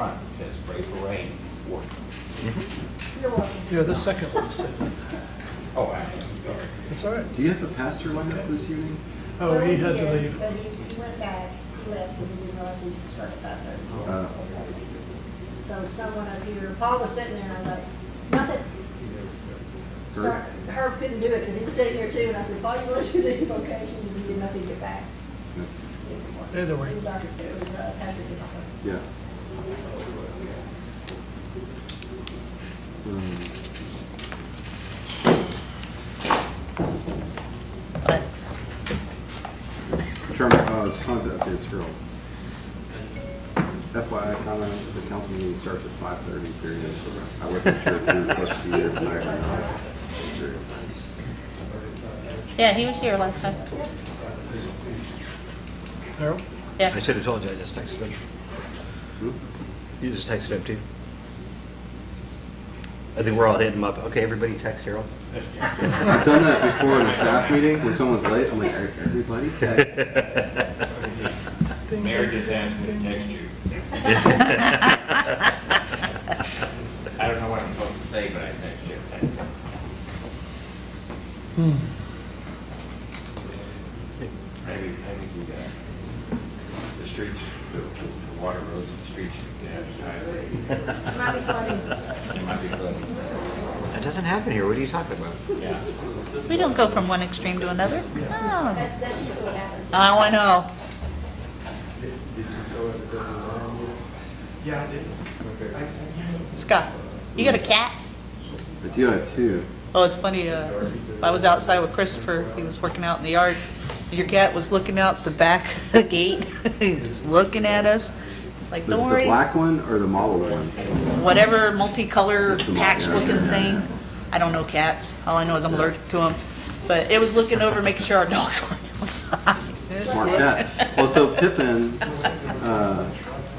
front that says pray for rain. You're welcome. You're the second one to say that. Oh, I am sorry. That's all right. Do you have a pastor lined up this evening? Oh, he had to leave. But he went back, he left because he didn't realize we started at 5:30. So someone up here, Paul was sitting there and I was like, nothing. Herb couldn't do it because he was sitting here too, and I said, Paul, you want to do the invocation? Because he didn't know if he'd get back. Either way. It was Patrick Hopper. Yeah. Chairman, his contact updates for FYI comment, the council meeting starts at 5:30 period. I wasn't sure if you were supposed to be here tonight or not. Sure. Yeah, he was here last time. Harold? Yeah. I should have told you, I just texted him. Hmm? You just texted him too? I think we're all hitting him up. Okay, everybody text Harold. I've done that before in a staff meeting when someone's late. I'm like, everybody text. Mayor just asked me to text you. I don't know what I'm supposed to say, but I text you. Maybe the streets, the water roads and the streets, you have to try It might be flooding. It might be flooding. That doesn't happen here. What are you talking about? Yeah. We don't go from one extreme to another. No. That's usually what happens. Oh, I know. Yeah, I did. Scott, you got a cat? I do have two. Oh, it's funny. I was outside with Christopher. He was working out in the yard. Your cat was looking out the back of the gate. He was looking at us. It's like, Was don't it the worry. black one or the mottled one? Whatever multicolor It's the patch yeah. looking thing. I don't know cats. All I know is I'm allergic to them. But it was looking over, making sure our dogs weren't outside. Smart cat. Well, so Pippin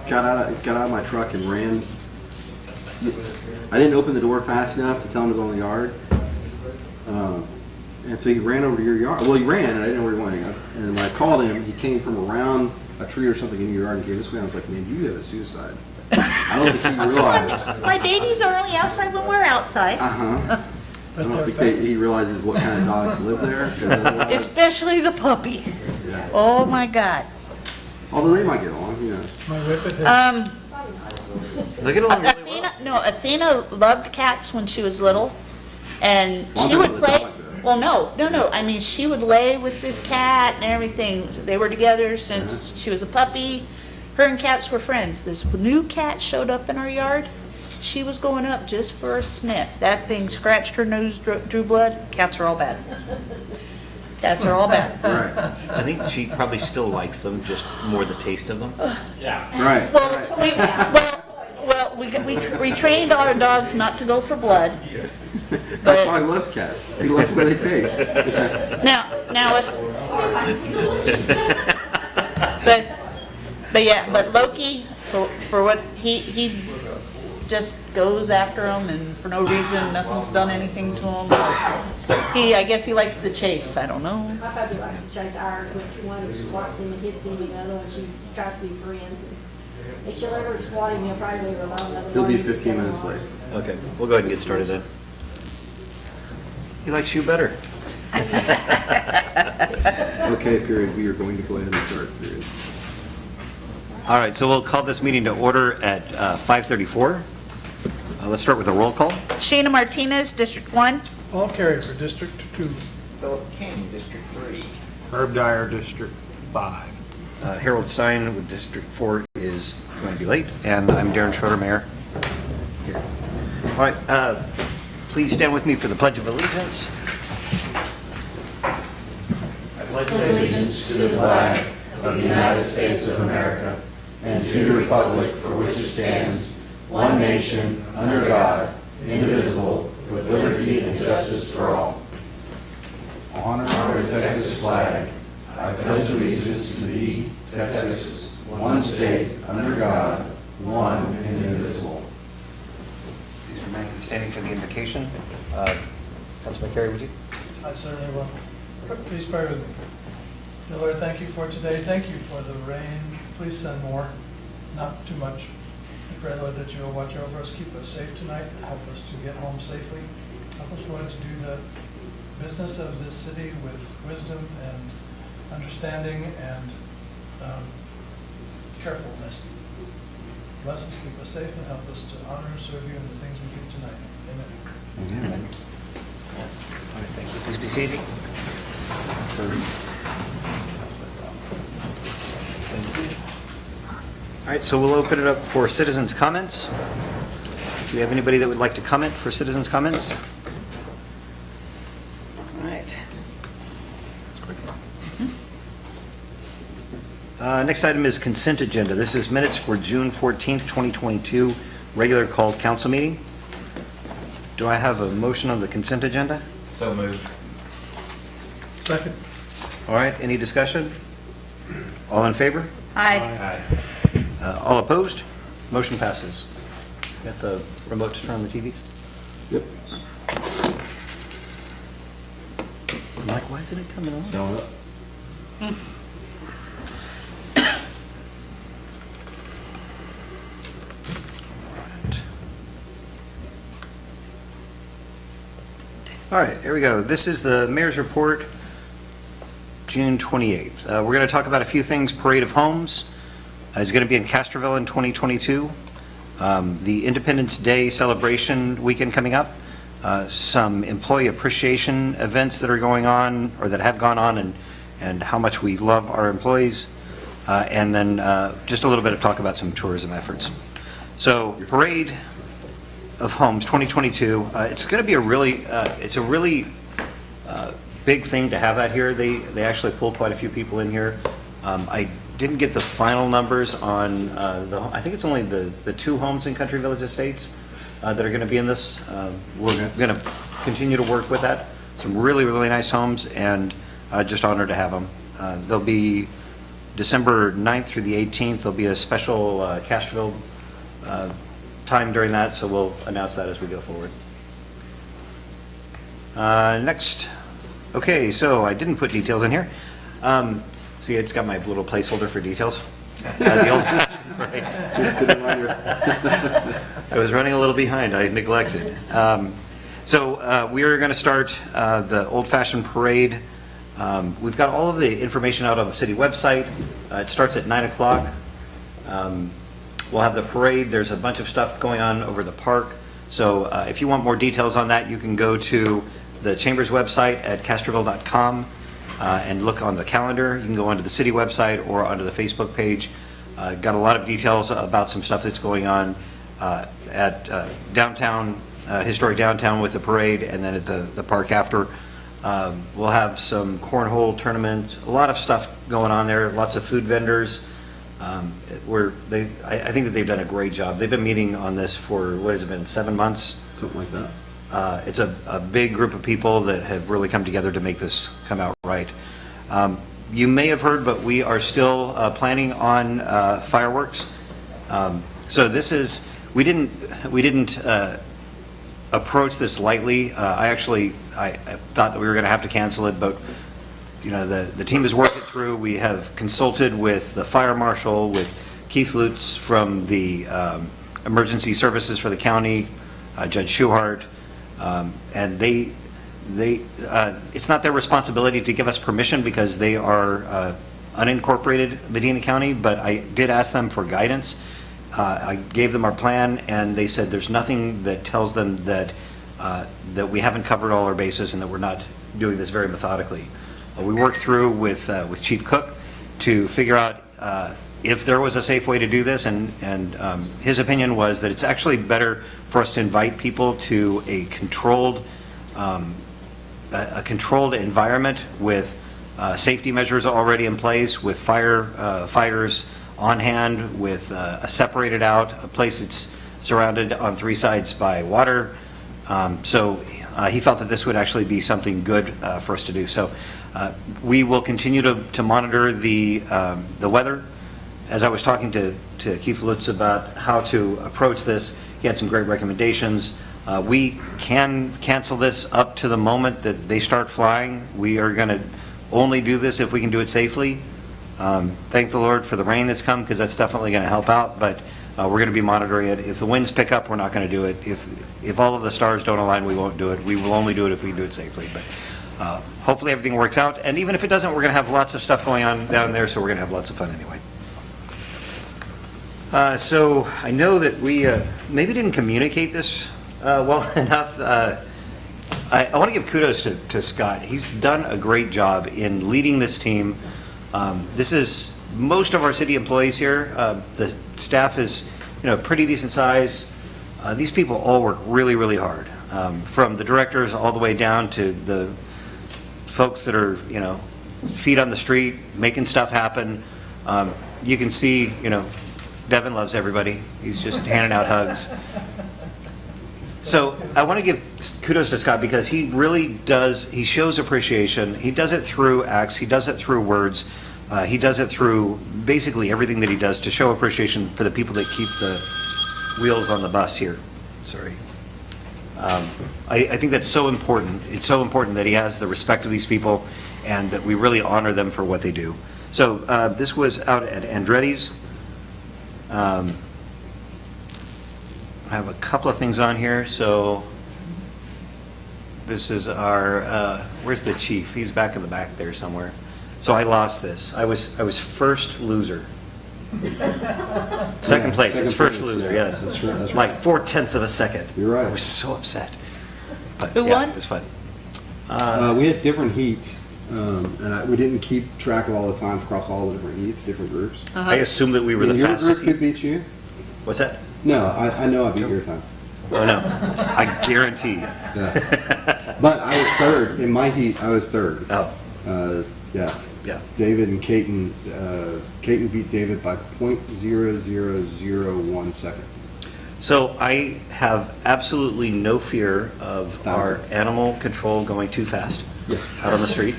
got out of my truck and ran. I didn't open the door fast enough to tell him to go in the yard. And so he ran over to your yard. Well, he ran, and I didn't know where he went. And when I called him, he came from around a tree or something in your yard and came this way. I was like, man, you have a suicide. I don't think he realized. My babies are only outside when we're outside. Uh-huh. I don't think he realizes what kind of dogs live there. 'Cause otherwise- Especially the puppy. Yeah. Oh my God. Although they might get along, who knows? My whippet has, Look at along really well. Athena loved cats when she was little, and Well, she I would know the play. dog, though. Well, no. I mean, she would lay with this cat and everything. They were together since she was a puppy. Her and cats were friends. This new cat showed up in our yard. She was going up just for a sniff. That thing scratched her nose, drew blood. Cats are all bad. Cats are all bad. Right. I think she probably still likes them, just more the taste of them. Yeah. Right. Well, we trained our dogs not to go for blood. My dog loves cats. He loves the way they taste. Now if, but Loki, for what, he just goes after them and for no reason, nothing's done anything to him. I guess he likes the chase, I don't know. My puppy likes to chase ours, but one swats him and hits him, and the other one, she tries to be friends. If she'll ever swat him, he'll probably leave her alone. He'll be 15 minutes late. Okay, we'll go ahead and get started then. He likes you better. Okay, period. We are going to go ahead and start, period. All right, so we'll call this meeting to order at 5:34. Let's start with a roll call. Sheena Martinez, District 1. all carried for District 2. Philip King, District 3. Herb Dyer, District 5. Harold Stein with District 4 is going to be late, and I'm Darren Schroeder, Mayor. Here. All right, please stand with me for the Pledge of Allegiance. I pledge allegiance to the flag of the United States of America and to the republic for which it stands, one nation, under God, indivisible, with liberty and justice for all. Honor the Texas flag. I pledge allegiance to thee, Texas, one state, under God, one and indivisible. Please remain standing for the invocation. Councilman Carey, would you? I certainly will. Please pray with me. Dear Lord, thank you for today. Thank you for the rain. Please send more, not too much. pray, Lord, that you will watch over us, keep us safe tonight, help us to get home safely. Help us, Lord, to do the business of this city with wisdom and understanding and carefulness. Bless us, keep us safe, and help us to honor and serve you in the things we do tonight. Amen. Amen. All right, thank you. Please be seated. Thank you. All right, so we'll open it up for citizens' comments. Do we have anybody that would like to comment for citizens' comments? All right. Next item is consent agenda. This is minutes for June 14th, 2022, regular called council meeting. Do I have a motion on the consent agenda? So moved. Second. All right, any discussion? All in favor? Aye. Aye. All opposed? Motion passes. Got the remote to turn on the TVs? Yep. I'm like, why isn't it coming on? Showing up. All right, here we go. This is the mayor's report, June 28th. We're going to talk about a few things. Parade of Homes is going to be in Castroville in 2022. The Independence Day celebration weekend coming up. Some employee appreciation events that are going on or that have gone on, and how much we love our employees. And then just a little bit of talk about some tourism efforts. So Parade of Homes 2022, it's going to be a really big thing to have that here. They actually pulled quite a few people in here. I didn't get the final numbers on I think it's only the 2 homes in Country Village Estates that are going to be in this. We're going to continue to work with that. Some really, really nice homes, and just honored to have them. They'll be December 9th through the 18th. There'll be a special Castroville time during that, so we'll announce that as we go forward. Next. Okay, so I didn't put details in here. See, it's got my little placeholder for details. The old parade. I was running a little behind. I neglected. So we are going to start the old-fashioned parade. We've got all of the information out on the city website. It starts at 9 o'clock. We'll have the parade. There's a bunch of stuff going on over the park. So if you want more details on that, you can go to the Chamber's website at castroville.com and look on the calendar. You can go onto the city website or onto the Facebook page. Got a lot of details about some stuff that's going on at downtown, historic downtown with the parade, and then at the park after. We'll have some cornhole tournament, a lot of stuff going on there, lots of food vendors. I think that they've done a great job. They've been meeting on this for, what has it been, 7 months? Something like that. It's a big group of people that have really come together to make this come out right. You may have heard, but we are still planning on fireworks. So this is, we didn't approach this lightly. I thought that we were going to have to cancel it, but the team has worked it through. We have consulted with the fire marshal, with Keith Lutz from the Emergency Services for the county, Judge Schuhart, and it's not their responsibility to give us permission because they are unincorporated Medina County, but I did ask them for guidance. I gave them our plan, and they said there's nothing that tells them that we haven't covered all our bases and that we're not doing this very methodically. We worked through with Chief Cook to figure out if there was a safe way to do this, and his opinion was that it's actually better for us to invite people to a controlled environment with safety measures already in place, with firefighters on hand, with a separated out, a place that's surrounded on 3 sides by water. So he felt that this would actually be something good for us to do. So we will continue to monitor the weather. As I was talking to Keith Lutz about how to approach this, he had some great recommendations. We can cancel this up to the moment that they start flying. We are going to only do this if we can do it safely. Thank the Lord for the rain that's come, because that's definitely going to help out. But We're going to be monitoring it. If the winds pick up, we're not going to do it. If all of the stars don't align, we won't do it. We will only do it if we do it safely. But hopefully everything works out. And even if it doesn't, we're going to have lots of stuff going on down there, so we're going to have lots of fun anyway. So I know that we maybe didn't communicate this well enough. I want to give kudos to Scott. He's done a great job in leading this team. This is most of our city employees here. The staff is, pretty decent size. These people all work really, really hard, from the directors all the way down to the folks that are, feet on the street, making stuff happen. You can see, Devin loves everybody. He's just handing out hugs. So I want to give kudos to Scott because he really does, he shows appreciation. He does it through acts, he does it through words, he does it through basically everything that he does to show appreciation for the people that keep the wheels on the bus here. Sorry. I think that's so important. It's so important that he has the respect of these people and that we really honor them for what they do. So this was out at Andretti's. I have a couple of things on here. So this is our, where's the chief? He's back in the back there somewhere. So I lost this. I was first loser. Second place. It's first loser, yeah. yes. That's right, that's Like 0.4 of a second. You're right. I was so upset. But Who yeah, won? it was fun. We had different heats, and we didn't keep track of all the times across all the different heats, different groups. I assumed that we were the Your group fastest. could beat you? What's that? No, I know I beat your time. Oh, no. I guarantee you. Yeah. But I was third. In my heat, I was third. Oh, Yeah. yeah. David and Caton, Caton beat David by .0001 second. So I have absolutely no fear of our Thousands. animal control going too fast Yeah. out on the street.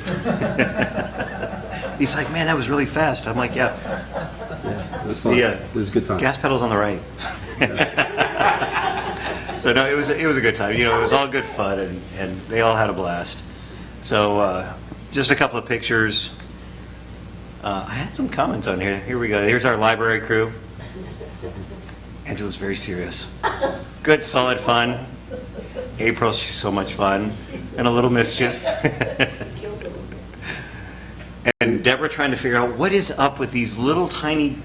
He's like, man, that was really fast. I'm like, yeah, Yeah, it was fun. Yeah. It was a good time. gas pedal's on the right. So no, it was a good time. It was all good fun, and they all had a blast. So just a couple of pictures. I had some comments on here. Here we go. Here's our library crew. Angela's very serious. Good, solid fun. April, she's so much fun. And a little mischief. And Deborah trying to figure out what is up with these little tiny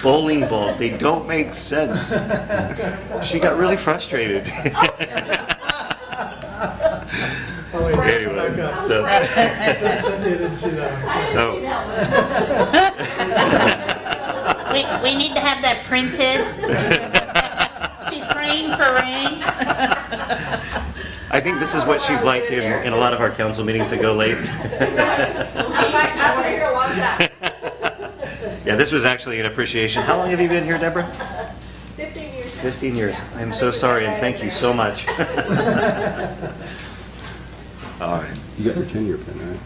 bowling balls. They don't make sense. She got really frustrated. Oh, wait, Anyway, back up. so, Cynthia didn't see that one. oh, We need to have that printed. She's praying for rain. I think this is what she's like in a lot of our council meetings that go late. I was like, I want to hear a lot of that. Yeah, this was actually an appreciation. How long have you been here, Deborah? 15 years. 15 years. I'm so sorry and thank you so much. All right. You got your 10-year pin, right?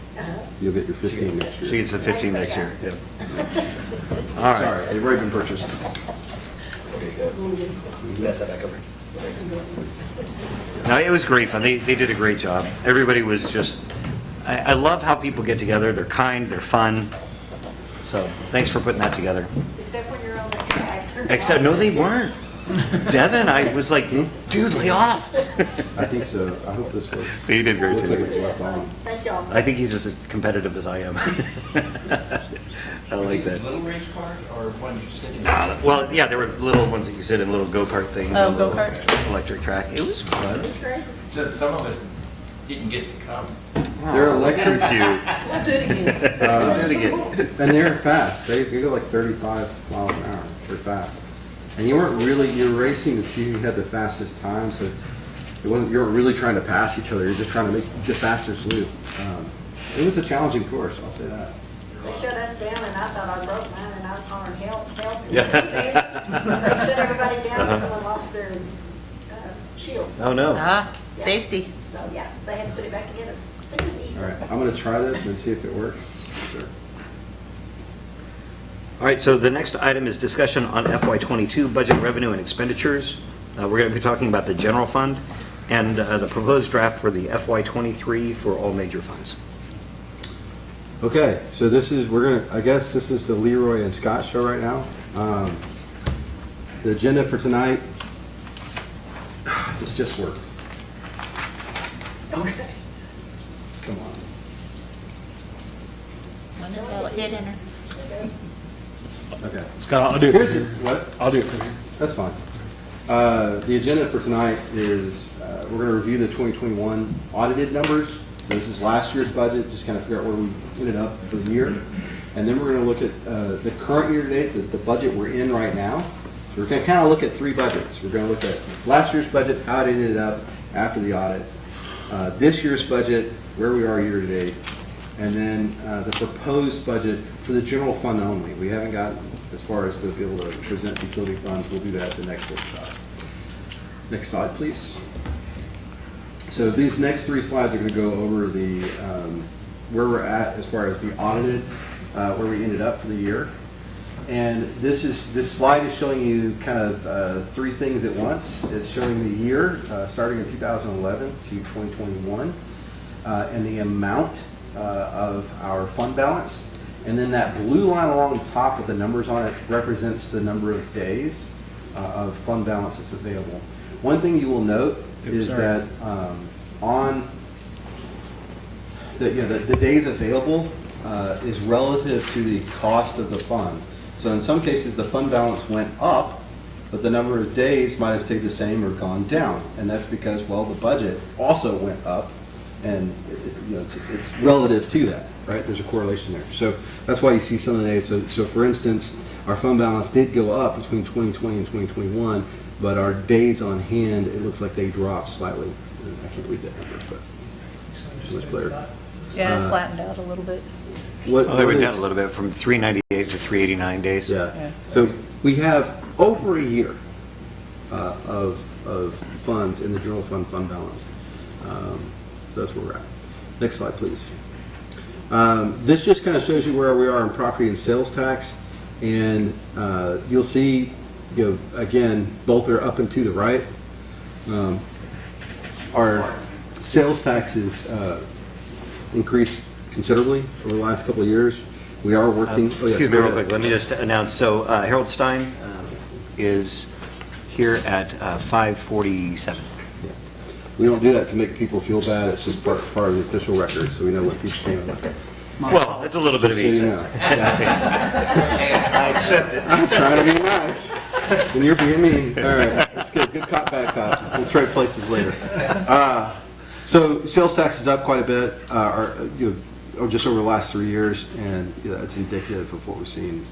You'll get your 15 next She year. gets the 15 next year. Yeah. All right. Sorry, they've already been purchased. That's that back over. No, it was great fun. They did a great job. Everybody was just, I love how people get together. They're kind, they're fun. So thanks for putting that together. Except when you're on the track. Except, no, they weren't. Devin, I was like, dude, lay off. I think so. I hope this works. He did great Looks like too. it's left on. Thank y'all. I think he's as competitive as I am. I like that. Little race cars or ones you're sitting in? Well, yeah, there were little ones that you sit in, little go-kart things. Oh, on the go-kart. Electric track. It was fun. So some of us didn't get to come. They're electric, Cute. We'll do it again. Do it again. and they're fast. They go like 35 miles an hour. They're fast. And you weren't really, you were racing to see who had the fastest time, so you weren't really trying to pass each other. You're just trying to make the fastest loop. It was a challenging course, I'll say that. They shut us down and I thought I broke mine and I was hollering help, help. Yeah. They shut everybody down and someone lost their shield. Oh, no. Safety. So, yeah, they had to put it back together. I think it was easy. All right, I'm going to try this and see if it works. Sure. All right, so the next item is discussion on FY22 budget revenue and expenditures. We're going to be talking about the general fund and the proposed draft for the FY23 for all major funds. Okay, so this is, I guess this is the Leroy and Scott show right now. the agenda for tonight, this just worked. Okay. Come on. Hit enter. Okay. Scott, I'll do it Here's from the, here. what? I'll do it from here. That's fine. The agenda for tonight is, we're going to review the 2021 audited numbers. So this is last year's budget, just kind of figure out where we ended up for the year. And then we're going to look at the current year to date, the budget we're in right now. So we're going to kind of look at three budgets. We're going to look at last year's budget, how it ended up after the audit, this year's budget, where we are year to date, and then the proposed budget for the general fund only. We haven't gotten as far as to be able to present utility funds. We'll do that at the next workshop. Next slide, please. So these next three slides are going to go over the where we're at as far as the audited, where we ended up for the year. And this slide is showing you kind of three things at once. It's showing the year starting in 2011 to 2021, and the amount of our fund balance. And then that blue line along the top with the numbers on it represents the number of days of fund balance that's available. One thing you will note is that on the days available is relative to the cost of the fund. So in some cases, the fund balance went up, but the number of days might have stayed the same or gone down. And that's because, well, the budget also went up, and it's relative to that, right? There's a correlation there. So that's why you see some of the days. So for instance, our fund balance did go up between 2020 and 2021, but our days on hand, it looks like they dropped slightly. I can't read that number, but it's much clearer. Yeah, it flattened out a little bit. Well, they what went down is- a little bit from 398 to 389 days. Yeah. So we have over a year of funds in the general fund balance. So that's where we're at. Next slide, please. This just kind of shows you where we are in property and sales tax, and you'll see, again, both are up and to the right. Our sales taxes increased considerably over the last couple of years. We are working. Excuse me real quick, let me just announce, so Harold Stein is here at 5:47. We don't do that to make people feel bad. It's just part of the official record, so we know what people came about. Well, it's a little bit of So you each. know. Yeah. I accept it. I'm trying to be nice. And you're being mean. All right, that's good. Good cop, bad cop. We'll trade places later. So sales tax is up quite a bit, or just over the last 3 years, and it's indicative of what we're seeing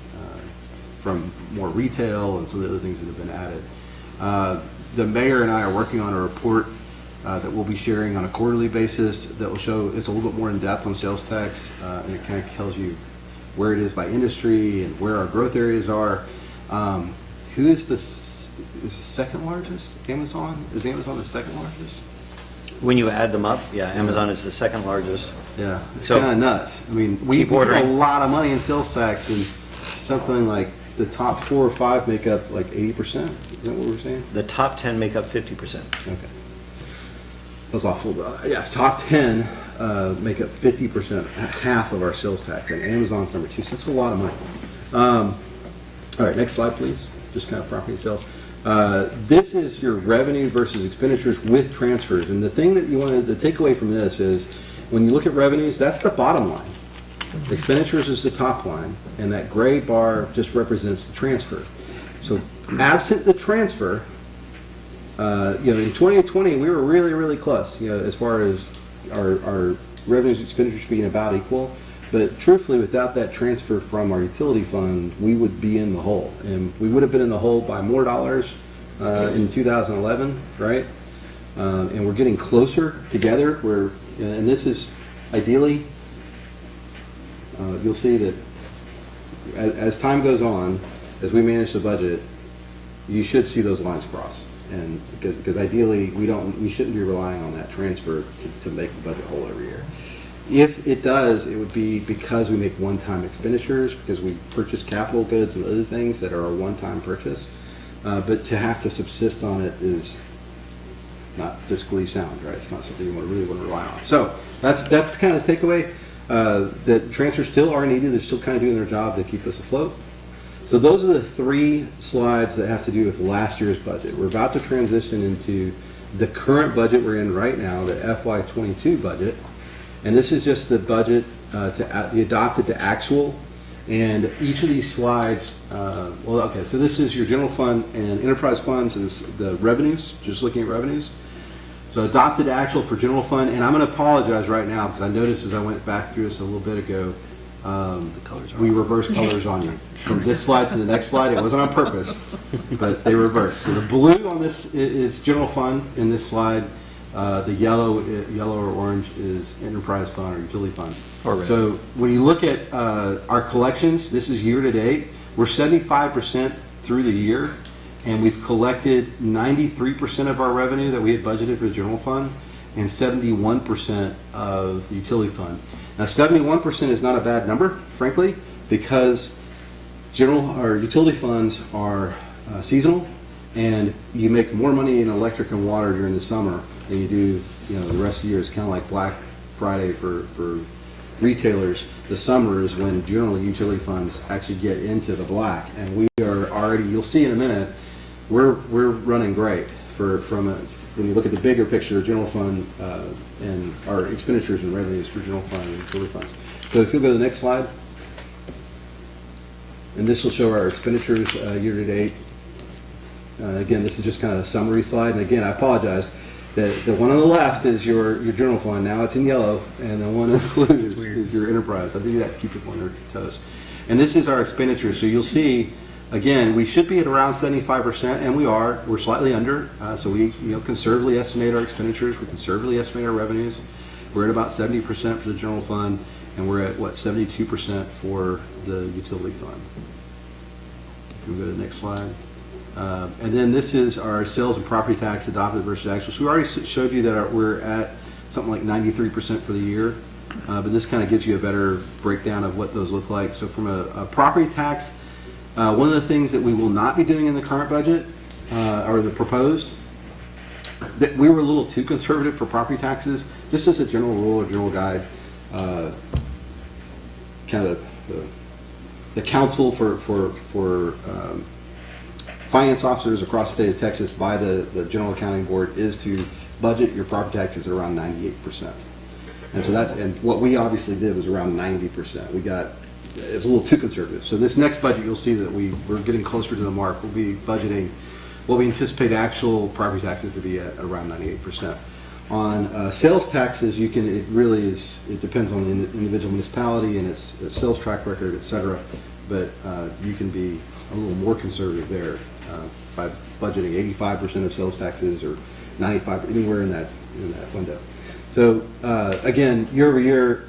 from more retail and some of the other things that have been added. The mayor and I are working on a report that we'll be sharing on a quarterly basis that will show, it's a little bit more in depth on sales tax, and it kind of tells you where it is by industry and where our growth areas are. Who is the second largest? Amazon? Is Amazon the second largest? When you add them up, yeah, Amazon is the second largest. Yeah, it's So- kind of nuts. I mean, we Keep put a ordering. lot of money in sales tax, and something like the top 4 or 5 make up like 80%. Is that what we're saying? The top 10 make up 50%. Okay. That's awful. Yeah, top 10 make up 50%, half of our sales tax, and Amazon's number 2, so that's a lot of money. All right, next slide, please. Just kind of property sales. This is your revenue versus expenditures with transfers, and the thing that you want to take away from this is when you look at revenues, that's the bottom line. Expenditures is the top line, and that gray bar just represents the transfer. So absent the transfer, in 2020, we were really, really close, as far as our revenues and expenditures being about equal. But truthfully, without that transfer from our utility fund, we would be in the hole. And we would have been in the hole by more dollars in 2011, right? And we're getting closer together. And this is ideally, you'll see that as time goes on, as we manage the budget, you should see those lines cross. And because ideally, we shouldn't be relying on that transfer to make the budget whole every year. If it does, it would be because we make one-time expenditures, because we purchase capital goods and other things that are a one-time purchase. But to have to subsist on it is not fiscally sound, right? It's not something you really want to rely on. So that's kind of the takeaway. That transfers still are needed. They're still kind of doing their job to keep us afloat. So those are the 3 slides that have to do with last year's budget. We're about to transition into the current budget we're in right now, the FY22 budget. And this is just the budget, the adopted to actual. And each of these slides, so this is your general fund and enterprise funds, is the revenues, just looking at revenues. So adopted to actual for general fund, and I'm going to apologize right now because I noticed as I went back through this a little bit ago, we reversed colors on you. From this slide to the next slide, it wasn't on purpose, but they reversed. So the blue on this is general fund in this slide. The yellow or orange is enterprise fund or utility fund. So when you look at our collections, this is year to date. We're 75% through the year, and we've collected 93% of our revenue that we had budgeted for the general fund and 71% of the utility fund. Now, 71% is not a bad number, frankly, because general or utility funds are seasonal, and you make more money in electric and water during the summer than you do, the rest of the year. It's kind of like Black Friday for retailers. The summer is when generally utility funds actually get into the black, and we are already. You'll see in a minute, we're running great when you look at the bigger picture, general fund and our expenditures and revenues for general fund and utility funds. So if you'll go to the next slide, and this will show our expenditures year to date. Again, this is just kind of a summary slide, and again, I apologize. The one on the left is your general fund. Now it's in yellow, and the one in blue is your enterprise. I do that to keep people on their toes. And this is our expenditures. So you'll see, again, we should be at around 75%, and we are. We're slightly under. So we conservatively estimate our expenditures. We conservatively estimate our revenues. We're at about 70% for the general fund, and we're at, 72% for the utility fund. Can we go to the next slide? And then this is our sales and property tax adopted versus actual. So we already showed you that we're at something like 93% for the year, but this kind of gives you a better breakdown of what those look like. So from a property tax, one of the things that we will not be doing in the current budget, or the proposed, that we were a little too conservative for property taxes, just as a general rule or general guide, kind of the council for finance officers across the state of Texas by the General Accounting Board is to budget your property taxes at around 98%. And so and what we obviously did was around 90%. It was a little too conservative. So this next budget, you'll see that we're getting closer to the mark. We'll be budgeting what we anticipate actual property taxes to be at around 98%. On sales taxes, it depends on the individual municipality and its sales track record, et cetera, but you can be a little more conservative there by budgeting 85% of sales taxes or 95%, anywhere in that window. So again, year over year,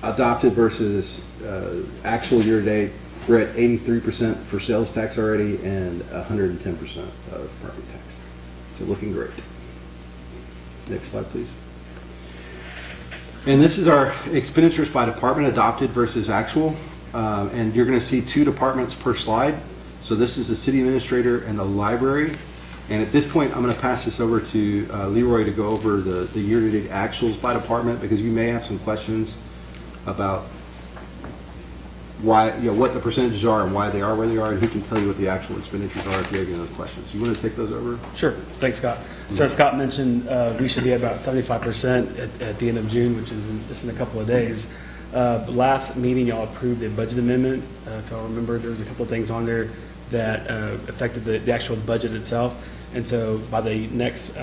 adopted versus actual year to date, we're at 83% for sales tax already and 110% of property tax. So looking great. Next slide, please. And this is our expenditures by department adopted versus actual. And you're going to see 2 departments per slide. So this is the city administrator and the library. And at this point, I'm going to pass this over to Leroy to go over the year-to-date actuals by department, because you may have some questions about why, what the percentages are and why they are where they are, and he can tell you what the actual expenditures are if you have any other questions. You want to take those over? Sure. Thanks, Scott. So as Scott mentioned, we should be at about 75% at the end of June, which is just in a couple of days. Last meeting, y'all approved a budget amendment. If y'all remember, there was a couple of things on there that affected the actual budget itself. And so by the next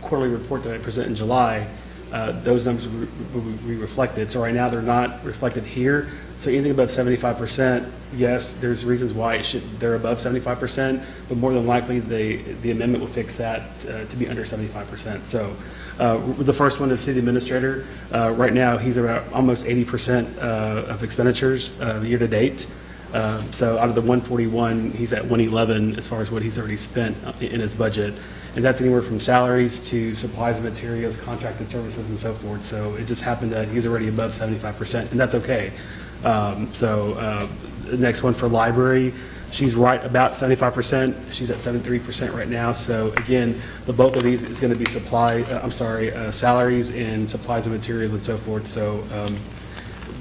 quarterly report that I present in July, those numbers will be reflected. So right now, they're not reflected here. So anything above 75%, yes, there's reasons why they're above 75%, but more than likely, the amendment will fix that to be under 75%. So the first one is city administrator. Right now, he's about almost 80% of expenditures year to date. So out of the 141, he's at 111 as far as what he's already spent in his budget. And that's anywhere from salaries to supplies and materials, contracted services, and so forth. So it just happened that he's already above 75%, and that's okay. The next one for library, she's right about 75%. She's at 73% right now. So again, the bulk of these is going to be salaries and supplies and materials and so forth. So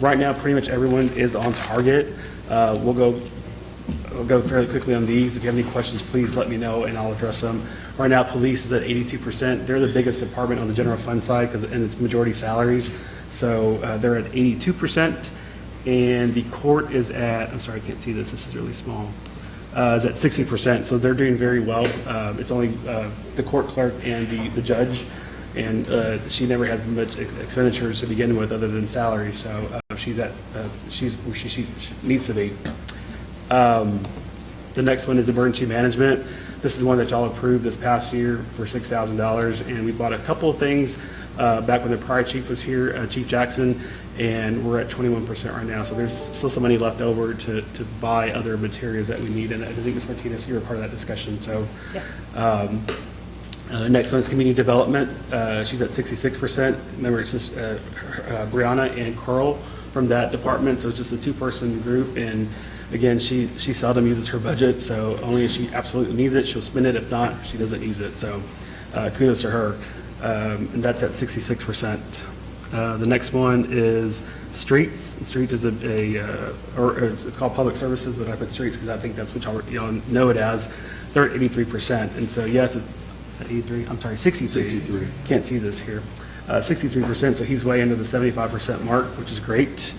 right now, pretty much everyone is on target. We'll go fairly quickly on these. If you have any questions, please let me know and I'll address them. Right now, police is at 82%. They're the biggest department on the general fund side and it's majority salaries. So they're at 82%. And the court is at, I'm sorry, I can't see this. This is really small. Is at 60%. So they're doing very well. It's only the court clerk and the judge. And she never has much expenditures to begin with other than salary. So she's where she needs to be. The next one is emergency management. This is one that y'all approved this past year for $6,000, and we bought a couple of things back when the prior chief was here, Chief Jackson, and we're at 21% right now. So there's still some money left over to buy other materials that we need, and I think Ms. Martinez, you were part of that discussion. So next one is community development. She's at 66%. Remember, it's just Brianna and Carl from that department, so it's just a two-person group, and again, she seldom uses her budget, so only if she absolutely needs it, she'll spend it. If not, she doesn't use it. So kudos to her. And that's at 66%. The next one is streets. Streets is it's called public services, but I put streets because I think that's what y'all know it as. They're at 83%. And so yes, 83, I'm sorry, 63. Can't see this here. 63%, so he's way into the 75% mark, which is great.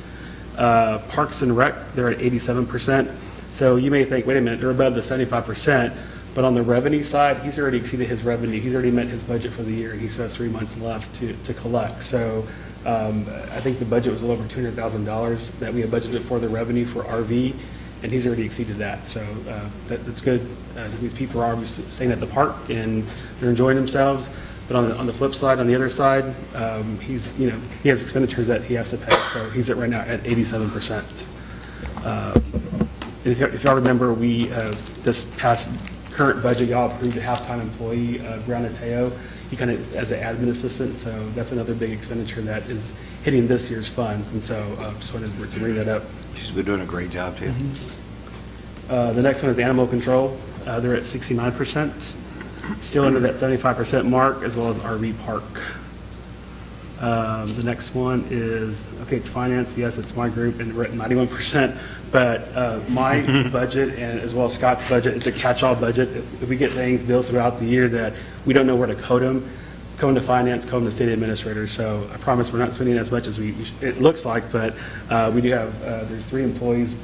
Parks and Rec, they're at 87%. So you may think, wait a minute, they're above the 75%, but on the revenue side, he's already exceeded his revenue. He's already met his budget for the year, and he still has 3 months left to collect. So I think the budget was a little over $200,000 that we had budgeted for the revenue for RV, and he's already exceeded that. So that's good. These people are obviously staying at the park, and they're enjoying themselves. But on the flip side, on the other side, he has expenditures that he has to pay. So he's right now at 87%. If y'all remember, we this past current budget, y'all approved a half-time employee, Brianna Teo. He kind of as an admin assistant. So that's another big expenditure that is hitting this year's funds. And so just wanted to bring that up. She's been doing a great job too. The next one is animal control. They're at 69%. Still under that 75% mark, as well as RV park. The next one is, okay, it's finance. Yes, it's my group, and we're at 91%. But my budget, and as well as Scott's budget, it's a catch-all budget. If we get things, bills throughout the year that we don't know where to code them to finance, code them to city administrators. So I promise we're not spending as much as it looks like, but we do have, there's 3 employees,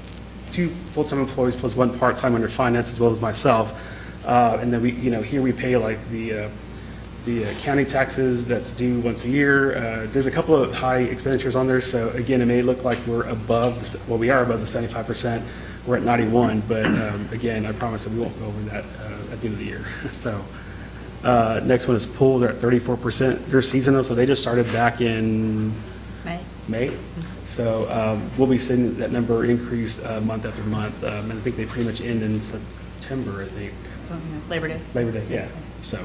2 full-time employees plus 1 part-time under finance, as well as myself. And then here we pay like the county taxes that's due once a year. There's a couple of high expenditures on there. So again, it may look like we're above, we are above the 75%. We're at 91, but again, I promise that we won't go over that at the end of the year. So next one is pool. They're at 34%. They're seasonal, so they just started back in May. So we'll be seeing that number increase month after month. And I think they pretty much end in September, I think. Labor Day. Labor Day, yeah. So,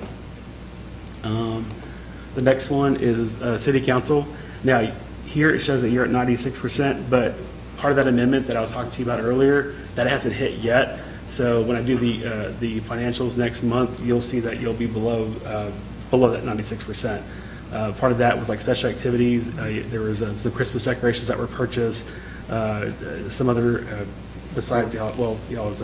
the next one is City Council. Now, here it shows that you're at 96%, but part of that amendment that I was talking to you about earlier, that hasn't hit yet. So when I do the financials next month, you'll see that you'll be below that 96%. Part of that was like special activities. There was some Christmas decorations that were purchased, some other besides y'all's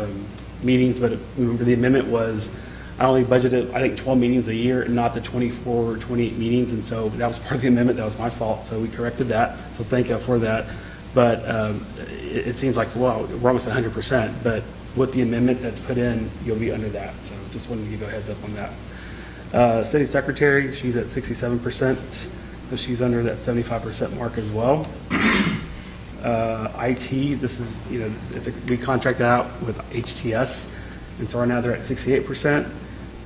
meetings, but remember the amendment was I only budgeted, I think, 12 meetings a year, not the 24 or 28 meetings, and so that was part of the amendment. That was my fault, so we corrected that, so thank you for that. But it seems like, well, we're almost at 100%, but with the amendment that's put in, you'll be under that, so just wanted to give you a heads up on that. City Secretary, she's at 67%, so she's under that 75% mark as well. IT, this is, we contract out with HTS, and so right now they're at 68%.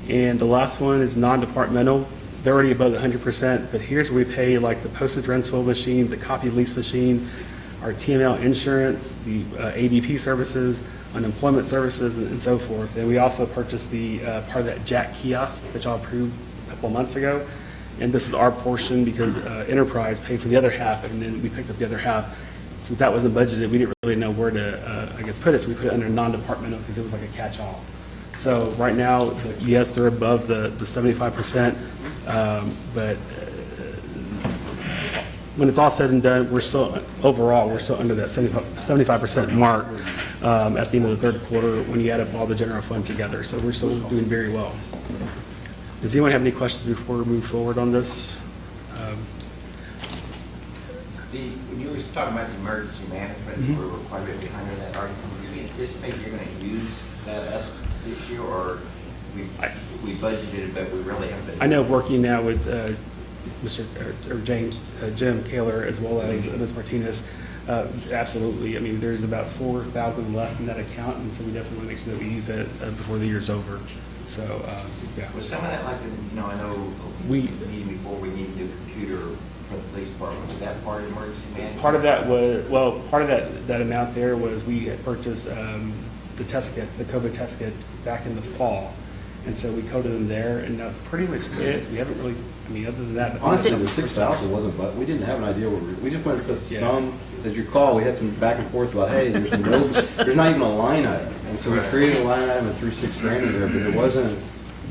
And the last one is non-departmental. They're already above the 100%, but here's where we pay like the postage rental machine, the copy lease machine, our TML insurance, the ADP services, unemployment services, and so forth. And we also purchased the part of that Jack kiosk that y'all approved a couple of months ago. And this is our portion because Enterprise paid for the other half, and then we picked up the other half. Since that wasn't budgeted, we didn't really know where to, put it, so we put it under non-departmental because it was like a catch-all. So right now, yes, they're above the 75%, but when it's all said and done, overall, we're still under that 75% mark at the end of the third quarter when you add up all the general funds together. So we're still doing very well. Does anyone have any questions before we move forward on this? When you were talking about the emergency management, we were quite a bit behind on that. Do you anticipate you're going to use that up this year, or we budgeted it, but we really haven't been? I know working now with Jim Kaler, as well as Ms. Martinez, absolutely. I mean, there's about 4,000 left in that account, and so we definitely want to make sure that we use that before the year's over. So, yeah. Was some of that like, I know we needed before we need a new computer for the police department. Was that part of emergency management? Part of that was, part of that amount there was we had purchased the test kits, the COVID test kits, back in the fall. And so we coded them there, and that's pretty much it. We haven't really, I mean, other than that. Honestly, the 6,000 wasn't, but we didn't have an idea we just wanted to put some, as you recall, we had some back and forth about, hey, there's not even a line item. And so we created a line item and threw $6,000 in there, but it wasn't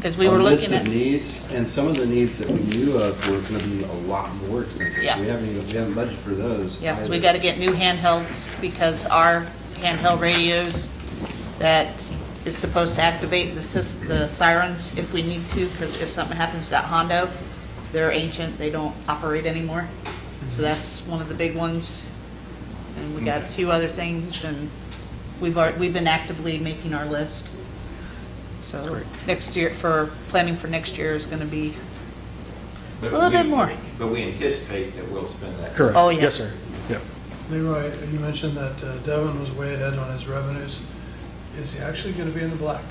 Because we were a list looking of at, needs, and some of the needs that we knew of were going to be a lot more expensive. Yeah. We haven't budgeted for those. yeah, because we either. got to get new handhelds, because our handheld radios that is supposed to activate the sirens if we need to, because if something happens to that Hondo, they're ancient, they don't operate anymore. So that's one of the big ones. And we got a few other things, and we've been actively making our list. So next year, planning for next year is going to be a little bit more. But we anticipate that we'll spend that. Correct. Oh, yes. Yes, sir. Yeah. Leroy, you mentioned that Devin was way ahead on his revenues. Is he actually going to be in the black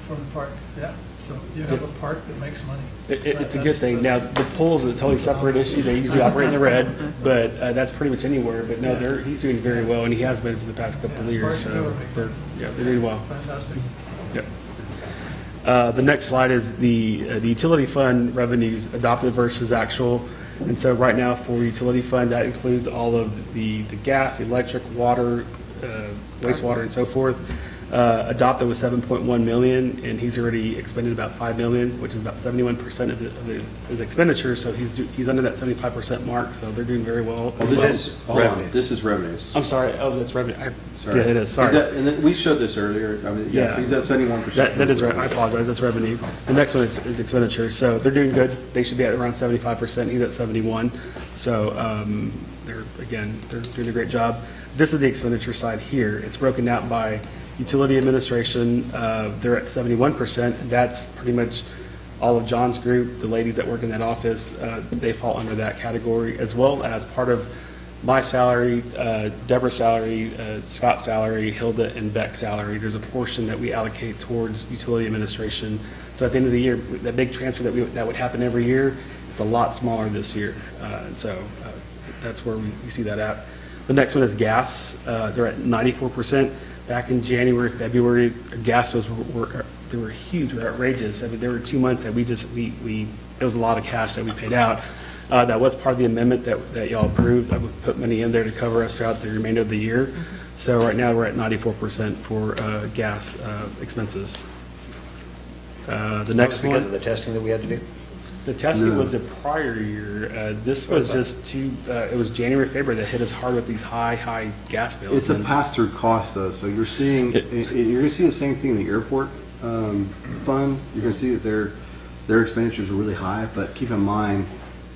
from the park? Yeah, so you have a park that makes money. It's a good thing. Now, the pools are a totally separate issue. They usually operate in the red, but that's pretty much anywhere. But no, he's doing very well, and he has been for the past couple of years. So they're doing well. Fantastic. Yep. The next slide is the utility fund revenues adopted versus actual. And so right now for utility fund, that includes all of the gas, electric, water, wastewater, and so forth. Adopted was 7.1 million, and he's already expended about 5 million, which is about 71% of his expenditure. So he's under that 75% mark. So they're doing very well. Oh, this is revenues. I'm sorry. Oh, that's revenue. Sorry. Yeah, it is. Sorry. And then we showed this earlier. I mean, Yeah. so he's at 71%. That is right. I apologize. That's revenue. The next one is expenditure. So they're doing good. They should be at around 75%. He's at 71. So they're doing a great job. This is the expenditure side here. It's broken out by utility administration. They're at 71%. That's pretty much all of John's group, the ladies that work in that office. They fall under that category, as well as part of my salary, Deborah's salary, Scott's salary, Hilda and Beck's salary. There's a portion that we allocate towards utility administration. So at the end of the year, that big transfer that would happen every year, it's a lot smaller this year. And so that's where we see that at. The next one is gas. They're at 94%. Back in January, February, gas bills they were huge, were outrageous. I mean, there were 2 months that it was a lot of cash that we paid out. That was part of the amendment that y'all approved. I would put money in there to cover us throughout the remainder of the year. So right now, we're at 94% for gas expenses. The next one. Because of the testing that we had to do? The testing was the prior year. This was just it was January, February that hit us hard with these high gas bills. It's a pass-through cost, though, so you're seeing, you're going to see the same thing in the airport fund. You're going to see that their expenditures are really high, but keep in mind,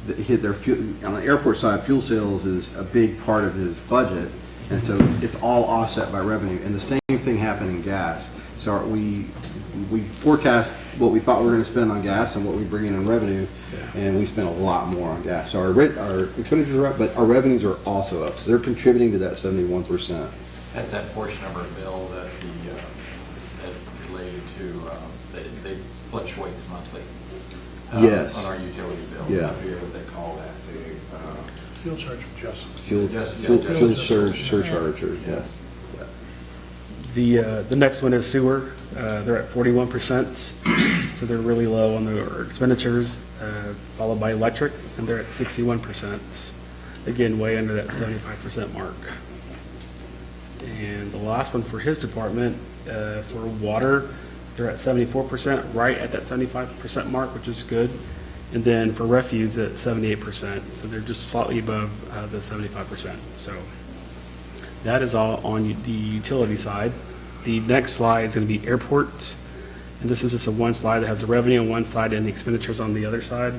that their fuel, on the airport side, fuel sales is a big part of his budget, and so it's all offset by revenue, and the same thing happened in gas. So we forecast what we thought we were going to spend on gas and what we bring in revenue, and we spent a lot more on gas. So our expenditures are up, but our revenues are also up. So they're contributing to that 71%. That's that portion of our bill that that's related to, they fluctuates monthly. Yes. On our utility bills. Yeah. I forget what they call that, the, Fuel charge adjustment. Fuel surcharge, or yes. The next one is sewer. They're at 41%, so they're really low on their expenditures, followed by electric, and they're at 61%. Again, way under that 75% mark. And the last one for his department, for water, they're at 74%, right at that 75% mark, which is good. And then for refuse at 78%, so they're just slightly above the 75%. So that is all on the utility side. The next slide is going to be airport, and this is just a one slide that has the revenue on one side and the expenditures on the other side.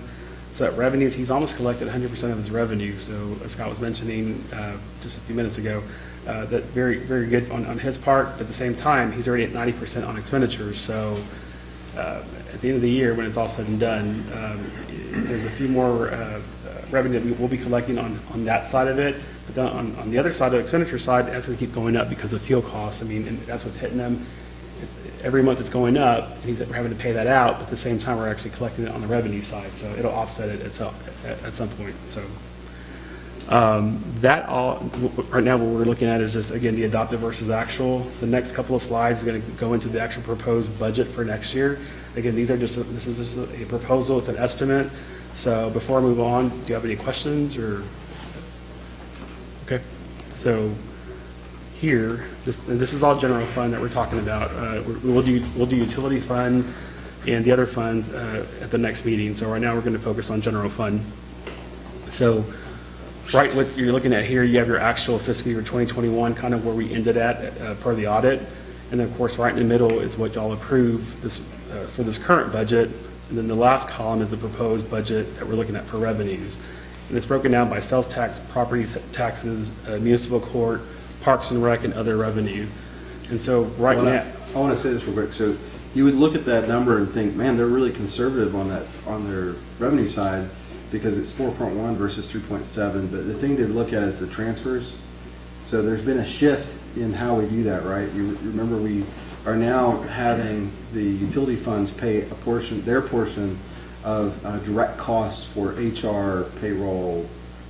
So at revenues, he's almost collected 100% of his revenue. So as Scott was mentioning just a few minutes ago, that very, very good on his part. But at the same time, he's already at 90% on expenditures. So at the end of the year, when it's all said and done, there's a few more revenue that we will be collecting on that side of it. But then on the other side, the expenditure side, that's going to keep going up because of fuel costs. I mean, and that's what's hitting them. Every month it's going up, and we're having to pay that out, but at the same time, we're actually collecting it on the revenue side, so it'll offset it at some point. So that all, right now what we're looking at is just, again, the adopted versus actual. The next couple of slides is going to go into the actual proposed budget for next year. Again, this is just a proposal, it's an estimate. So before I move on, do you have any questions or? Okay, so here, this is all general fund that we're talking about. We'll do utility fund and the other funds at the next meeting. So right now we're going to focus on general fund. So right, what you're looking at here, you have your actual fiscal year 2021, kind of where we ended at per the audit. And then of course, right in the middle is what y'all approve this for this current budget. And then the last column is the proposed budget that we're looking at for revenues. And it's broken down by sales tax, property taxes, municipal court, Parks and Rec, and other revenue. And so right now, I want to say this real quick. So you would look at that number and think, man, they're really conservative on their revenue side because it's 4.1 versus 3.7. But the thing to look at is the transfers. So there's been a shift in how we do that, right? You remember we are now having the utility funds pay their portion of direct costs for HR, payroll,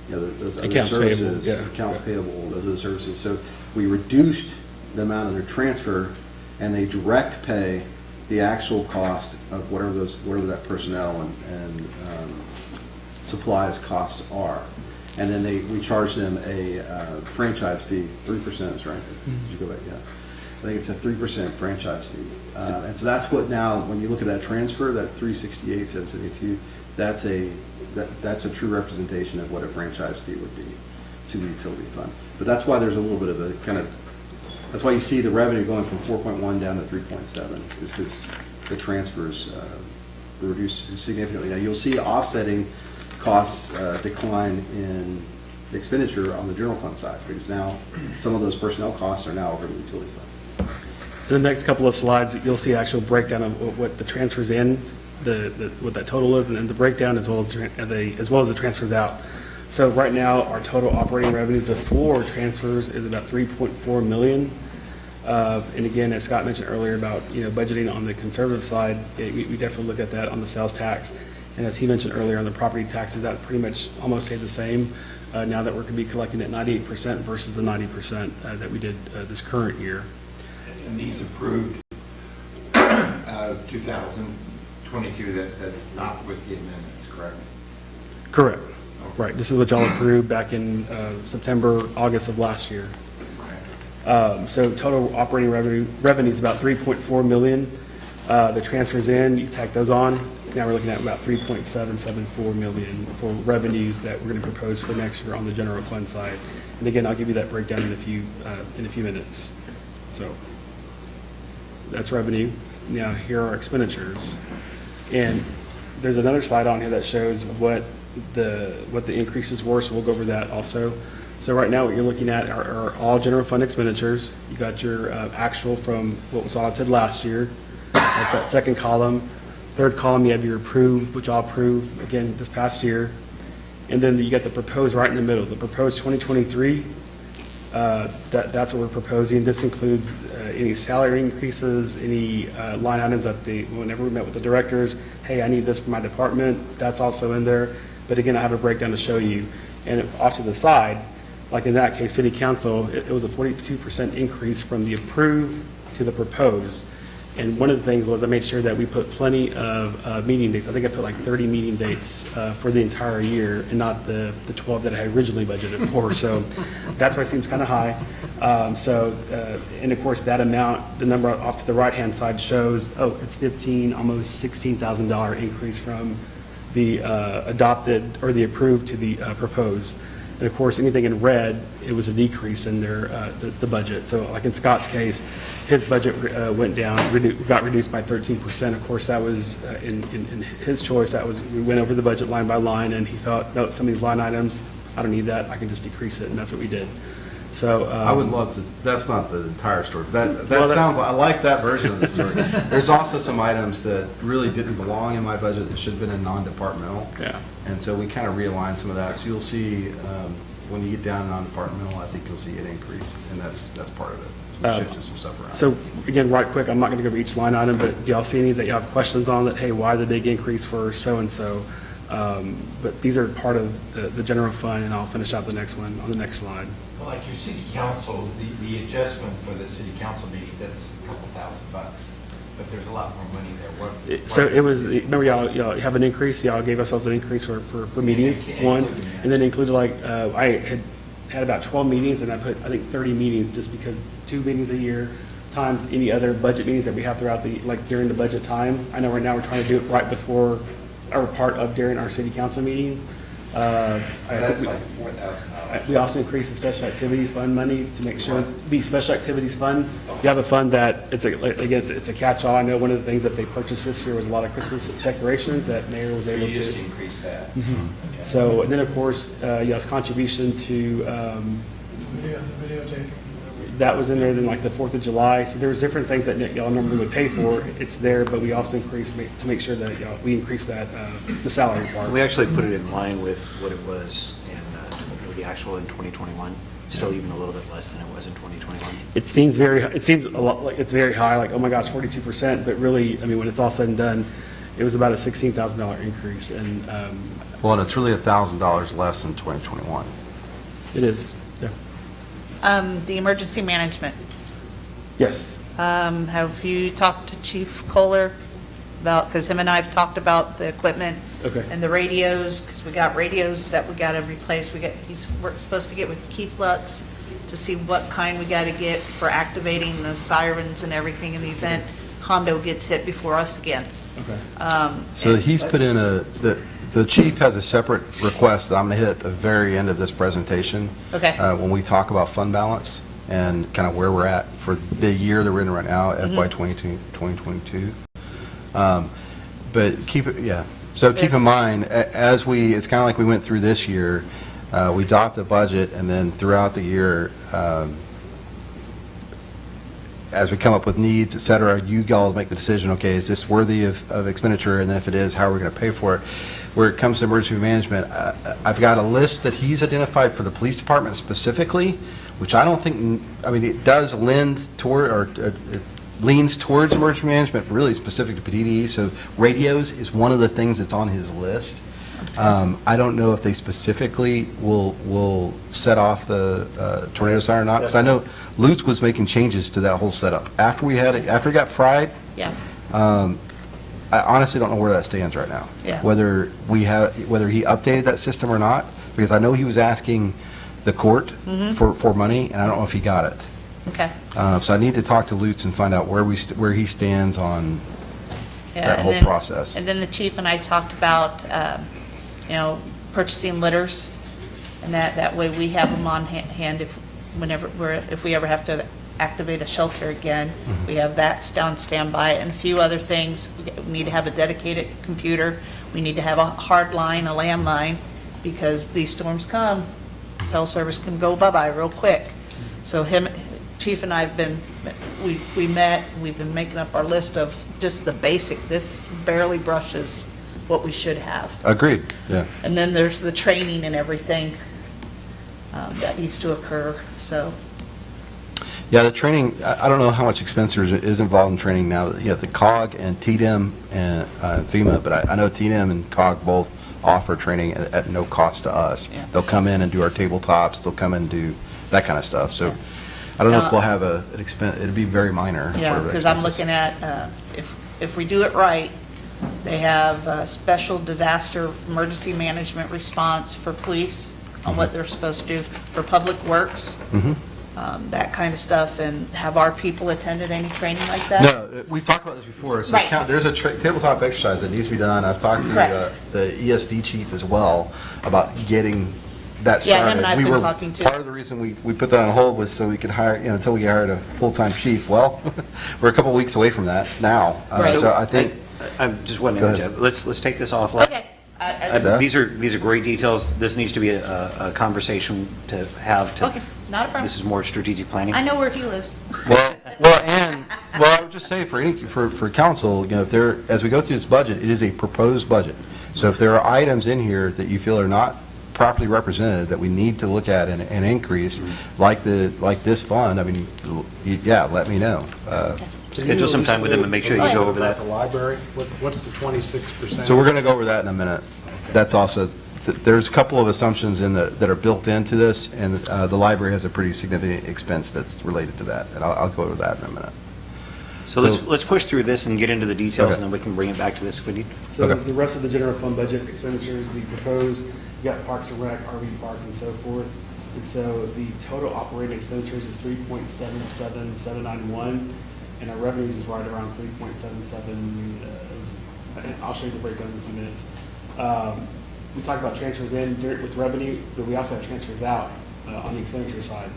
those other accounts services, payable, yeah. Accounts payable, those other services. So we reduced the amount of their transfer, and they direct pay the actual cost of whatever that personnel and supplies costs are, and then we charge them a franchise fee, 3%, right? Did you go back? Yeah, I think it's a 3% franchise fee, and so that's what now when you look at that transfer, that 368,772, that's a true representation of what a franchise fee would be to the utility fund. But that's why there's a little bit of a that's why you see the revenue going from 4.1 down to 3.7, is because the transfers were reduced significantly. Now you'll see offsetting costs decline in expenditure on the general fund side, because now some of those personnel costs are now over the utility fund. in the next couple of slides, you'll see actual breakdown of what the transfers in, what that total is, and then the breakdown as well as the transfers out. So right now, our total operating revenues before transfers is about 3.4 million. And again, as Scott mentioned earlier about budgeting on the conservative side, we definitely look at that on the sales tax. And as he mentioned earlier on the property taxes, that pretty much almost stayed the same now that we're going to be collecting at 98% versus the 90% that we did this current year. And these approved 2022, that's not with the amendments, correct? Correct. Right. This is what y'all approved back in September, August of last year. So total operating revenue is about 3.4 million. The transfers in, you tack those on. Now we're looking at about 3.774 million for revenues that we're going to propose for next year on the general fund side. And again, I'll give you that breakdown in a few minutes. So that's revenue. Now here are expenditures, and there's another slide on here that shows what the increases were. So we'll go over that also. So right now, what you're looking at are all general fund expenditures. You got your actual from what was audited last year. That's that second column. Third column, you have your approved, which I'll approve again this past year. And then you got the proposed right in the middle. The proposed 2023, that's what we're proposing. This includes any salary increases, any line items that whenever we met with the directors, hey, I need this for my department, that's also in there. But again, I have a breakdown to show you. And off to the side, like in that case, City Council, it was a 42% increase from the approved to the proposed. And one of the things was I made sure that we put plenty of meeting dates. I think I put like 30 meeting dates for the entire year and not the 12 that I had originally budgeted for. So that's why it seems kind of high. And of course, that amount, the number off to the right-hand side shows, oh, it's almost $16,000 increase from the adopted or the approved to the proposed. And of course, anything in red, it was a decrease in their, the budget. So like in Scott's case, his budget went down, got reduced by 13%. Of course, that was, in his choice, that was, we went over the budget line by line, and he thought, no, some of these line items, I don't need that, I can just decrease it, and that's what we did. So. I would love to, that's not the entire story. That Well, that's- sounds, I like that version of the story. There's also some items that really didn't belong in my budget that should have been in non-departmental. Yeah. And so we kind of realigned some of that. So you'll see, when you get down to non-departmental, I think you'll see an increase, and that's part of it. We shifted some stuff around. So again, right quick, I'm not going to go over each line item, but do y'all see any that you have questions on that, hey, why the big increase for so-and-so? But these are part of the general fund, and I'll finish out the next one on the next slide. Well, like your city council, the adjustment for the city council meetings, that's a couple $1,000, but there's a lot more money there. So it was, remember y'all have an increase, y'all gave ourselves an increase for meetings, one, and then included like, I had about 12 meetings, and I put, I think, 30 meetings, just because 2 meetings a year times any other budget meetings that we have throughout the, like during the budget time. I know right now we're trying to do it right before, or part of during our city council meetings. That's like $4,000. We also increased the special activities fund money to make sure the special activities fund, you have a fund that, it's a catch-all. I know one of the things that they purchased this year was a lot of Christmas decorations that Mayor was able You just to. increase that. Mm-hmm. So, and then of course, yes, contribution to, The videotape. that was in there, then like the 4th of July. So there was different things that y'all normally would pay for. It's there, but we also increased, to make sure that we increase that, the salary part. We actually put it in line with what it was in, the actual in 2021, still even a little bit less than it was in 2021. It seems a lot like it's very high, like, oh my gosh, 42%, but really, I mean, when it's all said and done, it was about a $16,000 increase, and Well, and it's really $1,000 less than 2021. it is, yeah. The emergency management. Yes. Have you talked to Chief Kohler about, because him and I have talked about the equipment Okay. and the radios, because we got radios that we got to replace. We're supposed to get with Keith Lutz to see what kind we got to get for activating the sirens and everything in the event Hondo gets hit before us again. Okay. So he's put in the chief has a separate request that I'm going to hit at the very end of this presentation. Okay. When we talk about fund balance and kind of where we're at for the year that we're in right now, FY 2022. But keep in mind, it's kind of like we went through this year, we adopt the budget, and then throughout the year, as we come up with needs, et cetera, you all make the decision, okay, is this worthy of expenditure? And then if it is, how are we going to pay for it? Where it comes to emergency management, I've got a list that he's identified for the police department specifically, which I don't think, I mean, it does lend toward, or it leans towards emergency management, but really specific to PDD. So radios is one of the things that's on his list. I don't know if they specifically will set off the tornado siren or not, because I know Lutz was making changes to that whole setup. After it got fried, Yeah. I honestly don't know where that stands right now. Yeah. Whether he updated that system or not, because I know he was asking the court for money, and I don't know if he got it. Okay. So I need to talk to Lutz and find out where he stands on Yeah, that and whole then- process. And then the chief and I talked about, purchasing litters, and that way we have them on hand if we ever have to activate a shelter again. We have that on standby, and a few other things. We need to have a dedicated computer. We need to have a hard line, a landline, because these storms come, cell service can go bye-bye real quick. So Chief and I we met, we've been making up our list of just the basic. This barely brushes what we should have. Agreed, yeah. And then there's the training and everything that needs to occur, so. Yeah, the training, I don't know how much expense there is involved in training now. You have the COG and TDM and FEMA, but I know TDM and COG both offer training at no cost to us. Yeah. They'll come in and do our tabletops, they'll come in and do that kind of stuff. So I don't know if we'll have an expense, it'd be very minor. Yeah, for because I'm expenses. looking at, if we do it right, they have special disaster emergency management response for police on what they're supposed to do, for public works. that kind of stuff, and have our people attended any training like that? No, we've talked about this before. So Right. there's a tabletop exercise that needs to be done. I've talked to Correct. the ESD chief as well about getting that Yeah, started. him and I've We been were- talking to. Part of the reason we put that on hold was so we could hire, until we hired a full-time chief. Well, we're a couple weeks away from that now. Right. So I think, I just want to Go ahead. interject. Let's take this off. Okay. I just- These are great details. This needs to be a conversation to have to. Okay, not a problem. This is more strategic planning. I know where he lives. well, I would just say for council, if there, as we go through this budget, it is a proposed budget. So if there are items in here that you feel are not properly represented, that we need to look at and increase, like this fund, I mean, yeah, let me know. Schedule some time with them and make sure you go over that. The library, what's the 26%? So we're going to go over that in a minute. That's also, there's a couple of assumptions that are built into this, and the library has a pretty significant expense that's related to that, and I'll go over that in a minute. So let's push through this and get into the details, Okay. and then we can bring it back to this if we need. So Okay. the rest of the general fund budget expenditures, the proposed, you got Parks and Rec, RV Park, and so forth. And so the total operating expenditures is 3.77791, and our revenues is right around 3.77. I'll show you the breakdown in a few minutes. We talked about transfers in with revenue, but we also have transfers out on the expenditure side.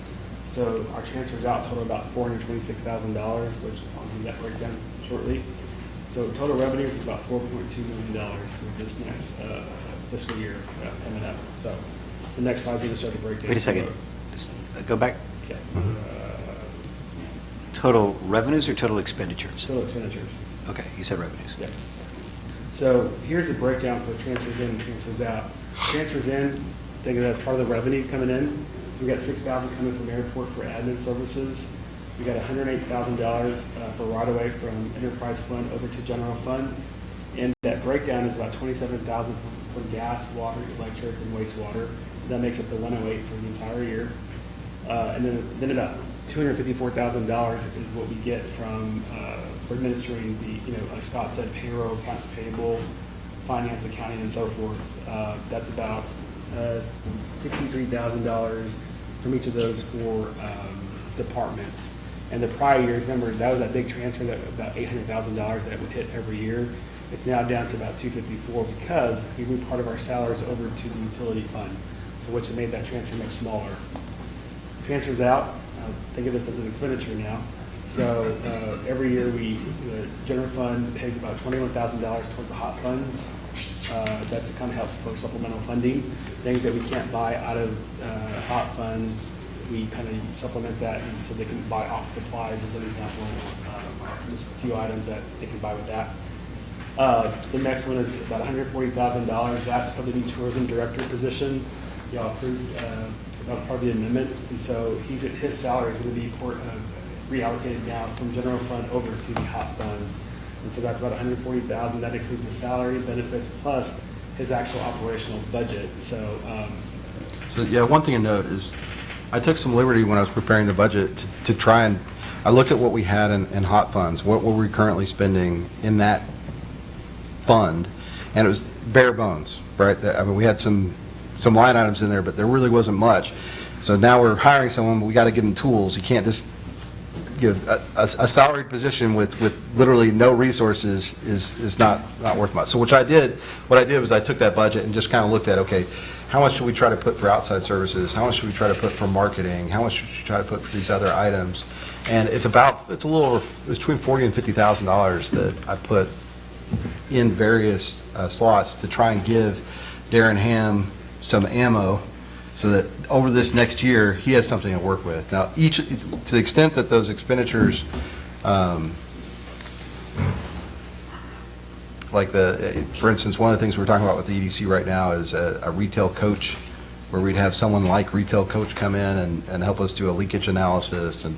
So our transfers out total about $426,000, which I'll give that breakdown shortly. So total revenues is about $4.2 million for this next fiscal year coming up. So the next slide's going to show the breakdown. Wait a second. Just, go back. Yeah. Total revenues or total expenditures? Total expenditures. Okay, you said revenues. Yeah. So here's the breakdown for transfers in and transfers out. Transfers in, think of that as part of the revenue coming in. So we got $6,000 coming from airport for admin services. We got $108,000 for right-of-way from enterprise fund over to general fund. And that breakdown is about $27,000 from gas, water, electric, and wastewater. That makes up the 108 for the entire year. And then about $254,000 is what we get from for administering the, as Scott said, payroll, accounts payable, finance, accounting, and so forth. That's about $63,000 from each of those four departments. And the prior years, remember, that was that big transfer, that about $800,000 that would hit every year. It's now down to about $254 because we moved part of our salaries over to the utility fund, so which made that transfer much smaller. Transfers out, think of this as an expenditure now. So every year the general fund pays about $21,000 towards the hot funds. That's to kind of help for supplemental funding. Things that we can't buy out of hot funds, we kind of supplement that so they can buy office supplies as an example. Just a few items that they can buy with that. The next one is about $140,000. That's for the new tourism director position. Y'all approved, that was part of the amendment. And so his salary is going to be reallocated now from general fund over to the hot funds. And so that's about $140,000. That includes his salary, benefits, plus his actual operational budget. So yeah, one thing to note is I took some liberty when I was preparing the budget to try and, I looked at what we had in hot funds, what were we currently spending in that fund, and it was bare bones, right? I mean, we had some line items in there, but there really wasn't much. So now we're hiring someone, but we got to give them tools. You can't just give a salaried position with literally no resources is not worth much. So what I did was I took that budget and just kind of looked at, okay, how much should we try to put for outside services? How much should we try to put for marketing? How much should we try to put for these other items? And it's a little over, it's between $40,000 and $50,000 that I put in various slots to try and give Darren Ham some ammo so that over this next year, he has something to work with. Now, to the extent that those expenditures, for instance, one of the things we're talking about with the EDC right now is a retail coach, where we'd have someone like Retail Coach come in and help us do a leakage analysis and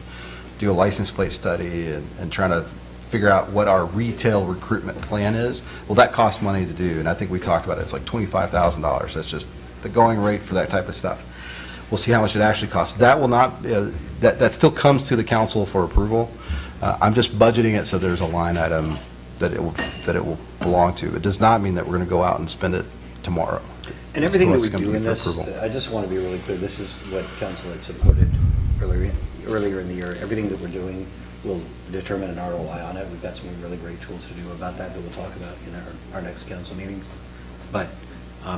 do a license plate study and trying to figure out what our retail recruitment plan is. Well, that costs money to do, and I think we talked about it. It's like $25,000. That's just the going rate for that type of stuff. We'll see how much it actually costs. That will not, that still comes to the council for approval. I'm just budgeting it so there's a line item that it will belong to. It does not mean that we're going to go out and spend it tomorrow. And It everything still that has we to come do to in you for this, approval. I just want to be really clear, this is what council had supported earlier. earlier in the year, everything that we're doing will determine an ROI on it. We've got some really great tools to do about that we'll talk about in our next council meetings. But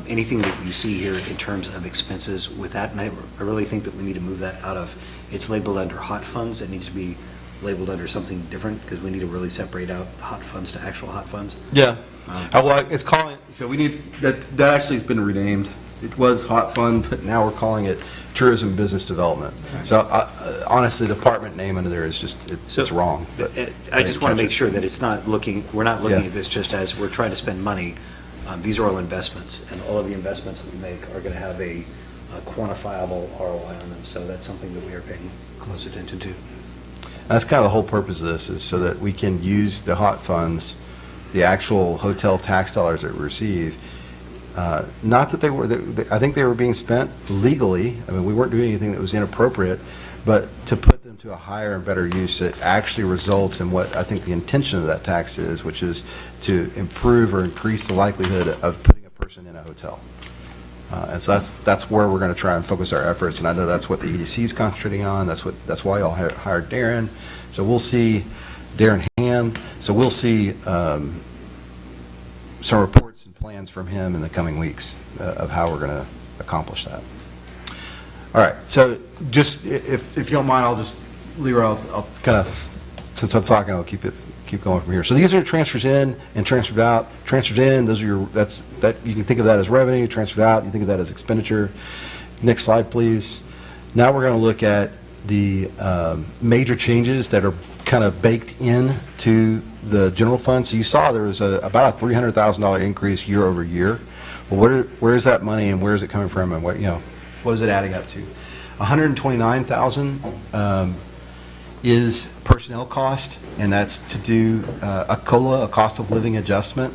anything that you see here in terms of expenses with that, and I really think that we need to move that out of, it's labeled under hot funds. It needs to be labeled under something different because we need to really separate out hot funds to actual hot funds. Yeah. Well, it's calling, so we need, that actually has been renamed. It was Hot Fund, but now we're calling it Tourism Business Development. So honestly, the department name under there is just, it's wrong. But I just want to make catch it. sure that we're not looking Yeah. at this just as we're trying to spend money. These are all investments, and all of the investments that we make are going to have a quantifiable ROI on them. So that's something that we are paying close attention to. That's kind of the whole purpose of this, is so that we can use the hot funds, the actual hotel tax dollars that we receive. Not that I think they were being spent legally. I mean, we weren't doing anything that was inappropriate, but to put them to a higher and better use that actually results in what I think the intention of that tax is, which is to improve or increase the likelihood of putting a person in a hotel. And so that's where we're going to try and focus our efforts. And I know that's what the EDC is concentrating on. That's why y'all hired Darren. So we'll see Darren Ham. So we'll see some reports and plans from him in the coming weeks of how we're going to accomplish that. All right. So just if you don't mind, I'll just Leroy, I'll kind of, since I'm talking, I'll keep going from here. So these are transfers in and transfers out. Transfers in, those are your, that you can think of that as revenue. Transfers out, you think of that as expenditure. Next slide, please. Now we're going to look at the major changes that are kind of baked into the general fund. So you saw there was about a $300,000 increase year over year. Well, where is that money and where is it coming from, and what is it adding up to? $129,000 is personnel cost, and that's to do a COLA, a cost of living adjustment.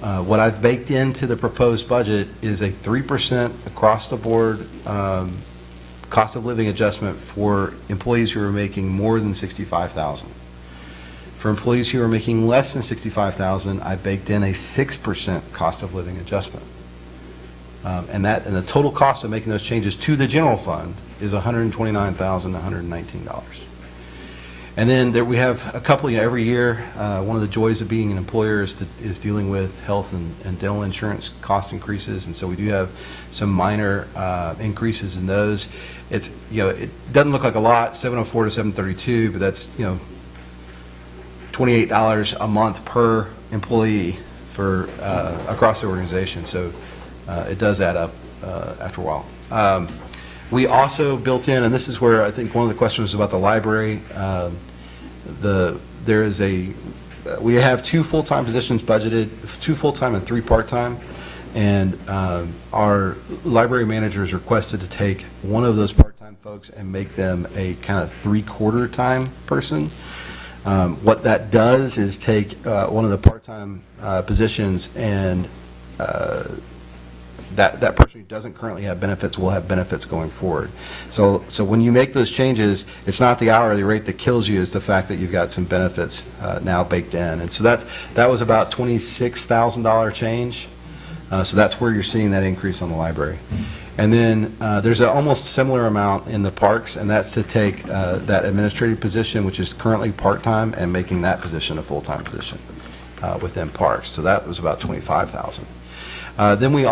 What I've baked into the proposed budget is a 3% across the board cost of living adjustment for employees who are making more than $65,000. For employees who are making less than $65,000, I baked in a 6% cost of living adjustment. And the total cost of making those changes to the general fund is $129,119. And then there we have a couple, every year, one of the joys of being an employer is dealing with health and dental insurance cost increases. And so we do have some minor increases in those. It's, it doesn't look like a lot, 704 to 732, but that's, $28 a month per employee for across the organization. So it does add up after a while. We also built in, and this is where I think one of the questions was about the library. We have 2 full-time positions budgeted, 2 full-time and 3 part-time, and our library managers requested to take one of those part-time folks and make them a kind of 3/4 time person. What that does is take one of the part-time positions, and that person who doesn't currently have benefits will have benefits going forward. So when you make those changes, it's not the hourly rate that kills you, it's the fact that you've got some benefits now baked in. And so that was about $26,000 change. So that's where you're seeing that increase on the library. And then there's an almost similar amount in the parks, and that's to take that administrative position, which is currently part-time, and making that position a full-time position within parks. So that was about $25,000. Then we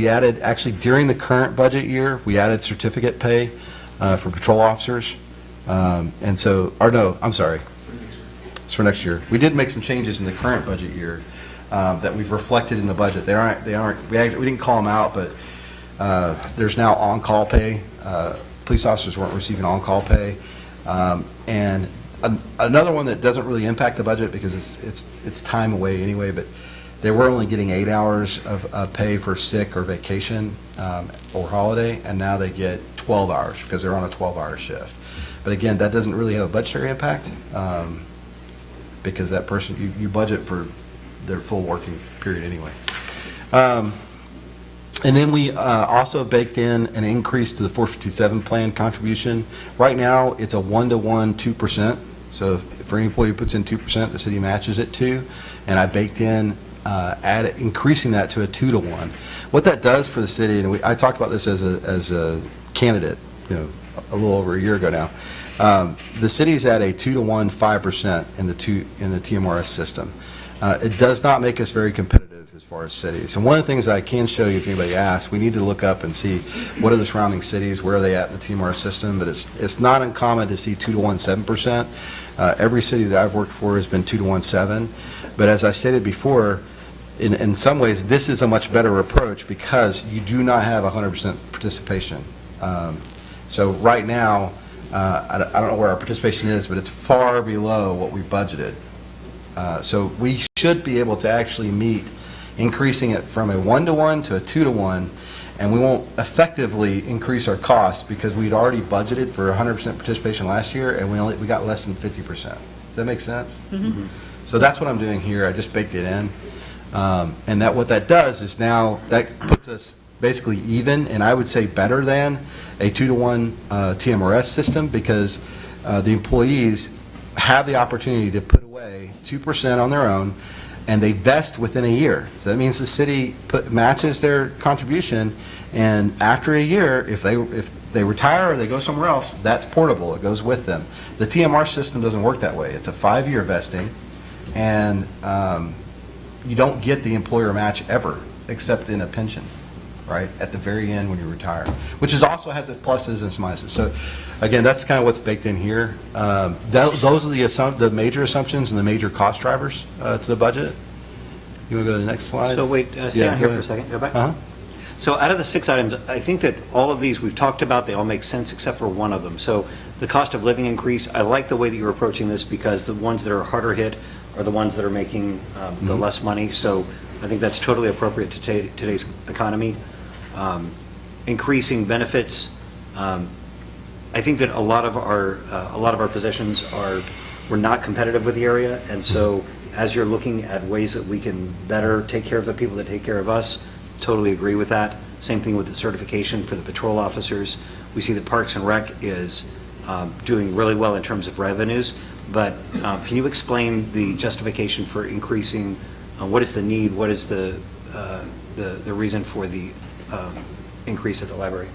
added, actually during the current budget year, we added certificate pay for patrol officers. And so, or no, I'm sorry. It's for next year. We did make some changes in the current budget year that we've reflected in the budget. We didn't call them out, but there's now on-call pay. Police officers weren't receiving on-call pay. And another one that doesn't really impact the budget because it's time away anyway, but they were only getting 8 hours of pay for sick or vacation or holiday, and now they get 12 hours because they're on a 12-hour shift. But again, that doesn't really have a budgetary impact because that person, you budget for their full working period anyway. And then we also baked in an increase to the 457 plan contribution. Right now, it's a 1-to-1, 2%. So for any employee who puts in 2%, the city matches it 2. And I baked in increasing that to a 2-to-1. What that does for the city, and I talked about this as a candidate, a little over a year ago now. The city's at a 2-to-1, 5% in the TMRS system. It does not make us very competitive as far as cities. And one of the things I can show you if anybody asks, we need to look up and see what are the surrounding cities, where are they at in the TMRS system, but it's not uncommon to see 2-to-1, 7%. Every city that I've worked for has been 2-to-1, 7. But as I stated before, in some ways, this is a much better approach because you do not have 100% participation. So right now, I don't know where our participation is, but it's far below what we budgeted. So we should be able to actually meet increasing it from a 1-to-1 to a 2-to-1, and we won't effectively increase our costs because we'd already budgeted for 100% participation last year, and we got less than 50%. Does that make sense? Mm-hmm. So that's what I'm doing here. I just baked it in. And what that does is now that puts us basically even, and I would say better than a 2-to-1 TMRS system because the employees have the opportunity to put away 2% on their own, and they vest within a year. So that means the city matches their contribution, and after a year, if they retire or they go somewhere else, that's portable. It goes with them. The TMR system doesn't work that way. It's a 5-year vesting, and you don't get the employer match ever, except in a pension, right, at the very end when you retire, which also has its pluses and its minuses. So, again, that's kind of what's baked in here. Those are the major assumptions and the major cost drivers to the budget. You want to go to the next slide? So wait, stay on go here for a ahead. second, go back. Uh-huh. So out of the 6 items, I think that all of these we've talked about, they all make sense except for one of them. So the cost of living increase, I like the way that you're approaching this because the ones that are harder hit are the ones that are making the less money. So I think that's totally appropriate to today's economy. Increasing benefits, I think that a lot of our positions we're not competitive with the area, and so as you're looking at ways that we can better take care of the people that take care of us, totally agree with that. Same thing with the certification for the patrol officers. We see that Parks and Rec is doing really well in terms of revenues, but can you explain the justification for increasing? What is the need? What is the reason for the increase at the library?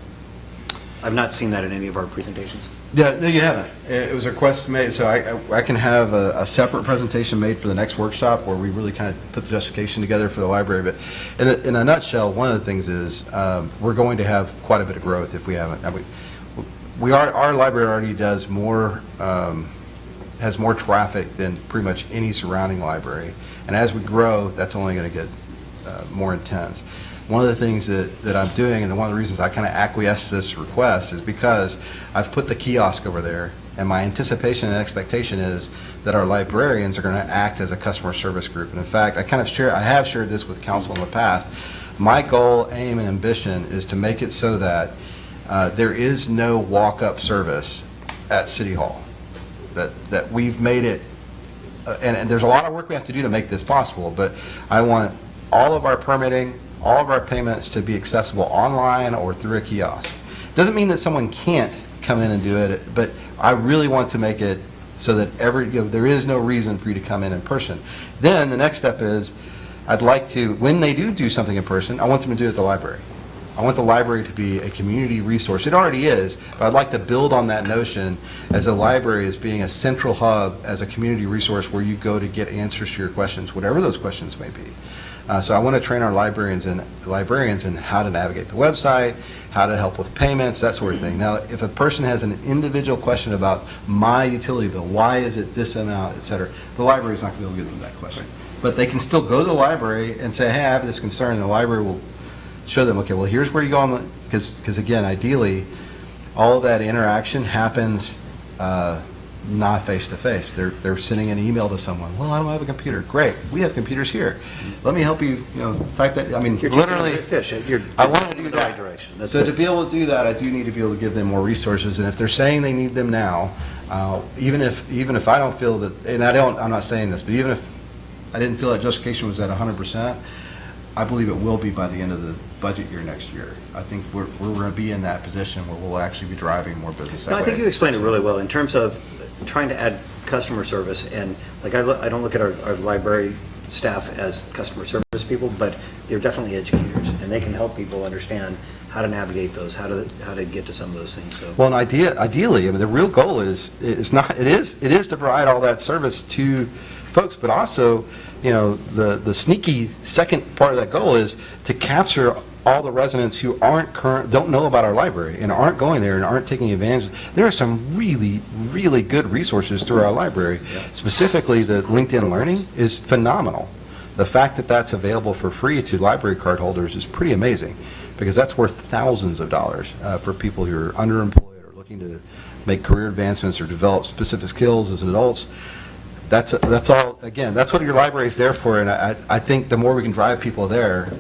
I've not seen that in any of our presentations. Yeah, no, you haven't. It was a request made, so I can have a separate presentation made for the next workshop where we really kind of put the justification together for the library. But in a nutshell, one of the things is we're going to have quite a bit of growth if we haven't. Our library already does more, has more traffic than pretty much any surrounding library. And as we grow, that's only going to get more intense. One of the things that I'm doing, and one of the reasons I kind of acquiesced to this request, is because I've put the kiosk over there, and my anticipation and expectation is that our librarians are going to act as a customer service group. And in fact, I have shared this with council in the past. My goal, aim, and ambition is to make it so that there is no walk-up service at City Hall. That we've made it, and there's a lot of work we have to do to make this possible, but I want all of our permitting, all of our payments to be accessible online or through a kiosk. Doesn't mean that someone can't come in and do it, but I really want to make it so that there is no reason for you to come in person. Then the next step is I'd like to, when they do something in person, I want them to do it at the library. I want the library to be a community resource. It already is, but I'd like to build on that notion as a library as being a central hub, as a community resource where you go to get answers to your questions, whatever those questions may be. So I want to train our librarians in how to navigate the website, how to help with payments, that sort of thing. Now, if a person has an individual question about my utility bill, why is it this amount, et cetera, the library is not going to be able to give them that question. But they can still go to the library and say, hey, I have this concern, and the library will show them, okay, well, here's where you go on, because again, ideally, all of that interaction happens not face-to-face. They're sending an email to someone. Well, I don't have a computer. Great. We have computers here. Let me help you, type that. I mean, You're literally, fish. I want to do in the that. right direction. That's So good. to be able to do that, I do need to be able to give them more resources. And if they're saying they need them now, even if I don't feel that, and I'm not saying this, but even if I didn't feel that justification was at 100%, I believe it will be by the end of the budget year next year. I think we're going to be in that position where we'll actually be driving more business that No, I think way. you explained it really well in terms of trying to add customer service. And like I don't look at our library staff as customer service people, but they're definitely educators, and they can help people understand how to navigate those, how to get to some of those things, so. Well, and ideally, I mean, the real goal is to provide all that service to folks, but also, you know, the sneaky second part of that goal is to capture all the residents who don't know about our library and aren't going there and aren't taking advantage. There are some really, really good resources through our library. Specifically, the LinkedIn Learning is phenomenal. The fact that that's available for free to library card holders is pretty amazing, because that's worth thousands of dollars for people who are underemployed or looking to make career advancements or develop specific skills as adults. That's all, again, that's what your library is there for, and I think the more we can drive people there,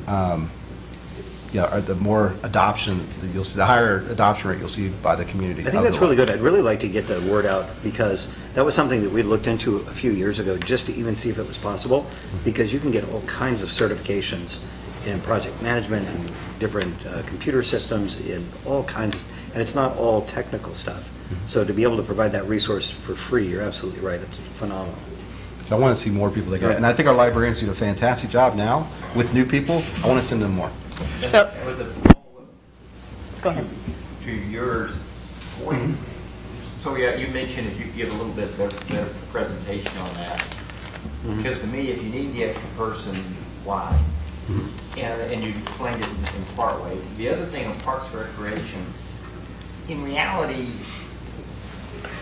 the more adoption that you'll see, the higher adoption rate you'll see by the community. I think that's really good. I'd really like to get the word out, because that was something that we looked into a few years ago, just to even see if it was possible, because you can get all kinds of certifications in project management and different computer systems in all kinds, and it's not all technical stuff. So to be able to provide that resource for free, you're absolutely right, it's phenomenal. So I want to see more people that get it, and I think our librarians do a fantastic job now with new people. I want to send them more. So- It was a follow-up Go ahead. to yours point. So yeah, you mentioned if you could give a little bit better presentation on that. Because to me, if you need the extra person, why? And you explained it in part way. The other thing on Parks and Recreation, in reality,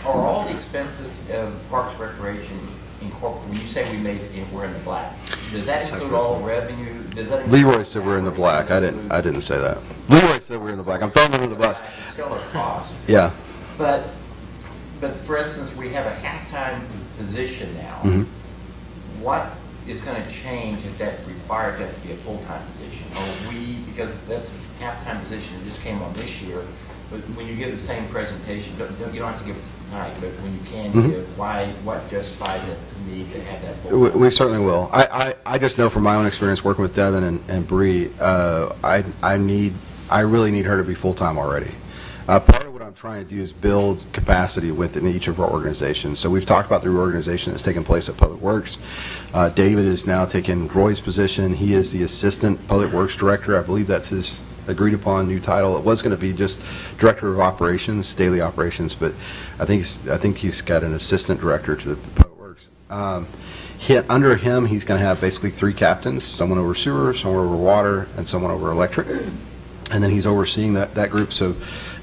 are all the expenses of Parks and Recreation incorporated? When you say we made it, we're in the black, does that include all revenue? Does that include Leroy said we're in the black. I didn't say that. Leroy said we're in the black. I'm throwing him under the bus. It's still a cost. Yeah. But for instance, we have a halftime position now. Mhm. What is going to change if that requires that to be a full-time position? Or because that's a halftime position that just came on this year, but when you give the same presentation, you don't have to give it tonight, but when you can give, what justifies the need to have that full-time? We certainly will. I just know from my own experience working with Devin and Bree, I really need her to be full-time already. Part of what I'm trying to do is build capacity within each of our organizations. So we've talked about the reorganization that's taken place at Public Works. David is now taking Roy's position. He is the Assistant Public Works Director. I believe that's his agreed upon new title. It was going to be just Director of Operations, daily operations, but I think he's got an Assistant Director to the Public Works. Under him, he's going to have basically 3 captains, someone over sewer, someone over water, and someone over electric. And then he's overseeing that group. So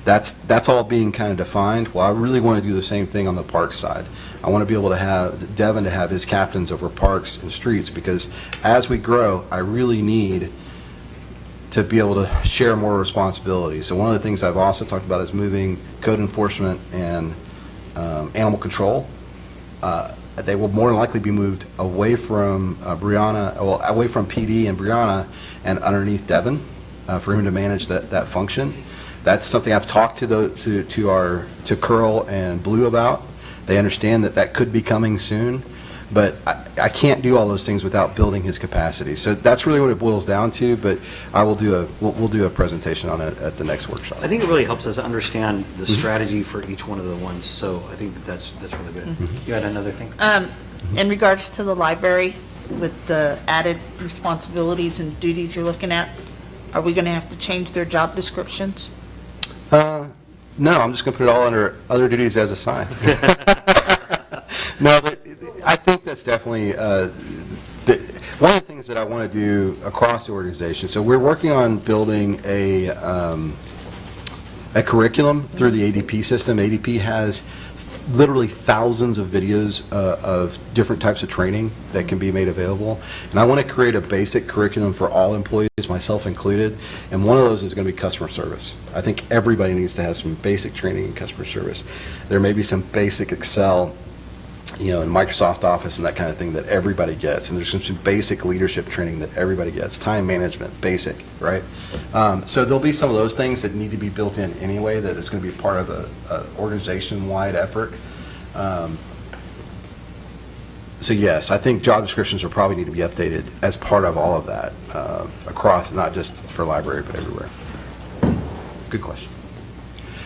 that's all being kind of defined. Well, I really want to do the same thing on the park side. I want to be able to have Devin to have his captains over parks and streets, because as we grow, I really need to be able to share more responsibility. So one of the things I've also talked about is moving code enforcement and animal control. They will more than likely be moved away from away from PD and Brianna and underneath Devin for him to manage that function. That's something I've talked to Curl and Blue about. They understand that could be coming soon, but I can't do all those things without building his capacity. So that's really what it boils down to. But we'll do a presentation on it at the next workshop. I think it really helps us understand the strategy for each one of the ones, so I think that's really good. You had another thing? In regards to the library, with the added responsibilities and duties you're looking at, are we going to have to change their job descriptions? No, I'm just going to put it all under other duties as assigned. No, I think that's definitely one of the things that I want to do across the organization. So we're working on building a curriculum through the ADP system. ADP has literally thousands of videos of different types of training that can be made available. And I want to create a basic curriculum for all employees, myself included, and one of those is going to be customer service. I think everybody needs to have some basic training in customer service. There may be some basic Excel, in Microsoft Office and that kind of thing that everybody gets, and there's some basic leadership training that everybody gets, time management, basic, right? So there'll be some of those things that need to be built in anyway, that it's going to be part of an organization-wide effort. So yes, I think job descriptions will probably need to be updated as part of all of that, across, not just for library, but everywhere. Good question.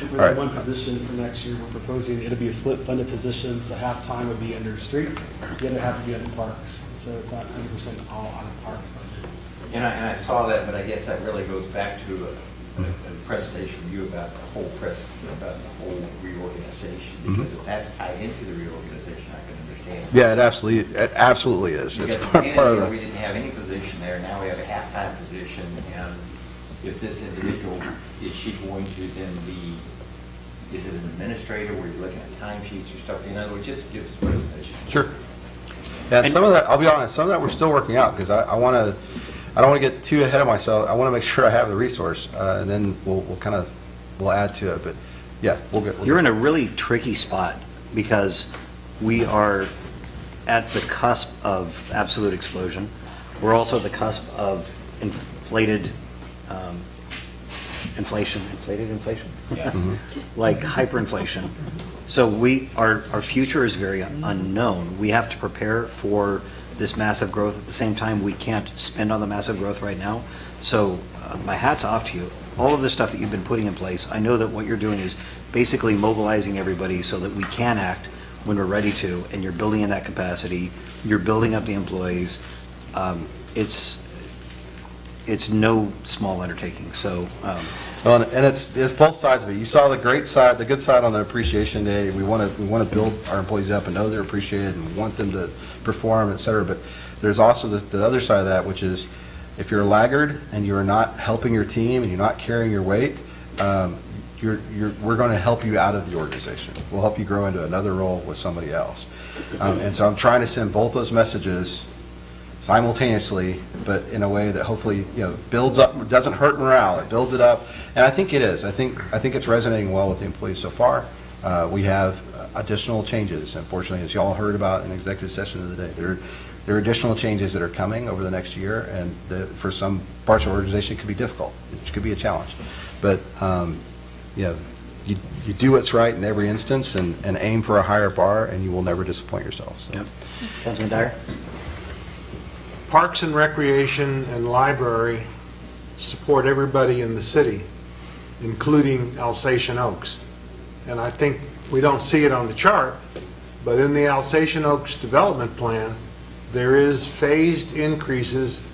If we All have right. one position for next year, we're proposing it'll be a split funded position, so half-time would be under streets, the other half would be under parks. So it's not 100% all out of parks budget. And I saw that, but I guess that really goes back to a presentation from you about the whole reorganization. Because if that's tied into the reorganization, I can understand. Yeah, it absolutely is. It's Because part at of the beginning, the. we didn't have any position there, now we have a half-time position, and if this individual, is she going to then be, is it an administrator where you're looking at timesheets or stuff, in other words, just give us a presentation. Sure. Yeah, and some of that, I'll be honest, some of that we're still working out, because I don't want to get too ahead of myself. I want to make sure I have the resource, and then we'll add to it, but yeah, we'll get. You're in a really tricky spot because we are at the cusp of absolute explosion. We're also at the cusp of inflated inflation. Yes. Like hyperinflation. So our future is very unknown. We have to prepare for this massive growth. At the same time, we can't spend on the massive growth right now. So my hat's off to you. All of the stuff that you've been putting in place, I know that what you're doing is basically mobilizing everybody so that we can act when we're ready to, and you're building in that capacity. You're building up the employees. It's no small undertaking. So. Well, and it's both sides of it. You saw the great side, the good side on the appreciation day. We want to build our employees up and know they're appreciated and want them to perform, et cetera. But there's also the other side of that, which is if you're a laggard and you're not helping your team and you're not carrying your weight, we're going to help you out of the organization. We'll help you grow into another role with somebody else. And so I'm trying to send both those messages simultaneously, but in a way that hopefully, builds up, doesn't hurt morale, it builds it up, and I think it is. I think it's resonating well with the employees so far. We have additional changes, unfortunately, as you all heard about in executive session of the day. There are additional changes that are coming over the next year, and for some parts of the organization, it could be difficult. It could be a challenge. But, you do what's right in every instance and aim for a higher bar, and you will never disappoint yourselves. So. Yep. Councilman Dyer? Parks and Recreation and Library support everybody in the city, including Alsatian Oaks. And I think we don't see it on the chart, but in the Alsatian Oaks development plan, there is phased increases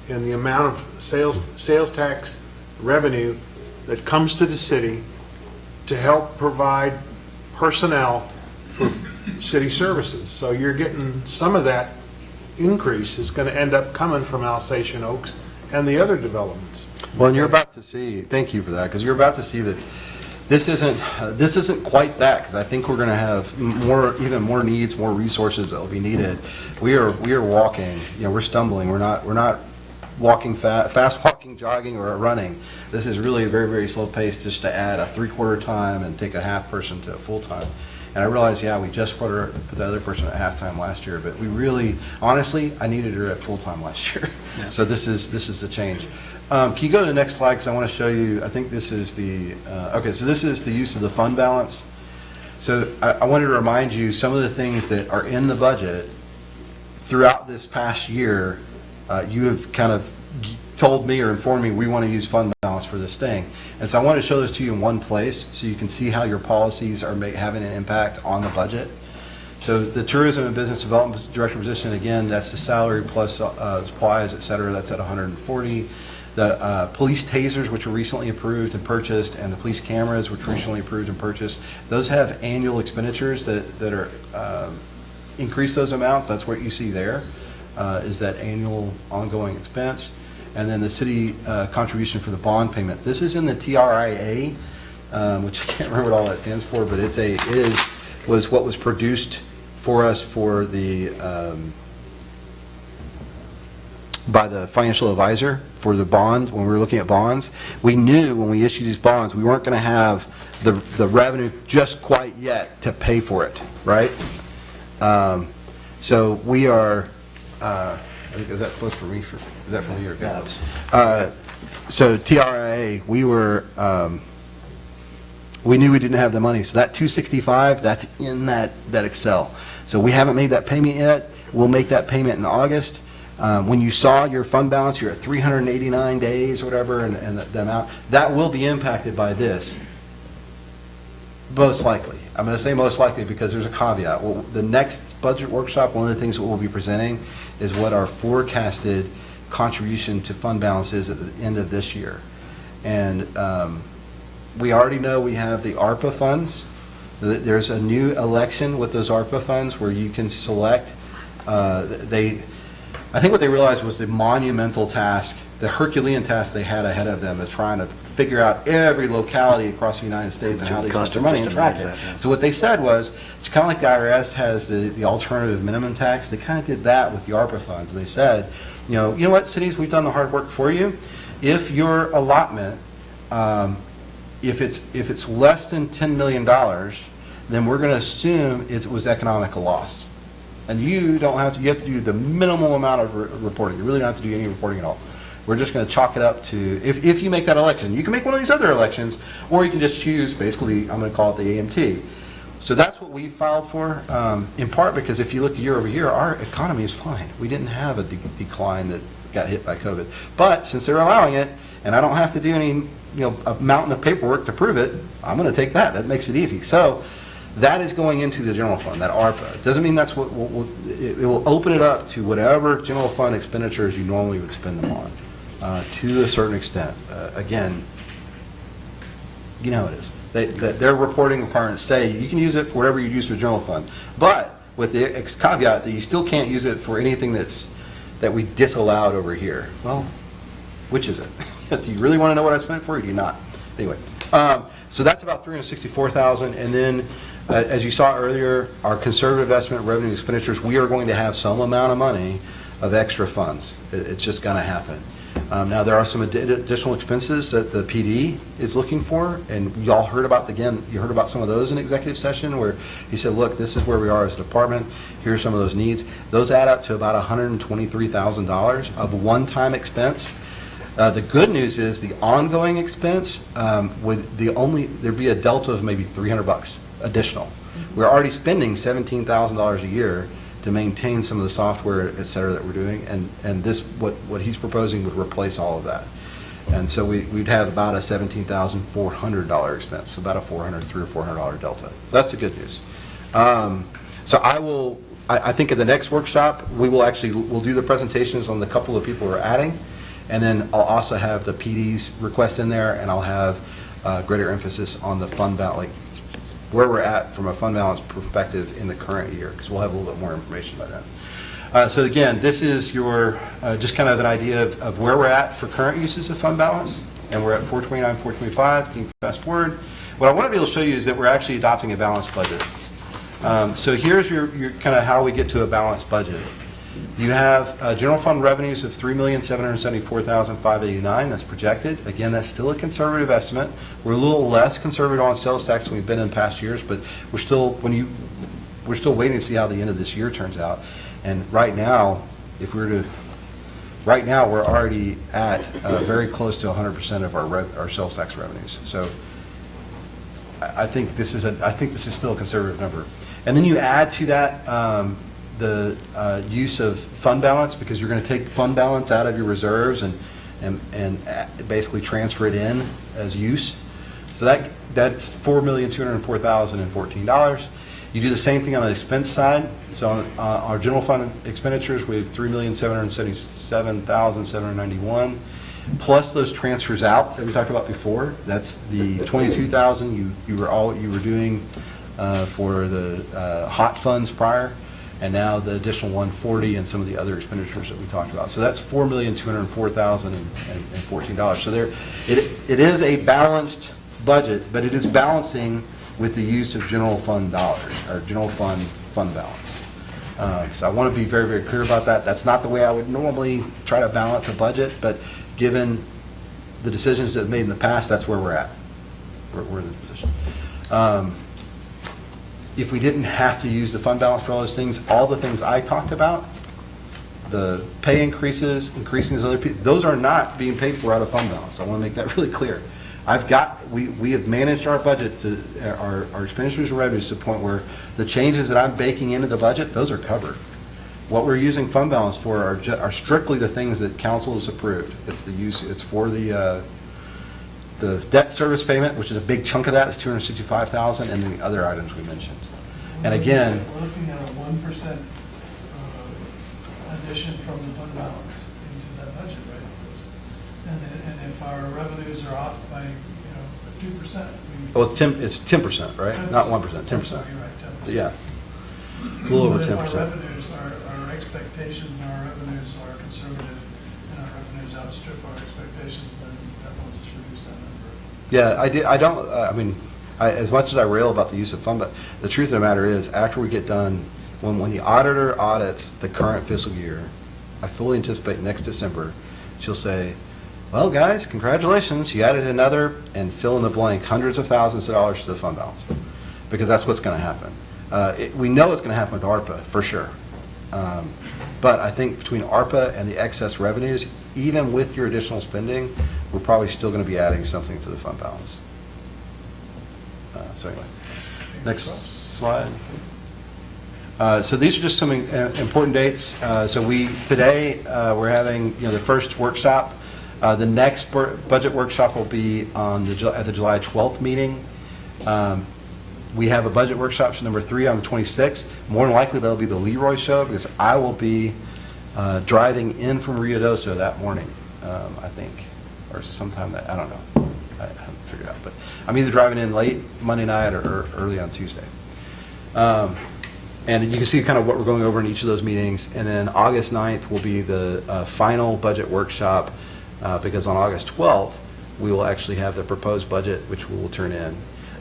in the amount of sales tax revenue that comes to the city to help provide personnel for city services. So you're getting some of that increase is going to end up coming from Alsatian Oaks and the other developments. Well, and you're about to see, thank you for that, because you're about to see that this isn't quite that, because I think we're going to have even more needs, more resources that will be needed. We are walking, we're stumbling. We're not walking fast walking, jogging, or running. This is really a very, very slow pace just to add a 3/4 time and take a half person to a full time. And I realized, we just put the other person at halftime last year, but we really, honestly, I needed her at full time last year. Yeah. So this is the change. Can you go to the next slide, because I want to show you, I think this is so this is the use of the fund balance. So I wanted to remind you some of the things that are in the budget throughout this past year. You have kind of told me or informed me we want to use fund balance for this thing. And so I want to show this to you in one place so you can see how your policies are having an impact on the budget. So the Tourism and Business Development Director position, again, that's the salary plus supplies, et cetera, that's at 140. The police tasers, which were recently approved and purchased, and the police cameras, which were recently approved and purchased, those have annual expenditures that are increase those amounts. That's what you see there, is that annual ongoing expense. And then the city contribution for the bond payment. This is in the TRIA, which I can't remember what all that stands for, but was what was produced for us for the by the financial advisor for the bond. When we were looking at bonds, we knew when we issued these bonds we weren't going to have the revenue just quite yet to pay for it, right? So we are. I think, is that supposed for me? Is that for me or Gabs? So TRIA, we knew we didn't have the money. So that 265, that's in that Excel. So we haven't made that payment yet. We'll make that payment in August. When you saw your fund balance, you're at 389 days or whatever, and the amount, that will be impacted by this. Most likely. I'm going to say most likely because there's a caveat. Well, the next budget workshop, one of the things that we'll be presenting is what our forecasted contribution to fund balance is at the end of this year. And we already know we have the ARPA funds. There's a new election with those ARPA funds where you can select, I think what they realized was the monumental task, the Herculean task they had ahead of them of trying to figure out every locality across the United States and how they spent their money and track it. So what they said was, kind of like the IRS has the alternative minimum tax, they kind of did that with the ARPA funds. They said, you know what, cities, we've done the hard work for you. If your allotment, if it's less than $10 million, then we're going to assume it was economic loss. And you have to do the minimal amount of reporting. You really don't have to do any reporting at all. We're just going to chalk it up to, if you make that election, you can make one of these other elections, or you can just choose, basically, I'm going to call it the AMT. So that's what we filed for, in part because if you look year over year, our economy is fine. We didn't have a decline that got hit by COVID. But since they're allowing it, and I don't have to do any, a mountain of paperwork to prove it, I'm going to take that. That makes it easy. So that is going into the general fund, that ARPA. It doesn't mean that's what it will open it up to whatever general fund expenditures you normally would spend them on, to a certain extent. Again, you know how it is. Their reporting requirements say you can use it for whatever you use for general fund, but with the caveat that you still can't use it for anything that we disallowed over here. Well, which is it? Do you really want to know what I spent for it, or do you not? Anyway, so that's about $364,000, and then as you saw earlier, our conservative estimate revenue expenditures, we are going to have some amount of money of extra funds. It's just going to happen. Now, there are some additional expenses that the PD is looking for, and you all heard about, you heard about some of those in executive session where he said, look, this is where we are as a department. Here's some of those needs. Those add up to about $123,000 of one-time expense. The good news is the ongoing expense there'd be a delta of maybe $300 additional. We're already spending $17,000 a year to maintain some of the software, et cetera, that we're doing, and this what he's proposing would replace all of that. And so we'd have about a $17,400 expense, so about a $300 or $400 delta. So that's the good news. So I think at the next workshop we'll do the presentations on the couple of people we're adding. And then I'll also have the PD's request in there, and I'll have greater emphasis on the fund balance, like where we're at from a fund balance perspective in the current year, because we'll have a little bit more information by then. So again, this is your just kind of an idea of where we're at for current uses of fund balance, and we're at 429, 425. Can you fast forward? What I want to be able to show you is that we're actually adopting a balanced budget. So here's your kind of how we get to a balanced budget. You have general fund revenues of $3,774,589. That's projected. Again, that's still a conservative estimate. We're a little less conservative on sales tax than we've been in past years, but we're still waiting to see how the end of this year turns out. And right now, we're already at very close to 100% of our sales tax revenues. So I think this is still a conservative number. And then you add to that the use of fund balance, because you're going to take fund balance out of your reserves and basically transfer it in as use. So that's $4,204,014. You do the same thing on the expense side. So on our general fund expenditures, we have $3,777,791, plus those transfers out that we talked about before. That's the $22,000 you were doing for the hot funds prior, and now the additional $140 and some of the other expenditures that we talked about. So that's $4,204,014. So it is a balanced budget, but it is balancing with the use of general fund dollars, or general fund balance. So I want to be very, very clear about that. That's not the way I would normally try to balance a budget, but given the decisions that have made in the past, that's where we're at. We're in this position. If we didn't have to use the fund balance for all those things, all the things I talked about, the pay increases, increasing those other people, those are not being paid for out of fund balance. I want to make that really clear. We have managed our budget to our expenditures and revenues to the point where the changes that I'm baking into the budget, those are covered. What we're using fund balance for are strictly the things that council has approved. It's for the debt service payment, which is a big chunk of that, is $265,000, and the other items we mentioned. And again, we're looking at a 1% addition from the fund balance into that our revenues are off by, 2%. Well, it's 10%, right? Not 1%, 10%. You're right, 10%. Yeah. A little over But if 10%. our revenues, our expectations and our revenues are conservative, and our revenues outstrip our expectations, then that will just reduce that number. Yeah, I don't, as much as I rail about the use of fund, but the truth of the matter is, after we get done, when the auditor audits the current fiscal year, I fully anticipate next December, she'll say, well, guys, congratulations, you added another, and fill in the blank, hundreds of thousands of dollars to the fund balance. Because that's what's going to happen. We know it's going to happen with ARPA, for sure. But I think between ARPA and the excess revenues, even with your additional spending, we're probably still going to be adding something to the fund balance. So anyway, next slide. So these are just some important dates. So today we're having the first workshop. The next budget workshop will be at the July 12th meeting. We have a budget workshop number 3 on the 26th. More than likely that'll be the Leroy show because I will be driving in from Rio Doso that morning, I think, or sometime that, I don't know. I haven't figured out, but I'm either driving in late Monday night or early on Tuesday. And you can see kind of what we're going over in each of those meetings. And then August 9th will be the final budget workshop because on August 12th, we will actually have the proposed budget, which we will turn in.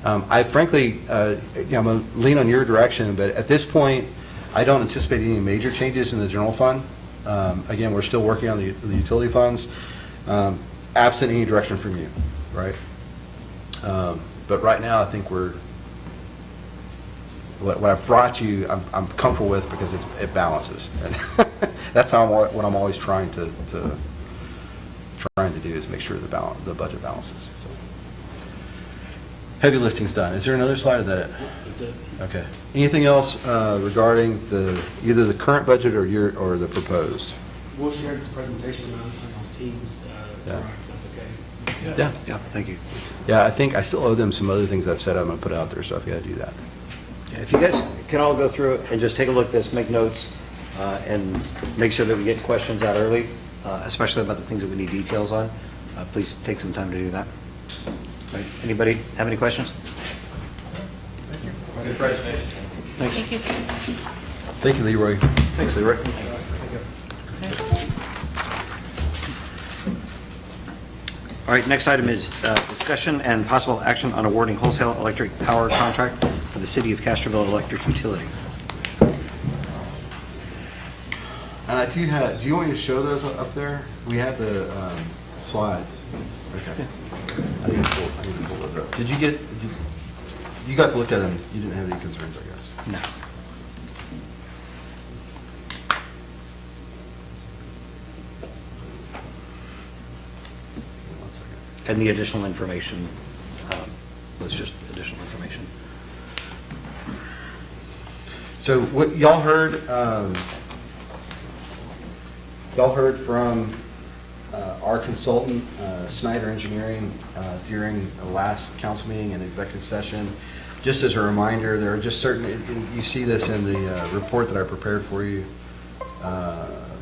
I frankly, I'm going to lean on your direction, but at this point, I don't anticipate any major changes in the general fund. Again, we're still working on the utility funds, absent any direction from you, right? But right now, I think what I've brought you, I'm comfortable with because it balances. That's what I'm always trying to do is make sure the budget balances. So. Heavy lifting's done. Is there another slide? Is that it? That's it. Okay. Anything else regarding either the current budget or the proposed? We'll share this presentation on those teams. Yeah. If that's okay. Yeah. Thank you. Yeah, I think I still owe them some other things I've said I'm going to put out there, so I've got to do that. Yeah, if you guys can all go through it and just take a look at this, make notes, and make sure that we get questions out early, especially about the things that we need details on, please take some time to do that. Right. Anybody have any questions? Good presentation. Thanks. Thank you. Thank you, Leroy. Thanks, Leroy. All right, next item is discussion and possible action on awarding wholesale electric power contract for the City of Castroville Electric Utility. And I do you want me to show those up there? We had the slides. Okay. I need to pull those up. You got to look at them. You didn't have any concerns, I guess. No. One second. And the additional information was just additional information. So what y'all heard from our consultant, Snyder Engineering, during the last council meeting and executive session. Just as a reminder, there are just certain, and you see this in the report that I prepared for you.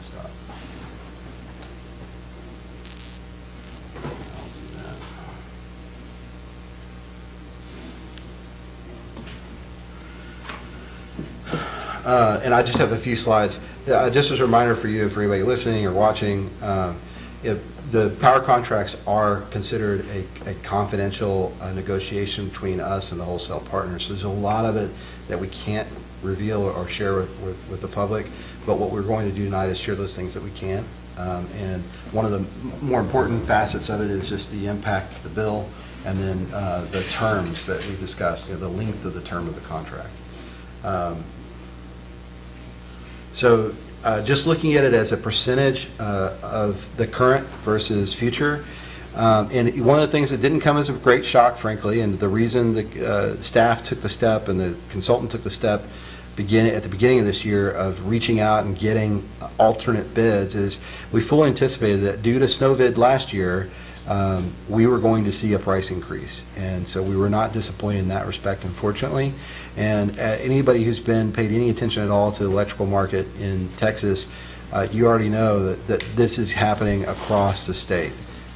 Stop. I'll do that. And I just have a few slides. Just as a reminder for you, for anybody listening or watching, the power contracts are considered a confidential negotiation between us and the wholesale partners. So there's a lot of it that we can't reveal or share with the public, but what we're going to do tonight is share those things that we can. And one of the more important facets of it is just the impact to the bill, and then the terms that we discussed, the length of the term of the contract. So just looking at it as a percentage of the current versus future, and one of the things that didn't come as a great shock, frankly, and the reason the staff took the step and the consultant took the step at the beginning of this year of reaching out and getting alternate bids is we fully anticipated that due to Snowvid last year, we were going to see a price increase. And so we were not disappointed in that respect, unfortunately. And anybody who's paid any attention at all to the electrical market in Texas, you already know that this is happening across the state.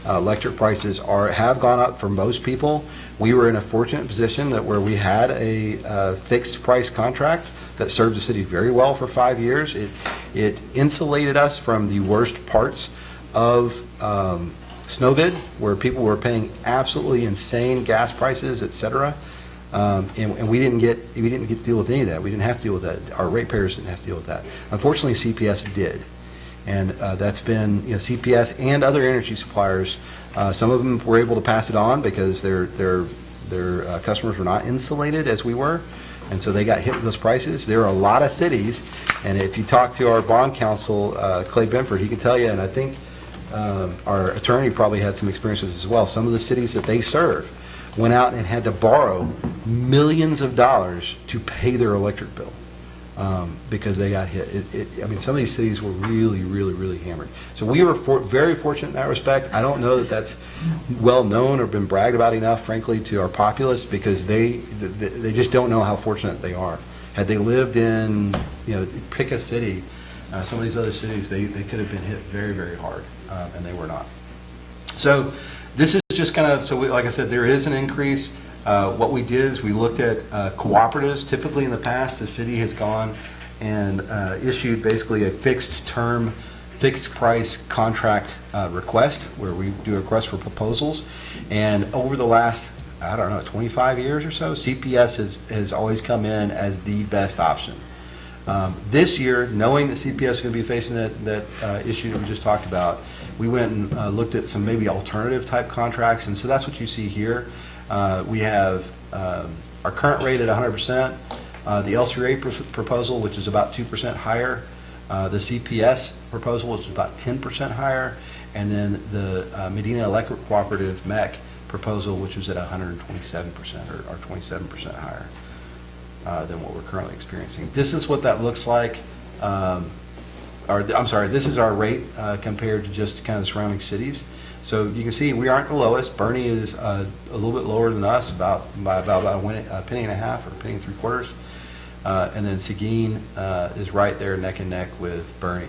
Electric prices have gone up for most people. We were in a fortunate position that where we had a fixed price contract that served the city very well for 5 years. It insulated us from the worst parts of Snowvid, where people were paying absolutely insane gas prices, et cetera. And we didn't get to deal with any of that. We didn't have to deal with that. Our ratepayers didn't have to deal with that. Unfortunately, CPS did. And that's been, CPS and other energy suppliers, some of them were able to pass it on because their customers were not insulated as we were, and so they got hit with those prices. There are a lot of cities, and if you talk to our bond counsel, Clay Benford, he can tell you, and I think our attorney probably had some experiences as well, some of the cities that they serve went out and had to borrow millions of dollars to pay their electric bill. Because they got hit. Some of these cities were really, really, really hammered. So we were very fortunate in that respect. I don't know that that's well known or been bragged about enough, frankly, to our populace, because they just don't know how fortunate they are. Had they lived in, pick a city, some of these other cities, they could have been hit very, very hard, and they were not. So this is just kind of, like I said, there is an increase. What we did is we looked at cooperatives. Typically in the past, the city has gone and issued basically a fixed term, fixed price contract request, where we do a request for proposals. And over the last, 25 years or so, CPS has always come in as the best option. This year, knowing that CPS is going to be facing that issue that we just talked about, we went and looked at some maybe alternative type contracts. And so that's what you see here. We have our current rate at 100%, the LCRA proposal, which is about 2% higher, the CPS proposal, which is about 10% higher, and then the Medina Electric Cooperative MEC proposal, which was at 127% or 27% higher than what we're currently experiencing. This is what that looks like. This is our rate compared to just kind of the surrounding cities. So you can see we aren't the lowest. Bernie is a little bit lower than us, by about a penny and a half or a penny and 3/4. And then Seguin is right there neck and neck with Bernie.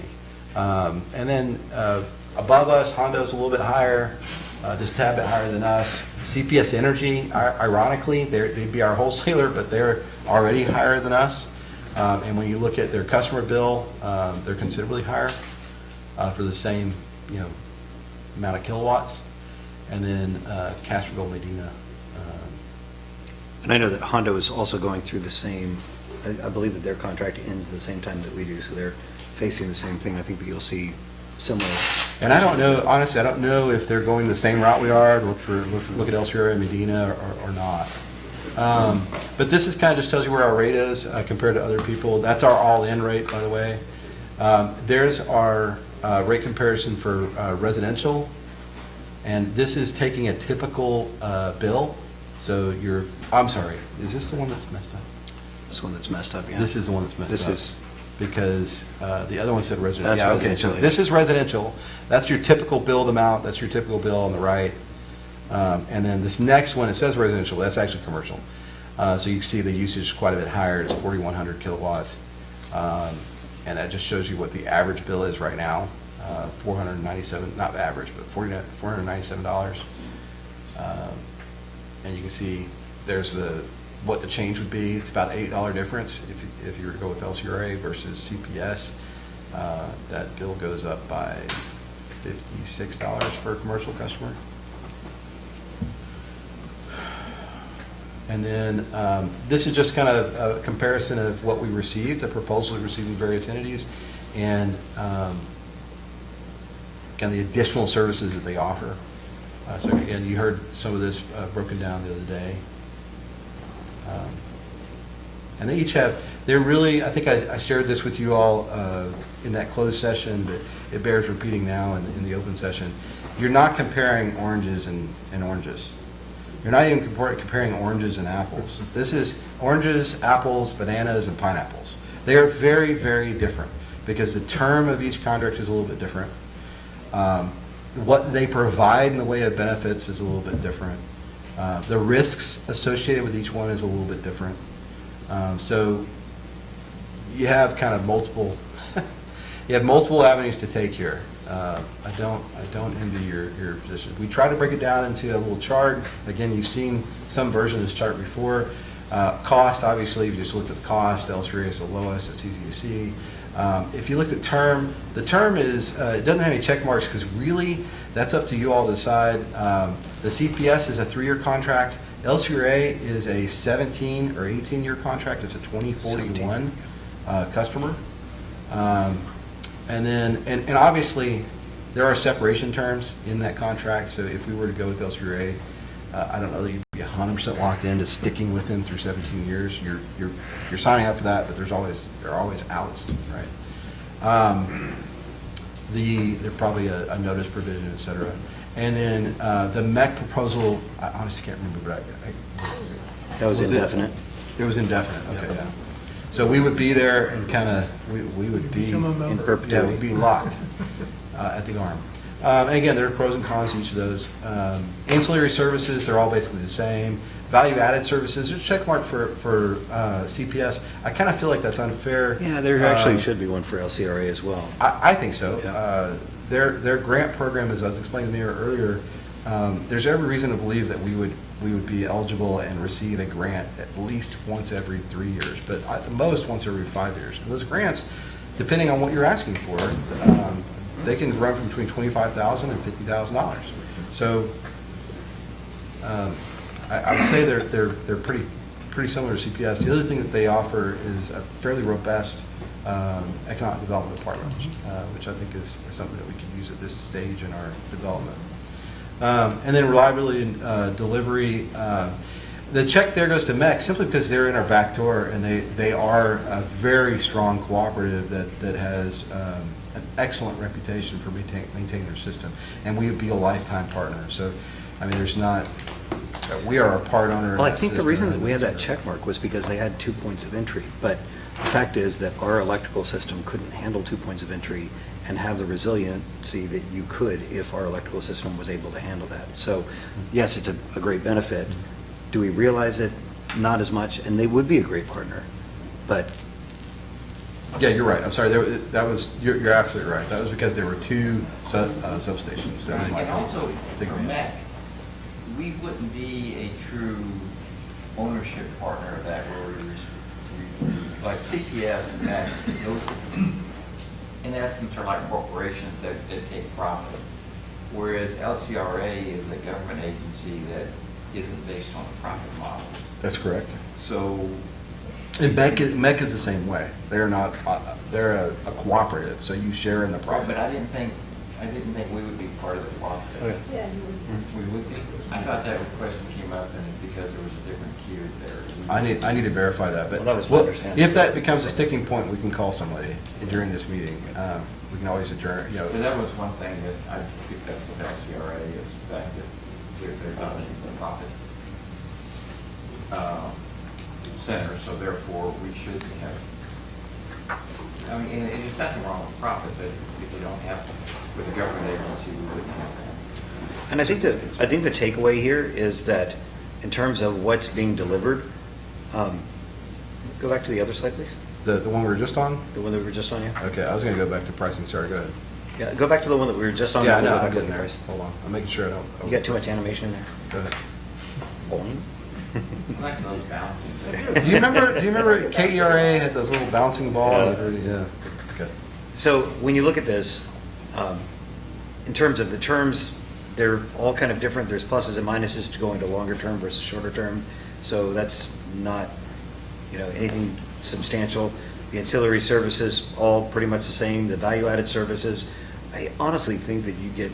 And then above us, Hondo's a little bit higher, just a tad bit higher than us. CPS Energy, ironically, they'd be our wholesaler, but they're already higher than us. And when you look at their customer bill, they're considerably higher for the same, amount of kilowatts. And then Castroville, Medina. And I know that Hondo is also going through the same, I believe that their contract ends at the same time that we do, so they're facing the same thing. I think that you'll see similar. And I don't know, honestly, I don't know if they're going the same route we are, look at El Sierra and Medina or not. But this is kind of just tells you where our rate is compared to other people. That's our all-in rate, by the way. There's our rate comparison for residential, and this is taking a typical bill. So is this the one that's messed up? This one that's messed up, yeah. This is the one that's messed up. This is, because the other one said residential. That's yeah, residential, okay, so yeah. this is residential. That's your typical billed amount. That's your typical bill on the right. And then this next one, it says residential. That's actually commercial. So you can see the usage is quite a bit higher. It's 4,100 kilowatts. And that just shows you what the average bill is right now. $497, not the average, but $497. And you can see there's what the change would be. It's about $8 difference if you were to go with LCRA versus CPS. That bill goes up by $56 for a commercial customer. And then this is just kind of a comparison of what we received, the proposal we received in various entities, and kind of the additional services that they offer. So again, you heard some of this broken down the other day. And they each have, they're really, I think I shared this with you all in that closed session, but it bears repeating now in the open session. You're not comparing oranges and oranges. You're not even comparing oranges and apples. This is oranges, apples, bananas, and pineapples. They are very, very different because the term of each contract is a little bit different. What they provide in the way of benefits is a little bit different. The risks associated with each one is a little bit different. So you have kind of multiple avenues to take here. I don't envy your position. We try to break it down into a little chart. Again, you've seen some version of this chart before. Cost, obviously, if you just looked at the cost, L3A is the lowest, it's easy to see. If you looked at term, the term is, it doesn't have any check marks because really, that's up to you all to decide. The CPS is a 3-year contract. L3A is a 17 or 18-year contract. It's a 2041 customer. And then, and obviously, there are separation terms in that contract. So if we were to go with L3A, I don't know that you'd be 100% locked into sticking with them through 17 years. You're signing up for that, but there are always outs, right? There's probably a notice provision, et cetera. And then the MEC proposal, I honestly can't remember, but That was indefinite. It was indefinite, okay, yeah. So we would be there and kind of, we would be Become a member. In yeah, perpetuity. we'd be locked at the arm. And again, there are pros and cons to each of those. Ancillary services, they're all basically the same. Value-added services, there's a check mark for CPS. I kind of feel like that's unfair. Yeah, there actually should be one for LCRA as well. I think so. Yeah. Their grant program, as I was explaining to Mayor earlier, there's every reason to believe that we would be eligible and receive a grant at least once every 3 years, but at the most once every 5 years. And those grants, depending on what you're asking for, they can run from between $25,000 and $50,000. So I would say they're pretty similar to CPS. The other thing that they offer is a fairly robust economic development department, which I think is something that we can use at this stage in our development. And then reliability and delivery. The check there goes to MEC simply because they're in our back door and they are a very strong cooperative that has an excellent reputation for maintaining their system. And we would be a lifetime partner. So, I mean, we are a part owner. in Well, I that think the system. reason that we had that check mark was because they had 2 points of entry. But the fact is that our electrical system couldn't handle 2 points of entry and have the resiliency that you could if our electrical system was able to handle that. So, yes, it's a great benefit. Do we realize it? Not as much, and they would be a great partner. But Yeah, you're right. I'm sorry. You're absolutely right. That was because there were two substations. That was my And also, thing. for MEC, we wouldn't be a true ownership partner of that, where like CPS and MEC, those, in essence, are like corporations that take profit, whereas LCRA is a government agency that isn't based on a profit model. That's correct. So, And MEC is the same way. They're not. They're a cooperative, so you share in the profit. but I didn't think we would be part of the cooperative. Yeah, you would. We would be. I thought that question came up, and because there was a different queue there. I need to verify that, but Well, that was my understanding. if that becomes a sticking point, we can call somebody during this meeting. We can always adjourn. You know, But that was one thing that I picked up with LCRA is the fact that they're not a profit center, so therefore we should have. I mean, and there's nothing wrong with profit, but if you don't have, with a government agency, we wouldn't have that. And I think the takeaway here is that in terms of what's being delivered, go back to the other slide, please. the one we were just on. The one that we were just on, yeah? Okay, I was going to go back to pricing. Sorry, go ahead. Yeah, go back to the one that we were just on. Yeah, We'll no, go back I'm to getting the there. price. Hold on, I'm making sure I don't. You got too much animation in there. Go ahead. Boing. I like those bouncing. Do you remember KERA had those little bouncing balls? Yeah. Okay. So when you look at this, in terms of the terms, they're all kind of different. There's pluses and minuses to going to longer term versus shorter term. So that's not, anything substantial. The ancillary services, all pretty much the same. The value-added services, I honestly think that you get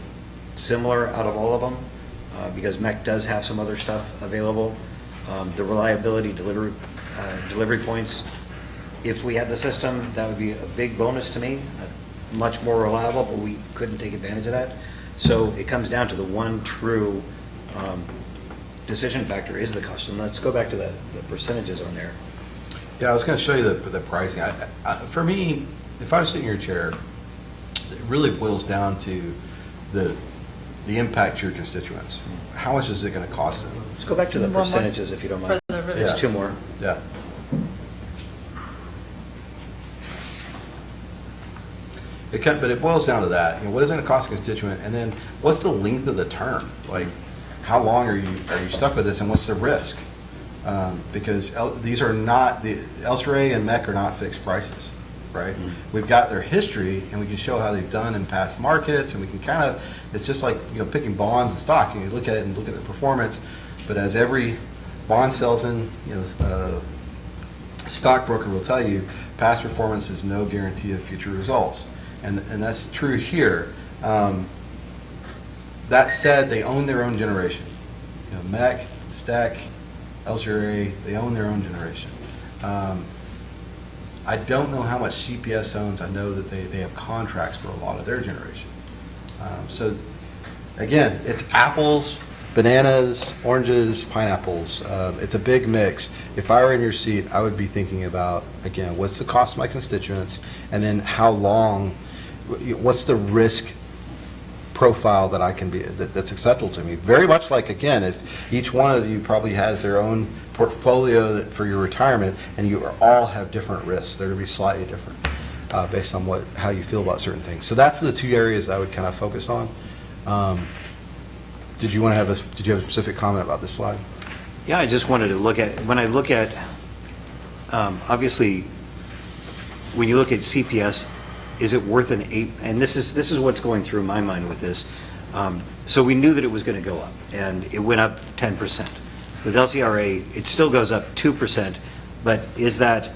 similar out of all of them because MEC does have some other stuff available. The reliability delivery points, if we had the system, that would be a big bonus to me, much more reliable, but we couldn't take advantage of that. So it comes down to the one true decision factor is the cost. And let's go back to the percentages on there. Yeah, I was going to show you the pricing. For me, if I was sitting in your chair, it really boils down to the impact to your constituents. How much is it going to cost them? Let's go back to the One more. percentages if you don't mind. For the There's Yeah. two more. Yeah. But it boils down to that, you know, what is it going to cost a constituent, and then what's the length of the term? Like, how long are you stuck with this, and what's the risk? Because these are not, the LCRA and MEC are not fixed prices, right? We've got their history, and we can show how they've done in past markets, and we can kind of, it's just like, you know, picking bonds and stock. You look at it and look at the performance, but as every bond salesman, you know, stockbroker will tell you, past performance is no guarantee of future results. And that's true here. That said, they own their own generation. You know, MEC, STEC, LCRA, they own their own generation. I don't know how much CPS owns. I know that they have contracts for a lot of their generation. So again, it's apples, bananas, oranges, pineapples. It's a big mix. If I were in your seat, I would be thinking about, again, what's the cost of my constituents, and then how long, what's the risk profile that I can be, that's acceptable to me. Very much like, again, if each one of you probably has their own portfolio for your retirement, and you all have different risks. They're going to be slightly different based on how you feel about certain things. So that's the two areas I would kind of focus on. Did you have a specific comment about this slide? Yeah, I just wanted to look at, when I look at, obviously, when you look at CPS, is it worth an 8? And this is what's going through my mind with this. So we knew that it was going to go up, and it went up 10%. With LCRA, it still goes up 2%, but is that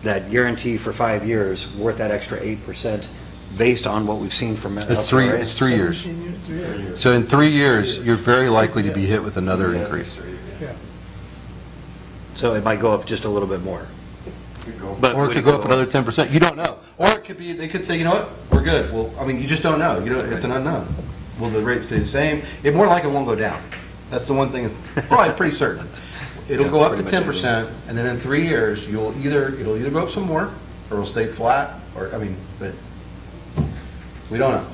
guarantee for 5 years worth that extra 8% based on what we've seen from LCRA? It's 3 years. So in 3 years, you're very likely to be hit with another increase. Yeah. So it might go up just a little bit more. But Or it would could go up another 10%. You don't know. Or it could be, they could say, you know what, we're good. Well, I mean, you just don't know. You know, it's an unknown. Will the rate stay the same? It more likely won't go down. That's the one thing, probably pretty certain. It'll Yeah, go up to pretty much 10%, and then in 3 years, it'll either go up some more, or it'll stay flat, or, I mean, but we don't know.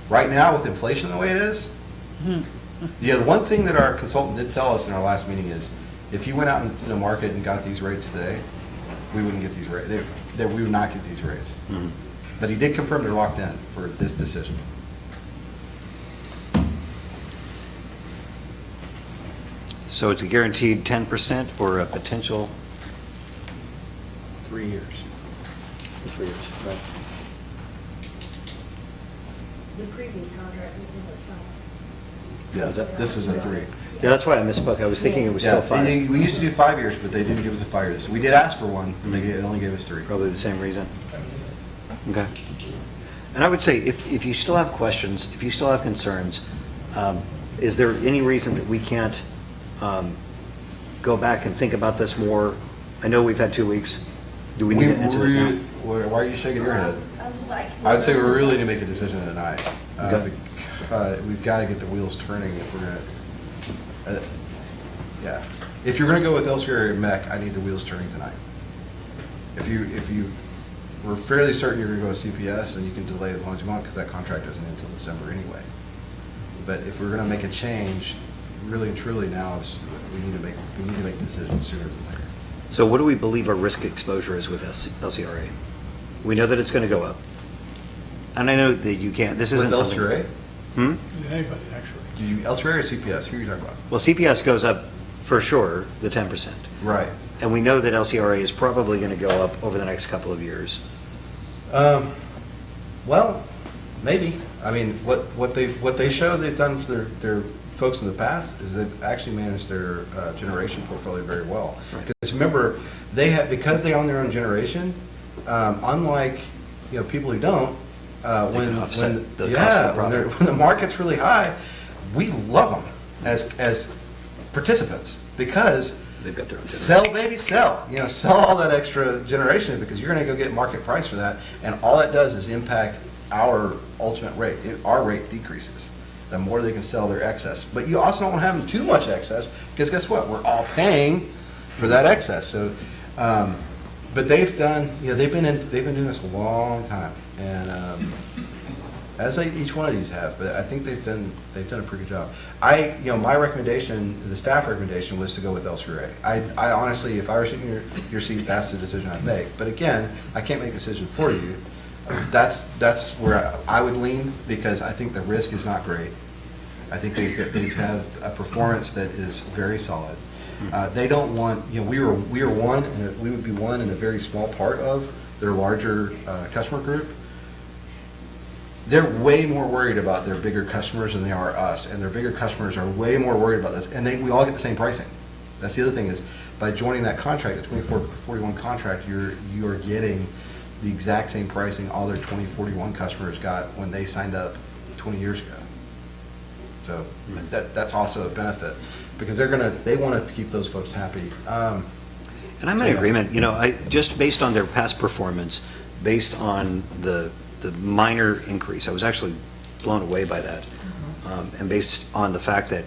Right now, with inflation the way it is, yeah, the one thing that our consultant did tell us in our last meeting is, if you went out into the market and got these rates today, we wouldn't get these rates. We would not get these rates. But he did confirm they're locked in for this decision. So it's a guaranteed 10% or a potential? 3 years. 3 years, right. The previous contract was in the summer. Yeah, this is a 3. Yeah, that's why I misspoke. I was thinking it was still 5. We used to do 5 years, but they didn't give us a 5 years. We did ask for one, and they only gave us 3. Probably the same reason. Okay. And I would say, if you still have questions, if you still have concerns, is there any reason that we can't go back and think about this more? I know we've had 2 weeks. Do we need to answer this now? Why are you shaking your head? I was like. I would say we really need to make a decision tonight. Okay. We've got to get the wheels turning if we're going to, yeah. If you're going to go with LCRA or MEC, I need the wheels turning tonight. If you were fairly certain you're going to go with CPS, then you can delay as long as you want, because that contract doesn't end until December anyway. But if we're going to make a change, really and truly now, we need to make the decision sooner than later. So what do we believe our risk exposure is with LCRA? We know that it's going to go up. And I know that you can't, this isn't With something... LCRA? Anybody, actually. Do you, LCRA or CPS? Who are you talking about? Well, CPS goes up for sure, the 10%. Right. And we know that LCRA is probably going to go up over the next couple of years. Well, maybe. I mean, what they show they've done for their folks in the past is they've actually managed their generation portfolio very well. Because remember, because they own their own generation, unlike people who don't, when the market's really high, we love them as participants because They've got their own sell, baby, sell. Sell all that extra generation because you're going to go get market price for that, and all that does is impact our ultimate rate. Our rate decreases the more they can sell their excess. But you also don't want to have too much excess because guess what? We're all paying for that excess. So, but they've done. They've been doing this a long time, and as each one of these have. But I think they've done a pretty good job. My recommendation, the staff recommendation, was to go with LCRA. I honestly, if I were sitting in your seat, that's the decision I'd make. But again, I can't make a decision for you. That's where I would lean, because I think the risk is not great. I think they've had a performance that is very solid. They don't want, we are one, and we would be one in a very small part of their larger customer group. They're way more worried about their bigger customers than they are us, and their bigger customers are way more worried about this, and we all get the same pricing. That's the other thing, is by joining that contract, the 2441 contract, you are getting the exact same pricing all their 2041 customers got when they signed up 20 years ago. So that's also a benefit, because they want to keep those folks happy. And I'm in agreement, just based on their past performance, based on the minor increase, I was actually blown away by that. And based on the fact that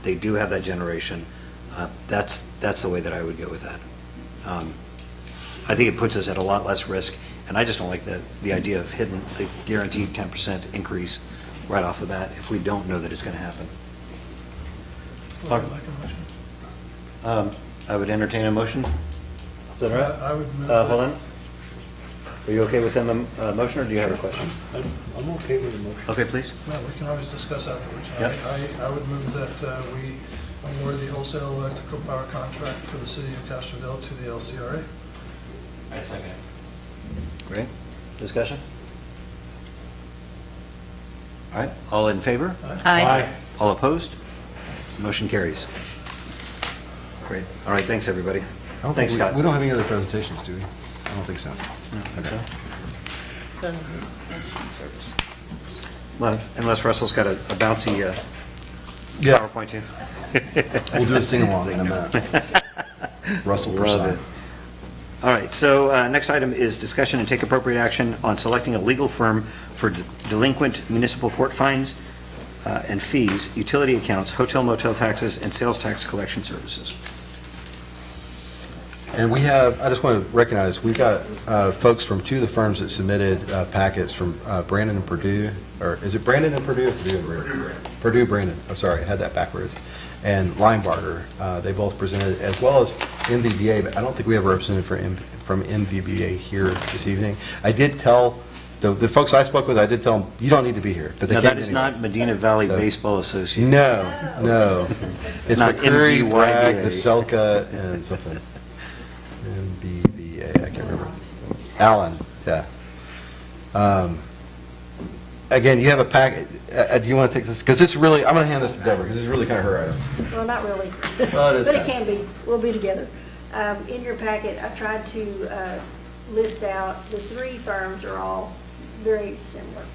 they do have that generation, that's the way that I would go with that. I think it puts us at a lot less risk, and I just don't like the idea of hitting a guaranteed 10% increase right off the bat if we don't know that it's going to happen. Would you like a motion? I would entertain a motion. Is that all right? I would move. Hold on. Are you okay with them, motion, or do you have a question? I'm okay with the motion. Okay, please. No, we can always discuss afterwards. Yep. I would move that we award the wholesale electrical power contract for the city of Castroville to the LCRA. I second. Great. Discussion? All right, all in favor? Aye. All opposed? Motion carries. Great. All right, thanks, everybody. Thanks, Scott. We don't have any other presentations, do we? I don't think so. Well, unless Russell's got a bouncy Yeah. PowerPoint too. We'll do a sing-along in a minute. Russell Love Persine. it. All right, so next item is discussion and take appropriate action on selecting a legal firm for delinquent municipal court fines and fees, utility accounts, hotel motel taxes, and sales tax collection services. And we have, I just want to recognize, we've got folks from two of the firms that submitted packets from Brandon and Purdue, or is it Brandon and Purdue? Or Purdue and Brandon? Purdue, Brandon, I'm sorry, I had that backwards. And Linebarger, they both presented, as well as MVBA, but I don't think we have a representative from MVBA here this evening. I did tell, the folks I spoke with, I did tell them, you don't need to be here. But they No, came that is anyway. not Medina Valley So- Baseball Association. No. It's not McCreary, MVYBA. Bragg, Veselka, and something. MBBA, I can't remember. Allen, yeah. Again, you have a packet, do you want to take this? Because this really, I'm going to hand this to Deborah, because this is really kind of her item. Well, not really. Well, it is But it kind can be. We'll be together. In your packet, I tried to list out, the three firms are all very similar.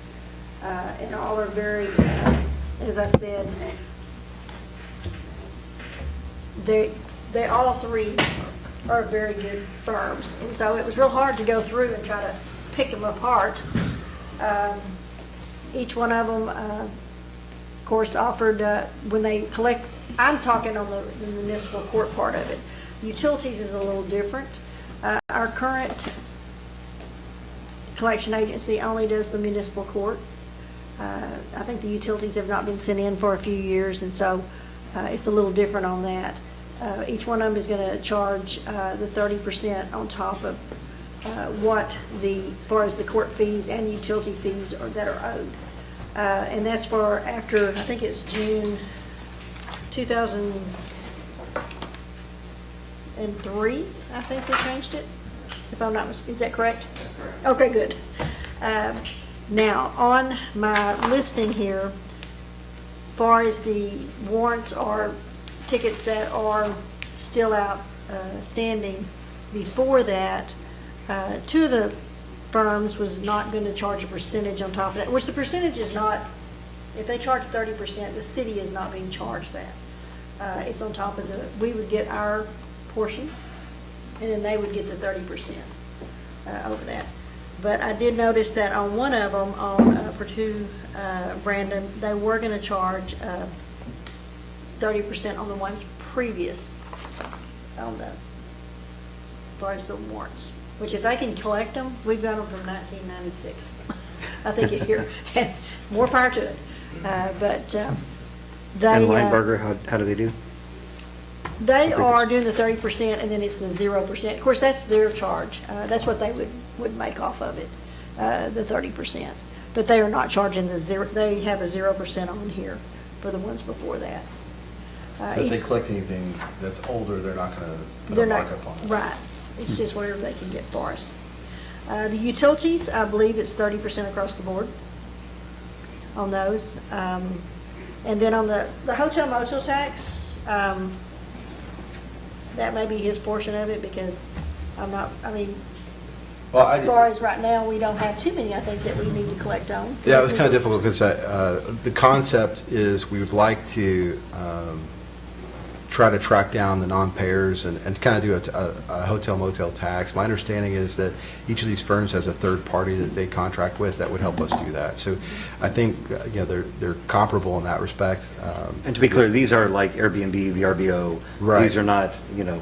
And all are very, as I said, they all three are very good firms. And so it was real hard to go through and try to pick them apart. Each one of them, of course, offered, when they collect, I'm talking on the municipal court part of it. Utilities is a little different. Our current collection agency only does the municipal court. I think the utilities have not been sent in for a few years, and so it's a little different on that. Each one of them is going to charge the 30% on top of what as far as the court fees and the utility fees that are owed. And that's for after, I think it's June 2003, I think they changed it, if I'm not mistaken. Is that correct? That's correct. Okay, good. Now, on my listing here, far as the warrants or tickets that are still outstanding, before that, two of the firms was not going to charge a percentage on top of that, which the percentage is not, if they charge 30%, the city is not being charged that. It's on top of we would get our portion, and then they would get the 30% over that. But I did notice that on one of them, on Purdue, Brandon, they were going to charge 30% on the ones previous on as far as the warrants. Which if they can collect them, we've got them from 1996. I think it here, more power to it. But they. And Linebarger, how do they do? They are doing the 30%, and then it's the 0%. Of course, that's their charge. That's what they would make off of it. the 30%. But they are not charging the zero, they have a 0% on here for the ones before that. So if they collect anything that's older, they're not going to put They're a not, markup on it. right. It's just whatever they can get for us. The utilities, I believe it's 30% across the board on those. And then on the hotel motel tax, that may be his portion of it because I'm not, I mean, Well, as far as right now, we don't have too many, I think, that we need to collect on. Yeah, it was kind of difficult because the concept is we would like to try to track down the non-payers and kind of do a hotel motel tax. My understanding is that each of these firms has a third party that they contract with that would help us do that. So I think, they're comparable in that respect. And to be clear, these are like Airbnb, VRBO. Right. These are not,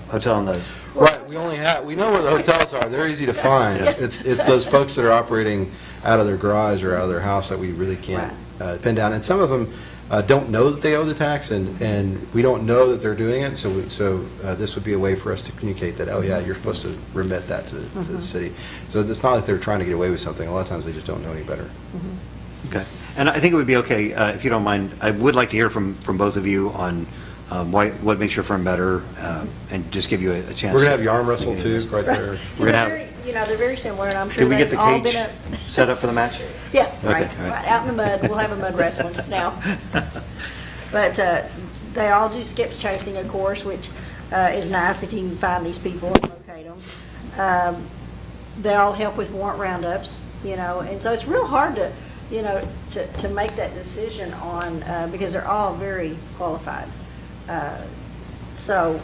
hotel on the, Right, we know where the hotels are, they're easy to find. It's those folks that are operating out of their garage or out of their house that we really can't pin down. And some of them don't know that they owe the tax, and we don't know that they're doing it, so this would be a way for us to communicate that, oh yeah, you're supposed to remit that to the city. So it's not like they're trying to get away with something, a lot of times they just don't know any better. okay. And I think it would be okay, if you don't mind, I would like to hear from both of you on what makes your firm better, and just give you a chance. We're going to have you arm wrestle too, right there. We're gonna have- They're very similar, and I'm sure Did we get they've the all cage been set up for the match? Yeah, Okay, right, all right. right, out in the mud, we'll have a mud wrestling now. But they all do skips chasing, of course, which is nice if you can find these people and locate them. They all help with warrant roundups, and so it's real hard to, to make that decision on, because they're all very qualified. So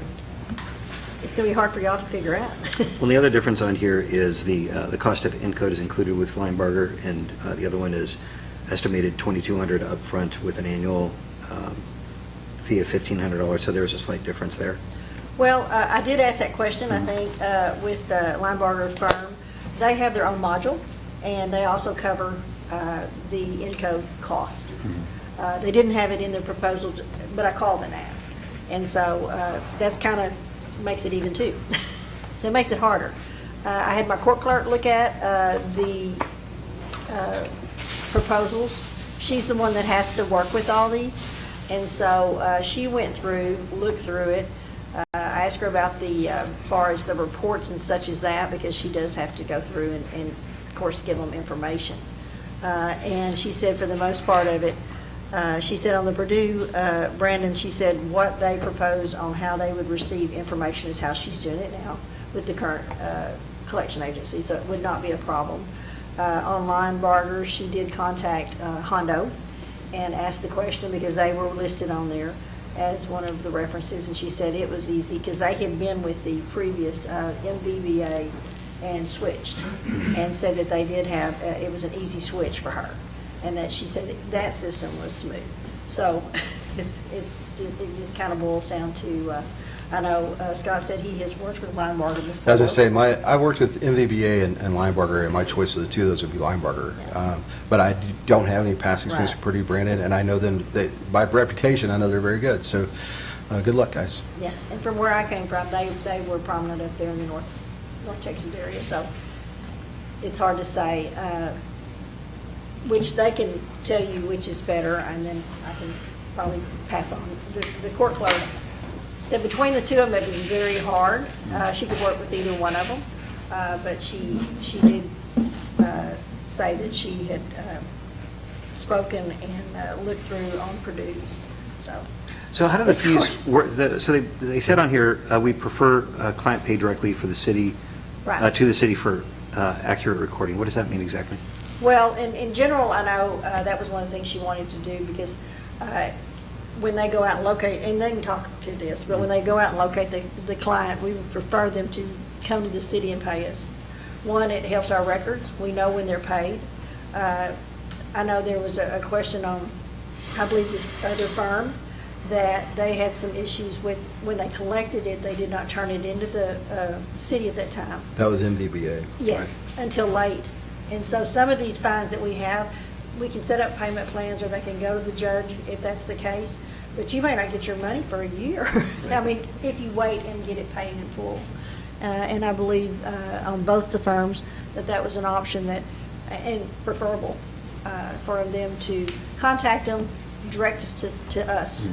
it's going to be hard for y'all to figure out. Well, the other difference on here is the cost of Encode is included with Linebarger, and the other one is estimated $2,200 upfront with an annual fee of $1,500, so there's a slight difference there. Well, I did ask that question, I think, with the Linebarger firm. They have their own module, and they also cover the Encode cost. They didn't have it in their proposal, but I called and asked. And so that's kind of makes it even too. It makes it harder. I had my court clerk look at the proposals. She's the one that has to work with all these. And so she went through, looked through it. I asked her about the, far as the reports and such as that, because she does have to go through and of course, give them information. And she said for the most part of it, she said on the Purdue, Brandon, she said what they propose on how they would receive information is how she's doing it now with the current collection agency, so it would not be a problem. On Linebarger, she did contact Hondo and asked the question because they were listed on there as one of the references, and she said it was easy because they had been with the previous MVBA and switched, and said that they did have, it was an easy switch for her. And that she said that system was smooth. So it just kind of boils down to, I know Scott said he has worked with Linebarger before. As I say, I've worked with MVBA and Linebarger, and my choice of the two of those would be Linebarger. Yeah. But I don't have any past experience Right. with Purdue Brandon, and I know them, by reputation, I know they're very good. So good luck, guys. Yeah, and from where I came from, they were prominent up there in the North Texas area, so it's hard to say. Which they can tell you which is better, and then I can probably pass on. The court clerk said between the two of them, it was very hard. She could work with either one of them, but she did say that she had spoken and looked through on Purdue's, so. So how do the It's fees hard. work? So they said on here, we prefer client pay directly for the city, Right. to the city for accurate recording. What does that mean exactly? Well, in general, I know that was one of the things she wanted to do because when they go out and locate, and they can talk to this, but when they go out and locate the client, we would prefer them to come to the city and pay us. One, it helps our records. We know when they're paid. I know there was a question on, I believe, this other firm that they had some issues with when they collected it, they did not turn it into the city at that time. That was MVBA. Yes, until late. And so some of these fines that we have, we can set up payment plans, or they can go to the judge if that's the case, but you may not get your money for a year. I mean, if you wait and get it paid in full. And I believe on both the firms that was an option that and preferable for them to contact them, direct us to us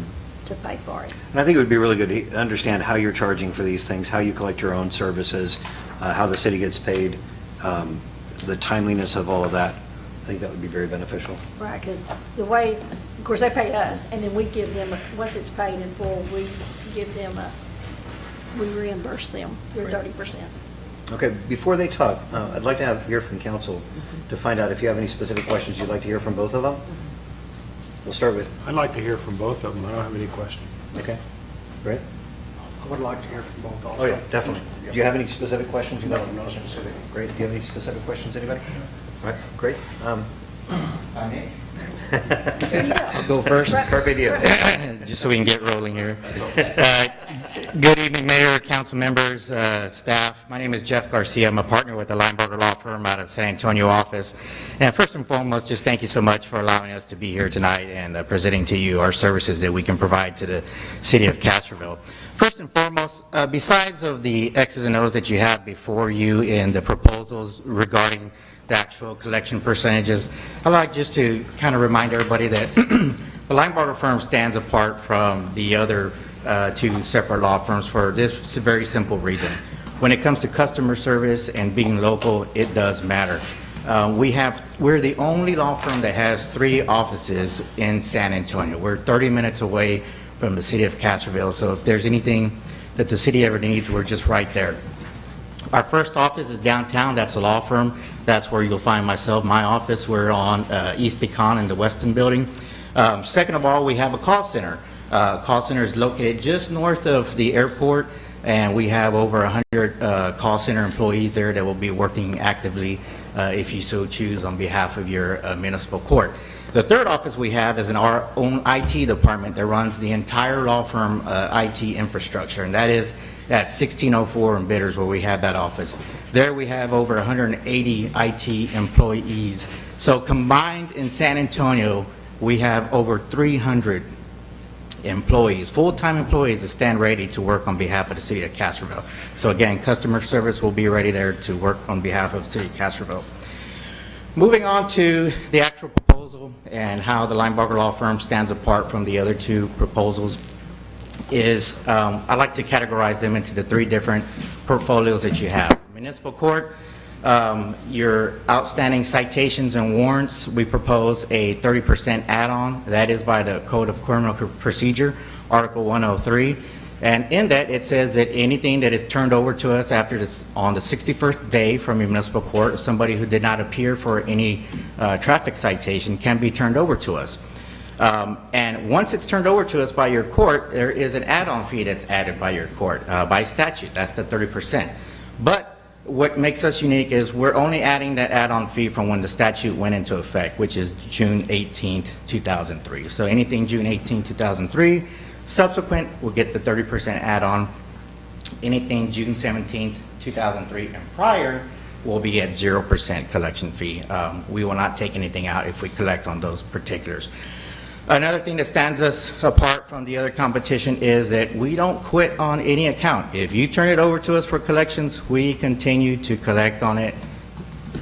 to pay for it. And I think it would be really good to understand how you're charging for these things, how you collect your own services, how the city gets paid, the timeliness of all of that. I think that would be very beneficial. Right, because the way, of course, they pay us, and then we give them, once it's paid in full, we give them we reimburse them your 30%. Okay, before they talk, I'd like to hear from council to find out if you have any specific questions you'd like to hear from both of them. We'll start with, I'd like to hear from both of them. I don't have any questions. okay, Brett? I would like to hear from both also. Oh, yeah, definitely. Do you have any specific questions? No specific. Great. Do you have any specific questions, anybody? All right, great. I'll go first. Carpe diem. Just so we can get rolling here. Good evening, Mayor, council members, staff. My name is Jeff Garcia. I'm a partner with the Lineberger Law Firm out of San Antonio office. And first and foremost, just thank you so much for allowing us to be here tonight and presenting to you our services that we can provide to the city of Castroville. First and foremost, besides of the X's and O's that you have before you in the proposals regarding the actual collection percentages, I'd like just to kind of remind everybody that the Lineberger firm stands apart from the other two separate law firms for this very simple reason. When it comes to customer service and being local, it does matter. We're the only law firm that has 3 offices in San Antonio. We're 30 minutes away from the city of Castroville, so if there's anything that the city ever needs, we're just right there. Our first office is downtown. That's a law firm. That's where you'll find myself, my office. We're on East Pecan in the Weston Building. Second of all, we have a call center. Call center is located just north of the airport, and we have over 100 call center employees there that will be working actively, if you so choose, on behalf of your municipal court. The third office we have is in our own IT department that runs the entire law firm IT infrastructure, and that is at 1604 in Bitters, where we have that office. There we have over 180 IT employees. So combined in San Antonio, we have over 300 employees, full-time employees that stand ready to work on behalf of the city of Castroville. So again, customer service will be ready there to work on behalf of the city of Castroville. Moving on to the actual proposal and how the Lineberger Law Firm stands apart from the other 2 proposals is I like to categorize them into the 3 different portfolios that you have. Municipal court, your outstanding citations and warrants, we propose a 30% add-on. That is by the Code of Criminal Procedure, Article 103. And in that, it says that anything that is turned over to us after this, on the 61st day from your municipal court, somebody who did not appear for any traffic citation can be turned over to us. And once it's turned over to us by your court, there is an add-on fee that's added by your court by statute. That's the 30%. But what makes us unique is we're only adding that add-on fee from when the statute went into effect, which is June 18th, 2003. So anything June 18, 2003, subsequent will get the 30% add-on. Anything June 17th, 2003 and prior will be at 0% collection fee. We will not take anything out if we collect on those particulars. Another thing that stands us apart from the other competition is that we don't quit on any account. If you turn it over to us for collections, we continue to collect on it.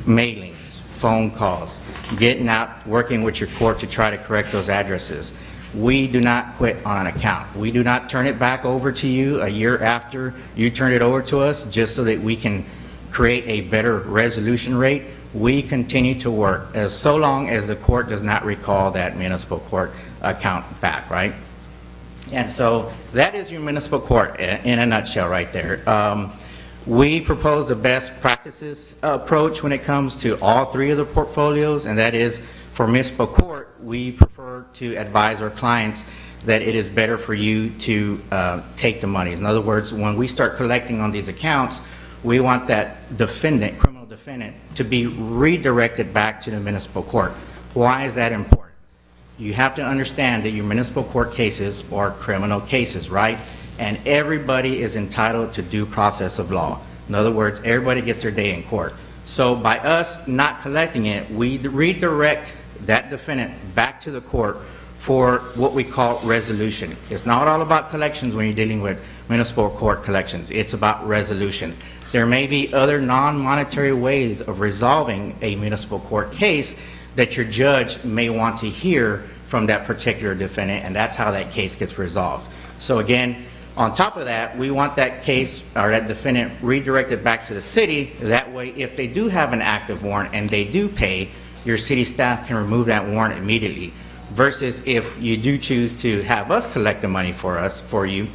Mailings, phone calls, getting out, working with your court to try to correct those addresses. We do not quit on an account. We do not turn it back over to you a year after you turn it over to us just so that we can create a better resolution rate. We continue to work as so long as the court does not recall that municipal court account back, right? And so that is your municipal court in a nutshell right there. We propose the best practices approach when it comes to all 3 of the portfolios, and that is for municipal court, we prefer to advise our clients that it is better for you to take the money. In other words, when we start collecting on these accounts, we want that defendant, criminal defendant, to be redirected back to the municipal court. Why is that important? You have to understand that your municipal court cases are criminal cases, right? And everybody is entitled to due process of law. In other words, everybody gets their day in court. So by us not collecting it, we redirect that defendant back to the court for what we call resolution. It's not all about collections when you're dealing with municipal court collections. It's about resolution. There may be other non-monetary ways of resolving a municipal court case that your judge may want to hear from that particular defendant, and that's how that case gets resolved. So again, on top of that, we want that case or that defendant redirected back to the city. That way, if they do have an active warrant and they do pay, your city staff can remove that warrant immediately. Versus if you do choose to have us collect the money for you,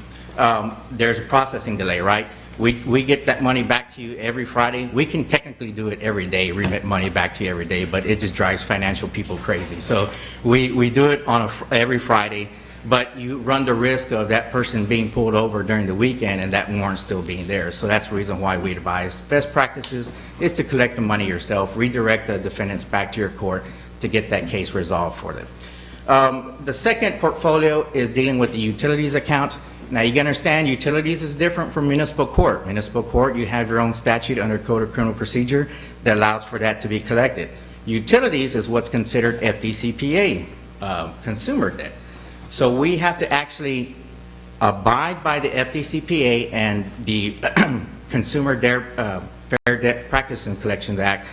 there's a processing delay, right? We get that money back to you every Friday. We can technically do it every day, remit money back to you every day, but it just drives financial people crazy. So we do it on every Friday, but you run the risk of that person being pulled over during the weekend and that warrant still being there. So that's the reason why we advise best practices is to collect the money yourself, redirect the defendants back to your court to get that case resolved for them. The second portfolio is dealing with the utilities account. Now, you can understand utilities is different from municipal court. Municipal court, you have your own statute under Code of Criminal Procedure that allows for that to be collected. Utilities is what's considered FDCPA, consumer debt. So we have to actually abide by the FDCPA and the Consumer Fair Debt Practice and Collections Act.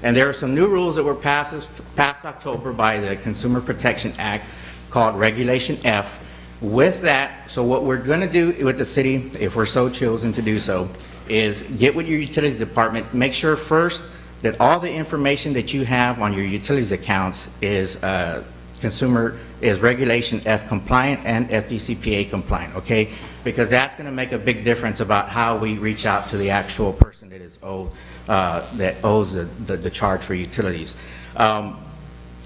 And there are some new rules that were passed October by the Consumer Protection Act called Regulation F. With that, so what we're going to do with the city, if we're so chosen to do so, is get with your utilities department, make sure first that all the information that you have on your utilities accounts is Regulation F compliant and FDCPA compliant, okay? Because that's going to make a big difference about how we reach out to the actual person that is owed, that owes the charge for utilities.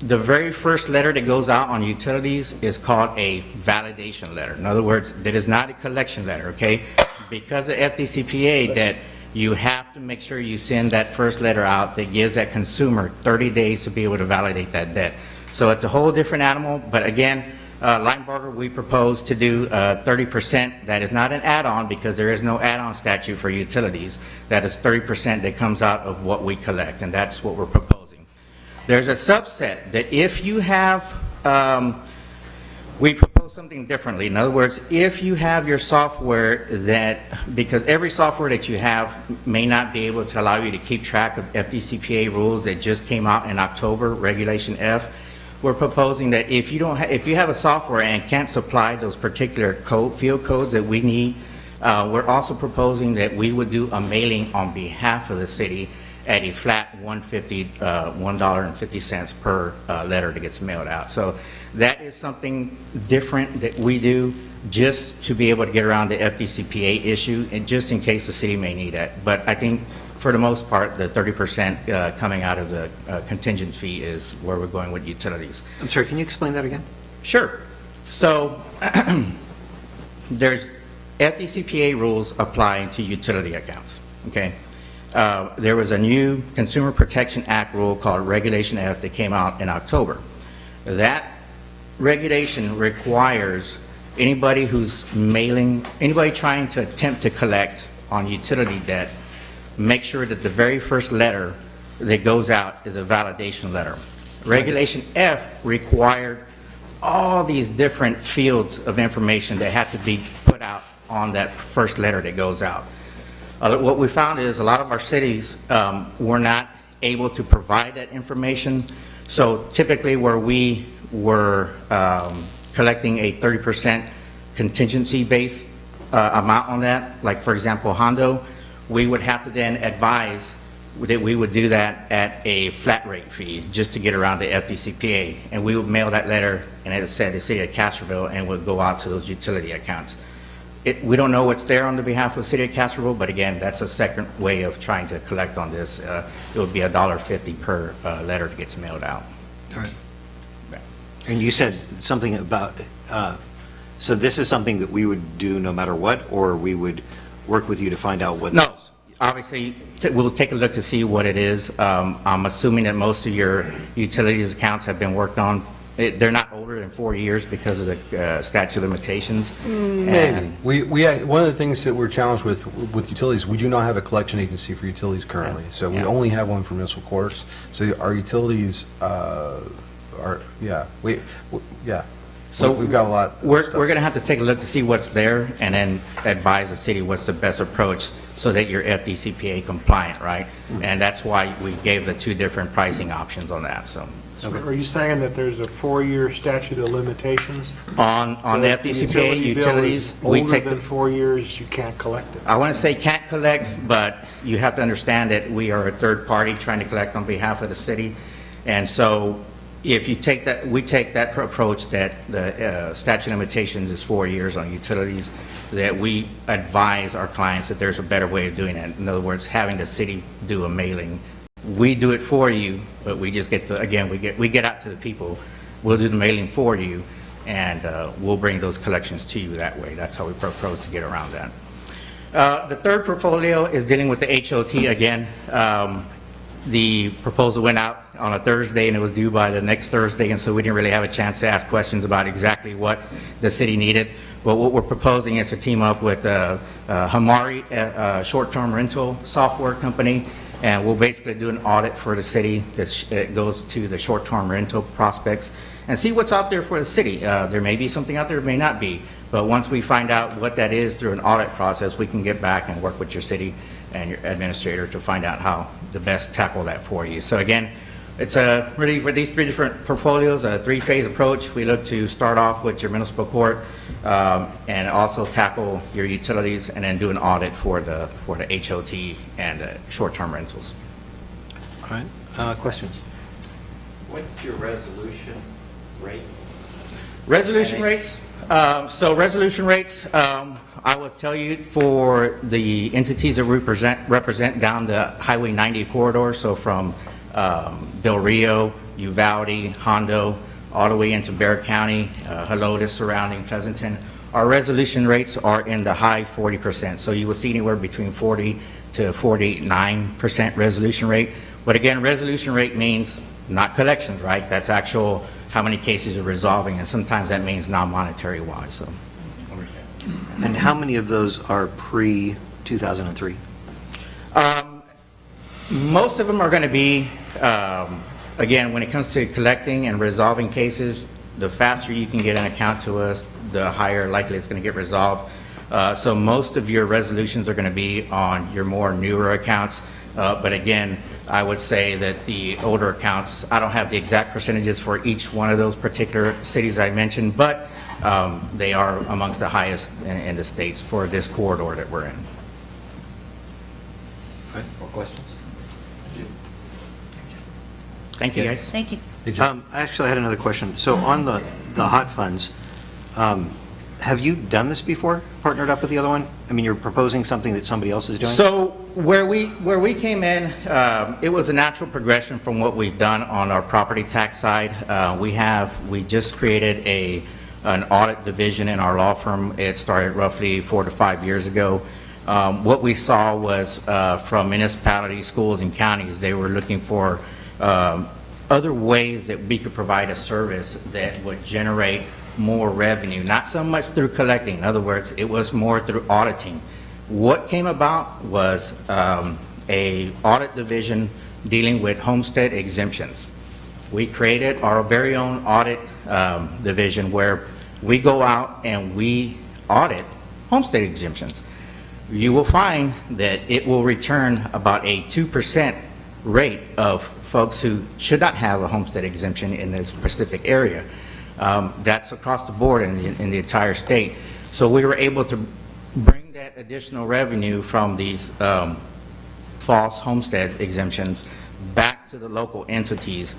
The very first letter that goes out on utilities is called a validation letter. In other words, that is not a collection letter, okay? Because of FDCPA, that you have to make sure you send that first letter out that gives that consumer 30 days to be able to validate that debt. So it's a whole different animal, but again, Linebarger, we propose to do 30%. That is not an add-on because there is no add-on statute for utilities. That is 30% that comes out of what we collect, and that's what we're proposing. There's a subset that if you have, we propose something differently. In other words, if you have your software that, because every software that you have may not be able to allow you to keep track of FDCPA rules that just came out in October, Regulation F, we're proposing that if you have a software and can't supply those particular field codes that we need, we're also proposing that we would do a mailing on behalf of the city at a flat $1.50 per letter that gets mailed out. So that is something different that we do just to be able to get around the FDCPA issue, and just in case the city may need that. But I think for the most part, the 30% coming out of the contingent fee is where we're going with utilities. I'm sorry, can you explain that again? Sure. So there's FDCPA rules applying to utility accounts, okay? There was a new Consumer Protection Act rule called Regulation F that came out in October. That regulation requires anybody who's anybody trying to attempt to collect on utility debt, make sure that the very first letter that goes out is a validation letter. Regulation F required all these different fields of information that have to be put out on that first letter that goes out. What we found is a lot of our cities were not able to provide that information. So typically where we were collecting a 30% contingency-based amount on that, like for example Hondo, we would have to then advise that we would do that at a flat rate fee just to get around the FDCPA. And we would mail that letter, and it said the city of Castroville, and would go out to those utility accounts. We don't know what's there on the behalf of the city of Castroville, but again, that's a second way of trying to collect on this. It would be $1.50 per letter that gets mailed out. All right. And you said something about, so this is something that we would do no matter what, or we would work with you to find out what? No, obviously, we'll take a look to see what it is. I'm assuming that most of your utilities accounts have been worked on. They're not older than 4 years because of the statute of limitations. And One of the things that we're challenged with utilities, we do not have a collection agency for utilities currently. So we only have one for municipal courts. So our utilities So We've got a lot of We're stuff. going to have to take a look to see what's there and then advise the city what's the best approach so that you're FDCPA compliant, right? And that's why we gave the two different pricing options on that, so. Are you saying that there's a 4-year statute of limitations? On the If FDCPA utility bill utilities, is we older take, than 4 years, you can't collect it. I want to say can't collect, but you have to understand that we are a third party trying to collect on behalf of the city. And so if you take that, we take that approach that the statute of limitations is 4 years on utilities, that we advise our clients that there's a better way of doing it. In other words, having the city do a mailing. We do it for you, but we just get the, again, we get out to the people. We'll do the mailing for you, and we'll bring those collections to you that way. That's how we propose to get around that. The third portfolio is dealing with the HOT again. The proposal went out on a Thursday, and it was due by the next Thursday, and so we didn't really have a chance to ask questions about exactly what the city needed. But what we're proposing is to team up with Hamari, a short-term rental software company, and we'll basically do an audit for the city that goes to the short-term rental prospects and see what's out there for the city. There may be something out there, may not be, but once we find out what that is through an audit process, we can get back and work with your city and your administrator to find out how to best tackle that for you. So again, it's really with these three different portfolios, a three-phase approach. We look to start off with your municipal court and also tackle your utilities and then do an audit for the HOT and short-term rentals. All right, questions? What's your resolution rate? Resolution rates. So resolution rates, I will tell you for the entities that represent down the Highway 90 corridor, so from Del Rio, Uvalde, Hondo, all the way into Bexar County, Helotes surrounding Pleasanton, our resolution rates are in the high 40%. So you will see anywhere between 40 to 49% resolution rate. But again, resolution rate means not collections, right? That's actual how many cases are resolving, and sometimes that means non-monetary wise. So. And how many of those are pre-2003? Most of them are going to be, again, when it comes to collecting and resolving cases, the faster you can get an account to us, the higher likely it's going to get resolved. So most of your resolutions are going to be on your more newer accounts. But again, I would say that the older accounts, I don't have the exact percentages for each one of those particular cities I mentioned, but they are amongst the highest in the states for this corridor that we're in. All right, more questions? Thank you, guys. Thank you. Actually, I had another question. So on the hot funds, have you done this before, partnered up with the other one? I mean, you're proposing something that somebody else is doing? So where we came in, it was a natural progression from what we've done on our property tax side. We just created an audit division in our law firm. It started roughly 4 to 5 years ago. What we saw was from municipalities, schools, and counties, they were looking for other ways that we could provide a service that would generate more revenue, not so much through collecting. In other words, it was more through auditing. What came about was a audit division dealing with homestead exemptions. We created our very own audit division where we go out and we audit homestead exemptions. You will find that it will return about a 2% rate of folks who should not have a homestead exemption in this specific area. That's across the board in the entire state. So we were able to bring that additional revenue from these false homestead exemptions back to the local entities.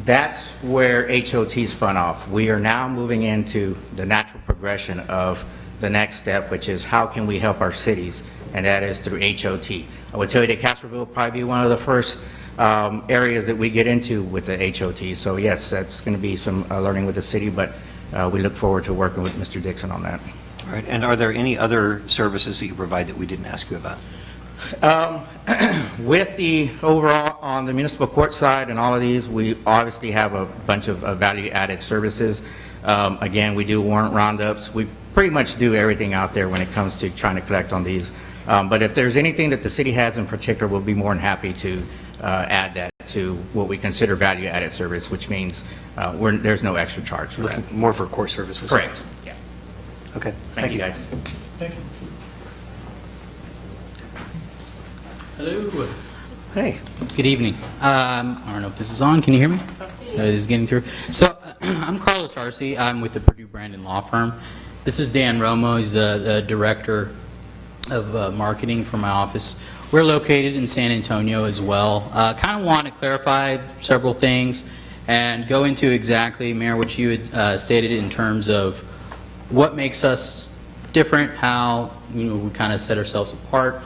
That's where HOT spun off. We are now moving into the natural progression of the next step, which is how can we help our cities, and that is through HOT. I would tell you that Castroville will probably be one of the first areas that we get into with the HOT. So yes, that's going to be some learning with the city, but we look forward to working with Mr. Dixon on that. All right, and are there any other services that you provide that we didn't ask you about? With the overall, on the municipal court side and all of these, we obviously have a bunch of value-added services. Again, we do warrant roundups. We pretty much do everything out there when it comes to trying to collect on these. But if there's anything that the city has in particular, we'll be more than happy to add that that to what we consider value-added service, which means there's no extra charge for that. More for core services? Correct. Yeah. Okay. Thank you, guys. Thank you. Hello. Hey. Good evening. I don't know if this is on. Can you hear me? This is getting through. So I'm Carlos Arce. I'm with the Purdue Brandon Law Firm. This is Dan Romo. He's the director of marketing for my office. We're located in San Antonio as well. Kind of want to clarify several things and go into exactly, Mayor, what you had stated in terms of what makes us different, how we kind of set ourselves apart.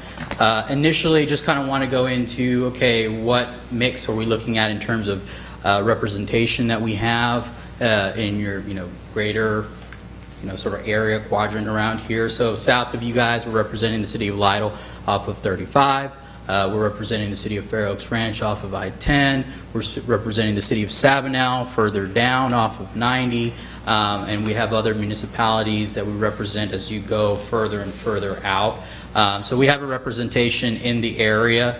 Initially, just kind of want to go into, okay, what mix are we looking at in terms of representation that we have in your greater sort of area quadrant around here. So south of you guys, we're representing the city of Lytle off of 35. We're representing the city of Fair Oaks Ranch off of I-10. We're representing the city of Sabinal further down off of 90. And we have other municipalities that we represent as you go further and further out. So we have a representation in the area.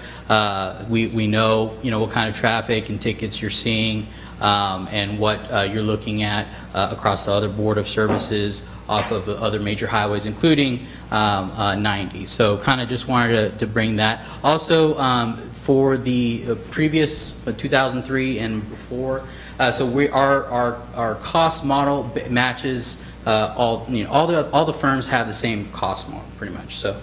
We know, what kind of traffic and tickets you're seeing, and what you're looking at across the other Board of Services off of other major highways, including 90. So kind of just wanted to bring that. Also, for the previous 2003 and before, so our cost model matches all the firms have the same cost model pretty much. So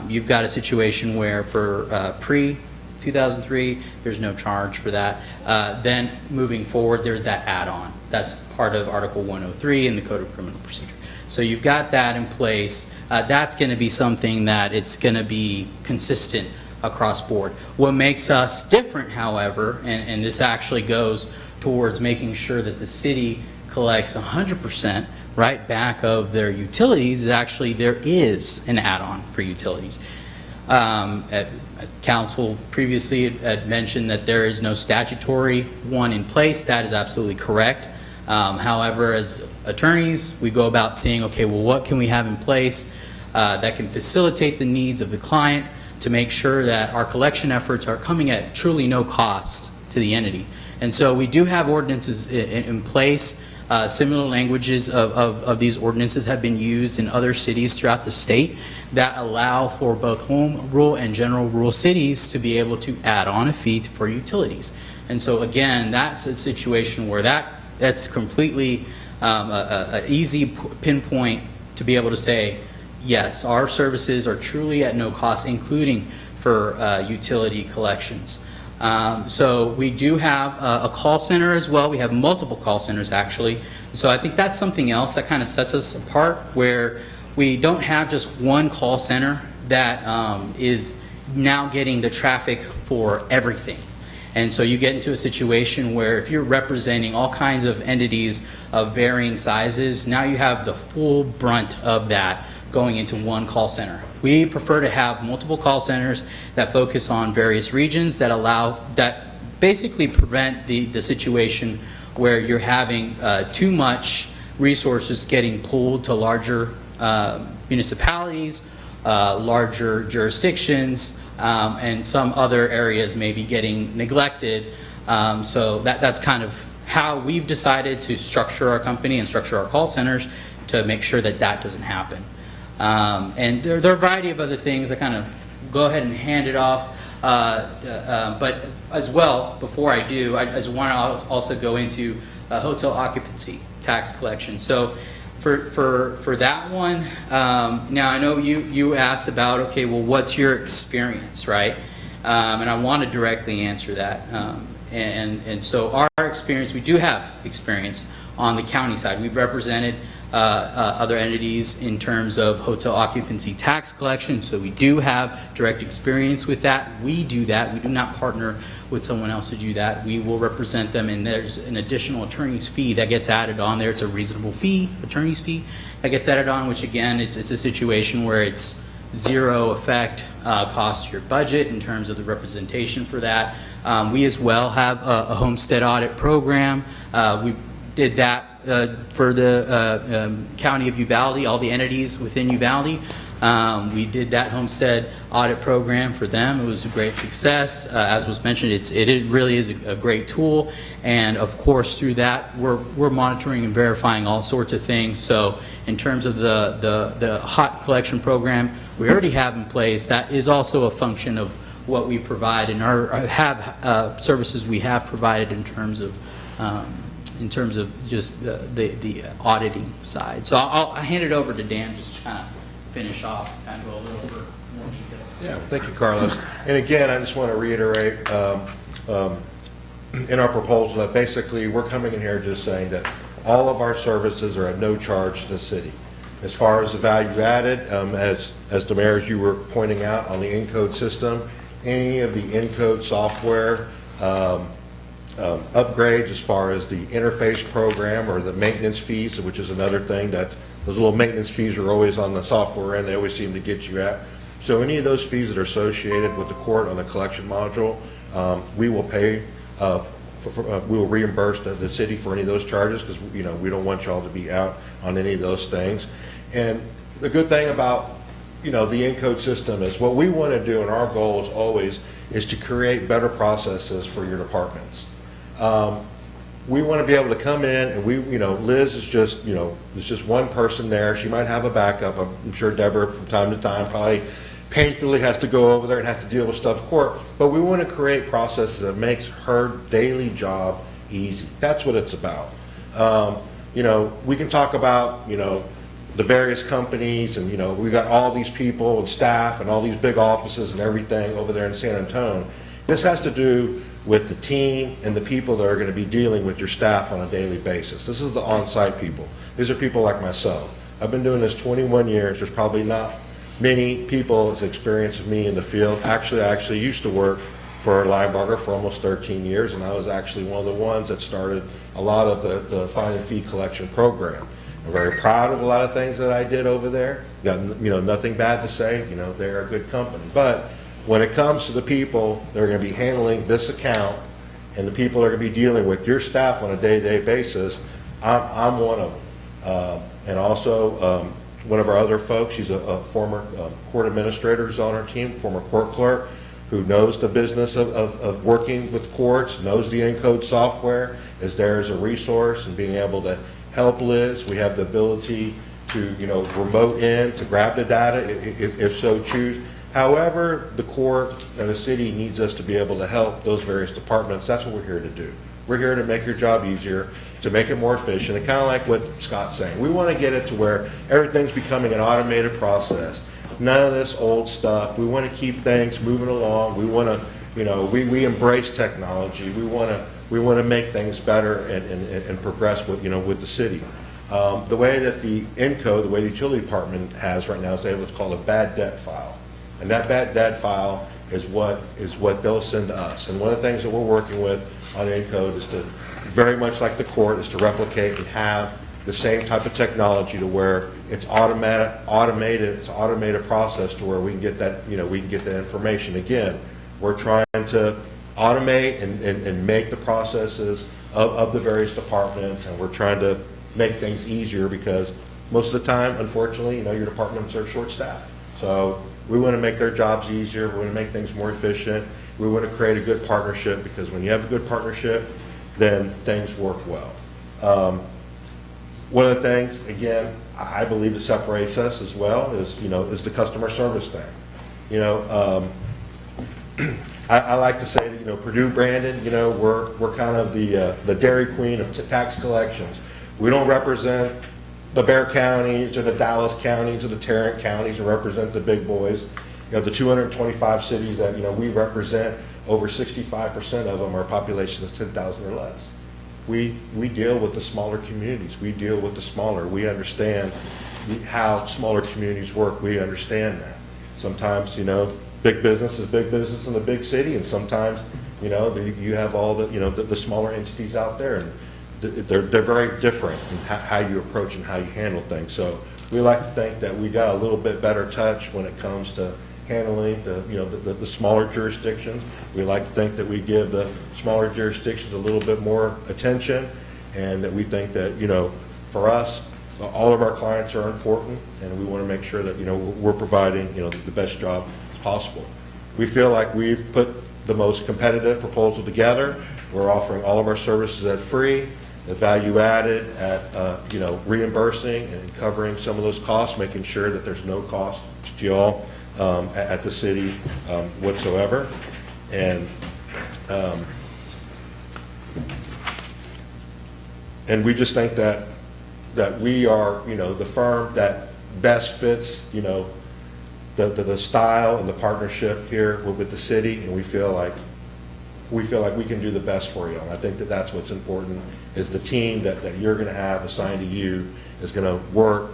you've got a situation where for pre-2003 there's no charge for that. Then moving forward there's that add-on. That's part of Article 103 in the Code of Criminal Procedure. So you've got that in place. That's going to be something that it's going to be consistent across board. What makes us different, however, and this actually goes towards making sure that the city collects 100% right back of their utilities, is actually there is an add-on for utilities. Council previously had mentioned that there is no statutory one in place. That is absolutely correct. However, as attorneys, we go about seeing, okay, well, what can we have in place that can facilitate the needs of the client to make sure that our collection efforts are coming at truly no cost to the entity. And so we do have ordinances in place. Similar languages of these ordinances have been used in other cities throughout the state that allow for both home rule and general rule cities to be able to add on a fee for utilities. And so again, that's a situation where that's completely an easy pinpoint to be able to say, yes, our services are truly at no cost, including for utility collections. So we do have a call center as well. We have multiple call centers actually. So I think that's something else that kind of sets us apart, where we don't have just one call center that is now getting the traffic for everything. And so you get into a situation where if you're representing all kinds of entities of varying sizes, now you have the full brunt of that going into one call center. We prefer to have multiple call centers that focus on various regions that basically prevent the situation where you're having too much resources getting pulled to larger municipalities, larger jurisdictions, and some other areas maybe getting neglected. So that's kind of how we've decided to structure our company and structure our call centers to make sure that doesn't happen. And there are a variety of other things. I kind of go ahead and hand it off. But as well, before I do, I just want to also go into hotel occupancy tax collection. So for that one, now I know you asked about, okay, well, what's your experience, right? And I want to directly answer that. And so our experience, we do have experience on the county side. We've represented other entities in terms of hotel occupancy tax collection, so we do have direct experience with that. We do that. We do not partner with someone else to do that. We will represent them, and there's an additional attorney's fee that gets added on there. It's a reasonable fee, attorney's fee, that gets added on, which again, it's a situation where it's zero effect cost to your budget in terms of the representation for that. We as well have a homestead audit program. We did that for the County of Uvalde, all the entities within Uvalde. We did that homestead audit program for them. It was a great success. As was mentioned, it really is a great tool. And of course, through that, we're monitoring and verifying all sorts of things. So in terms of the hot collection program we already have in place, that is also a function of what we provide and services we have provided in terms of just the auditing side. So I'll hand it over to Dan just to kind of finish off, kind of go a little over more details. Yeah, thank you, Carlos. And again, I just want to reiterate in our proposal that basically we're coming in here just saying that all of our services are at no charge to the city. As far as the value added, as the mayor, as you were pointing out on the Encode system, any of the Encode software upgrades as far as the interface program or the maintenance fees, which is another thing that those little maintenance fees are always on the software end, they always seem to get you at. So any of those fees that are associated with the court on the collection module, we will pay, we will reimburse the city for any of those charges because, you know, we don't want y'all to be out on any of those things. And the good thing about, you know, the Encode system is what we want to do, and our goal is always is to create better processes for your departments. We want to be able to come in and you know, Liz is just, you know, there's just one person there. She might have a backup. I'm sure Deborah from time to time probably painfully has to go over there and has to deal with stuff in court. But we want to create processes that makes her daily job easy. That's what it's about. You know, we can talk about, you know, the various companies and, you know, we got all these people and staff and all these big offices and everything over there in San Antonio. This has to do with the team and the people that are going to be dealing with your staff on a daily basis. This is the on-site people. These are people like myself. I've been doing this 21 years. There's probably not many people as experienced as me in the field. Actually, I actually used to work for Linebarger for almost 13 years, and I was actually one of the ones that started a lot of the fine and fee collection program. I'm very proud of a lot of things that I did over there. Got, you know, nothing bad to say. You know, they're a good company. But when it comes to the people that are going to be handling this account and the people that are going to be dealing with your staff on a day-to-day basis, I'm one of them. And also one of our other folks, she's a former court administrator who's on our team, former court clerk, who knows the business of working with courts, knows the Encode software, is there as a resource and being able to help Liz. We have the ability to, you know, remote in, to grab the data if so choose. However, the court and the city needs us to be able to help those various departments. That's what we're here to do. We're here to make your job easier, to make it more efficient, and kind of like what Scott's saying. We want to get it to where everything's becoming an automated process. None of this old stuff. We want to keep things moving along. We want to, you know, we embrace technology. We want to make things better and progress with, you know, with the city. The way that the Encode, the way the utility department has right now is they have what's called a bad debt file. And that bad debt file is what they'll send to us. And one of the things that we're working with on Encode is to, very much like the court, is to replicate and have the same type of technology to where it's automated, it's an automated process to where we can get that, you know, we can get that information. Again, we're trying to automate and make the processes of the various departments, and we're trying to make things easier because most of the time, unfortunately, you know, your departments are short-staffed. So we want to make their jobs easier. We want to make things more efficient. We want to create a good partnership because when you have a good partnership, then things work well. One of the things, again, I believe that separates us as well is, you know, is the customer service thing. You know, I like to say that, you know, Purdue Brandon, you know, we're kind of the Dairy Queen of tax collections. We don't represent the Bexar counties or the Dallas counties or the Tarrant counties, and represent the big boys. You know, the 225 cities that, you know, we represent, over 65% of them, our population is 10,000 or less. We deal with the smaller communities. We deal with the smaller. We understand how smaller communities work. We understand that. Sometimes, you know, big business is big business in the big city, and sometimes, you know, you have all the, you know, the smaller entities out there, and they're very different in how you approach and how you handle things. So we like to think that we got a little bit better touch when it comes to handling the, you know, the smaller jurisdictions. We like to think that we give the smaller jurisdictions a little bit more attention, and that we think that, you know, for us, all of our clients are important, and we want to make sure that, you know, we're providing, you know, the best job as possible. We feel like we've put the most competitive proposal together. We're offering all of our services at free, the value added at, you know, reimbursing and covering some of those costs, making sure that there's no cost to y'all at the city whatsoever. And we just think that we are, you know, the firm that best fits, you know, the style and the partnership here with the city, and we feel like we can do the best for you. And I think that that's what's important, is the team that you're going to have assigned to you is going to work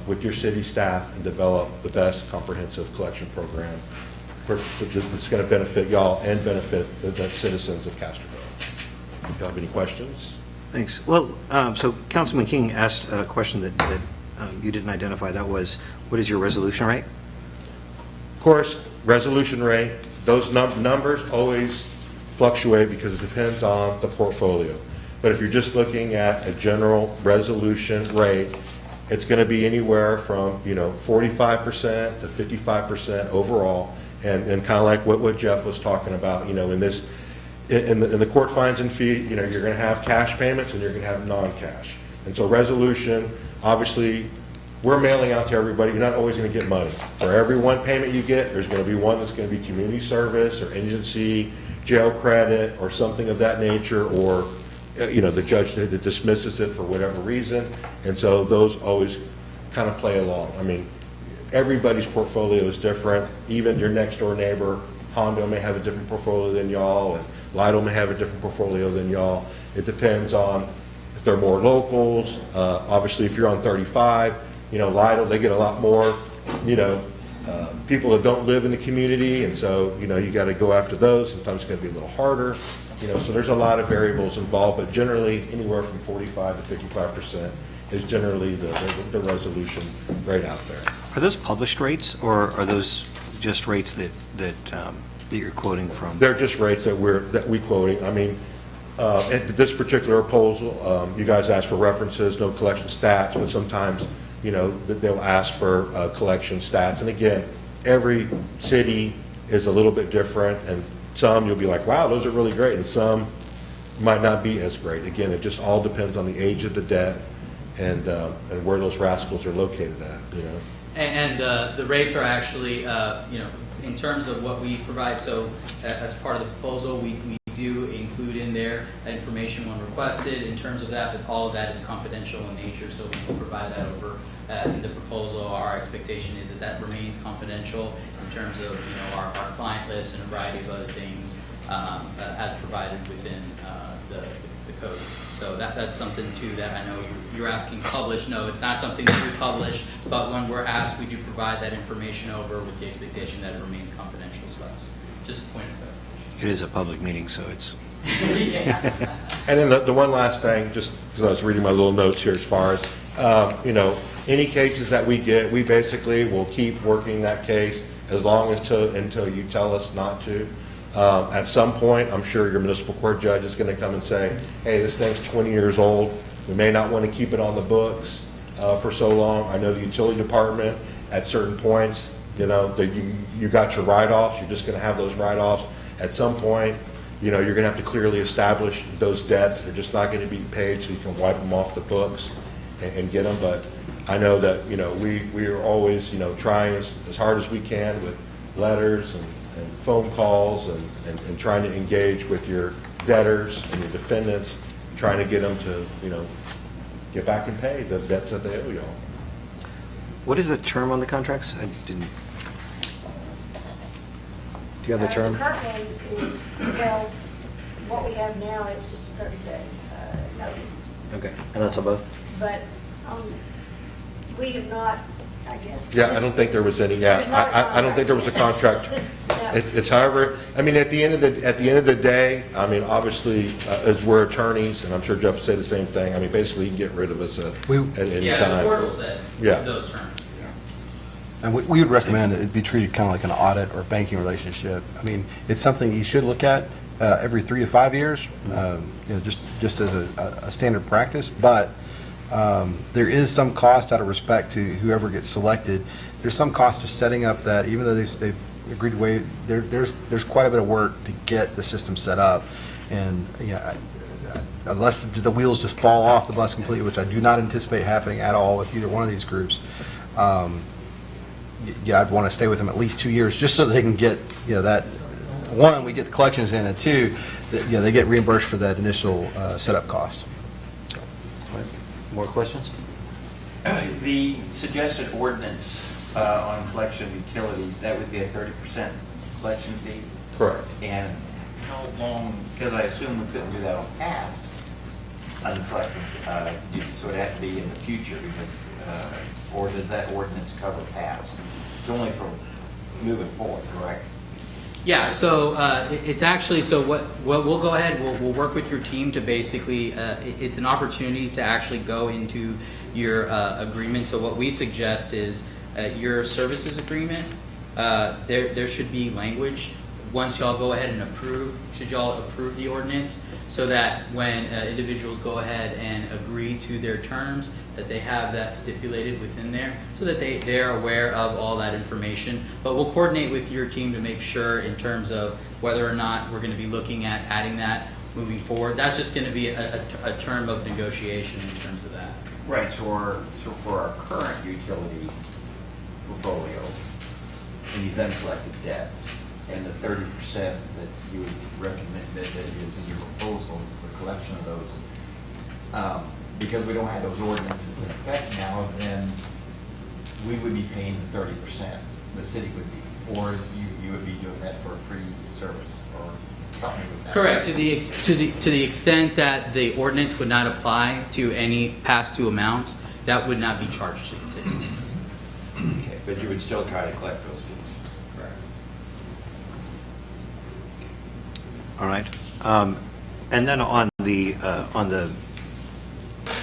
with your city staff and develop the best comprehensive collection program that's going to benefit y'all and benefit the citizens of Castroville. Do you have any questions? Thanks. Well, so Councilman King asked a question that you didn't identify. That was, what is your resolution rate? Of course, resolution rate, those numbers always fluctuate because it depends on the portfolio. But if you're just looking at a general resolution rate, it's going to be anywhere from, you know, 45% to 55% overall, and kind of like what Jeff was talking about, you know, in the court fines and fee, you know, you're going to have cash payments and you're going to have non-cash. And so resolution, obviously, we're mailing out to everybody. You're not always going to get money. For every one payment you get, there's going to be one that's going to be community service or agency, jail credit, or something of that nature, or, you know, the judge that dismisses it for whatever reason. And so those always kind of play along. I mean, everybody's portfolio is different. Even your next door neighbor, Hondo, may have a different portfolio than y'all, and Lido may have a different portfolio than y'all. It depends on if they're more locals. Obviously, if you're on 35, you know, Lido, they get a lot more, you know, people that don't live in the community, and so, you know, you got to go after those. Sometimes it's going to be a little harder, you know, so there's a lot of variables involved, but generally anywhere from 45 to 55% is generally the resolution rate out there. Are those published rates, or are those just rates that you're quoting from? They're just rates that we quoting. I mean, at this particular proposal, you guys ask for references, no collection stats, but sometimes, you know, that they'll ask for collection stats. And again, every city is a little bit different, and some you'll be like, wow, those are really great, and some might not be as great. Again, it just all depends on the age of the debt and where those rascals are located at, you know. And the rates are actually, you know, in terms of what we provide, so as part of the proposal, we do include in there information when requested in terms of that, but all of that is confidential in nature, so we will provide that over in the proposal. Our expectation is that that remains confidential in terms of, you know, our client list and a variety of other things as provided within the code. So that's something too that I know you're asking published. No, it's not something that we publish, but when we're asked, we do provide that information over with the expectation that it remains confidential. So that's just a point of clarification. It is a public meeting, so it's... Yeah. And then the one last thing, just because I was reading my little notes here as far as, you know, any cases that we get, we basically will keep working that case as long as until you tell us not to. At some point, I'm sure your municipal court judge is going to come and say, hey, this thing's 20 years old. We may not want to keep it on the books for so long. I know the utility department, at certain points, you know, that you got your write-offs. You're just going to have those write-offs. At some point, you know, you're going to have to clearly establish those debts. They're just not going to be paid, so you can wipe them off the books and get them. But I know that, you know, we are always, you know, trying as hard as we can with letters and phone calls and trying to engage with your debtors and your defendants, trying to get them to, you know, get back and pay the debts that they owe y'all. What is the term on the contracts? I didn't... Do you have the term? The current one is, well, what we have now is just a 30-day notice. Okay, and that's on both? But we have not, I guess. Yeah, I don't think there was any, I don't think there was a contract. No. It's however, I mean, at the end of the day, I mean, obviously, as we're attorneys, and I'm sure Jeff would say the same thing, I mean, basically, you can get rid of us at any time. Yeah, the portal said those terms. And we would recommend it be treated kind of like an audit or banking relationship. I mean, it's something you should look at, every 3 to 5 years, just as a standard practice. But there is some cost out of respect to whoever gets selected. There's some cost to setting up that, even though they've agreed to waive, there's quite a bit of work to get the system set up. And unless the wheels just fall off the bus completely, which I do not anticipate happening at all with either one of these groups, I'd want to stay with them at least 2 years, just so they can get, that, one, we get the collections in, and two, they get reimbursed for that initial setup cost. More questions? The suggested ordinance on collection of utilities, that would be a 30% collection fee? Correct. And how long, because I assume we couldn't do that on past uncollected, so it'd have to be in the future, because, or does that ordinance cover past? It's only for moving forward, correct? Yeah, so it's actually, so what we'll go ahead, we'll work with your team to basically, it's an opportunity to actually go into your agreement. So what we suggest is your services agreement, there should be language, once y'all go ahead and approve, should y'all approve the ordinance, so that when individuals go ahead and agree to their terms, that they have that stipulated within there, so that they're aware of all that information. But we'll coordinate with your team to make sure in terms of whether or not we're going to be looking at adding that moving forward. That's just going to be a term of negotiation in terms of that. Right, so for our current utility portfolio, and these uncollected debts, and the 30% that you would recommend that is in your proposal for collection of those, because we don't have those ordinances in effect now, then we would be paying the 30%, the city would be, or you would be doing that for a free service, or help me with that. Correct. To the extent that the ordinance would not apply to any past due amounts, that would not be charged to the city. Okay, but you would still try to collect those fees. Correct. All right. And then on the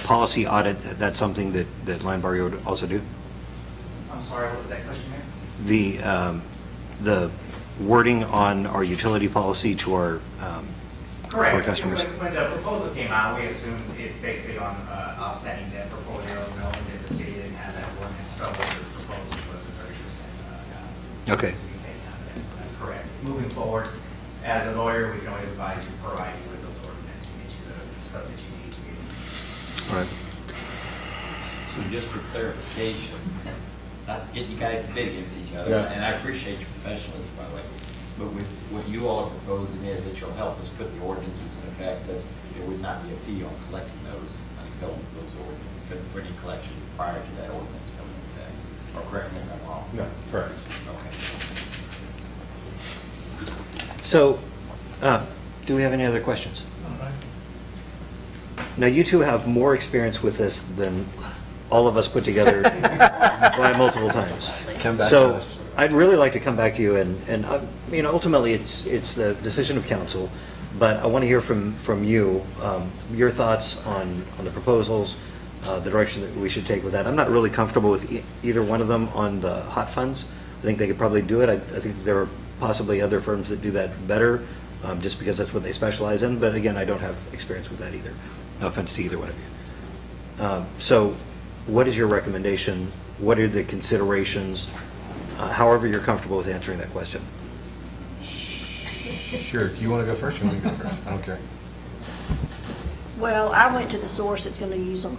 policy audit, that's something that Linebarger would also do? I'm sorry, what was that question, Mayor? The wording on our utility policy to our customers. When the proposal came out, we assumed it's basically on outstanding debt portfolio, knowing that the city didn't have that ordinance, so the proposal was a 30%. Okay. We can take down that, so that's correct. Moving forward, as a lawyer, we can always provide you with those ordinances and get you the stuff that you need to get. All right. So just for clarification, not to get you guys to bid against each other, Yeah. and I appreciate your professionalism, by the way, but with what you all are proposing is that you'll help us put the ordinances in effect, that there would not be a fee on collecting those until those ordinances, for any collection prior to that ordinance coming into effect. Or correct me if I'm wrong. No, correct. Okay. So, do we have any other questions? All right. Now, you two have more experience with this than all of us put together by multiple times. Come back to So, us. I'd really like to come back to you, and ultimately, it's the decision of council, but I want to hear from you, your thoughts on the proposals, the direction that we should take with that. I'm not really comfortable with either one of them on the hot funds. I think they could probably do it. I think there are possibly other firms that do that better, just because that's what they specialize in. But again, I don't have experience with that either. No offense to either one of you. So what is your recommendation? What are the considerations? However you're comfortable with answering that question. Sure. Do you want to go first? Or you want to go first? I don't care. Well, I went to the source that's going to use them.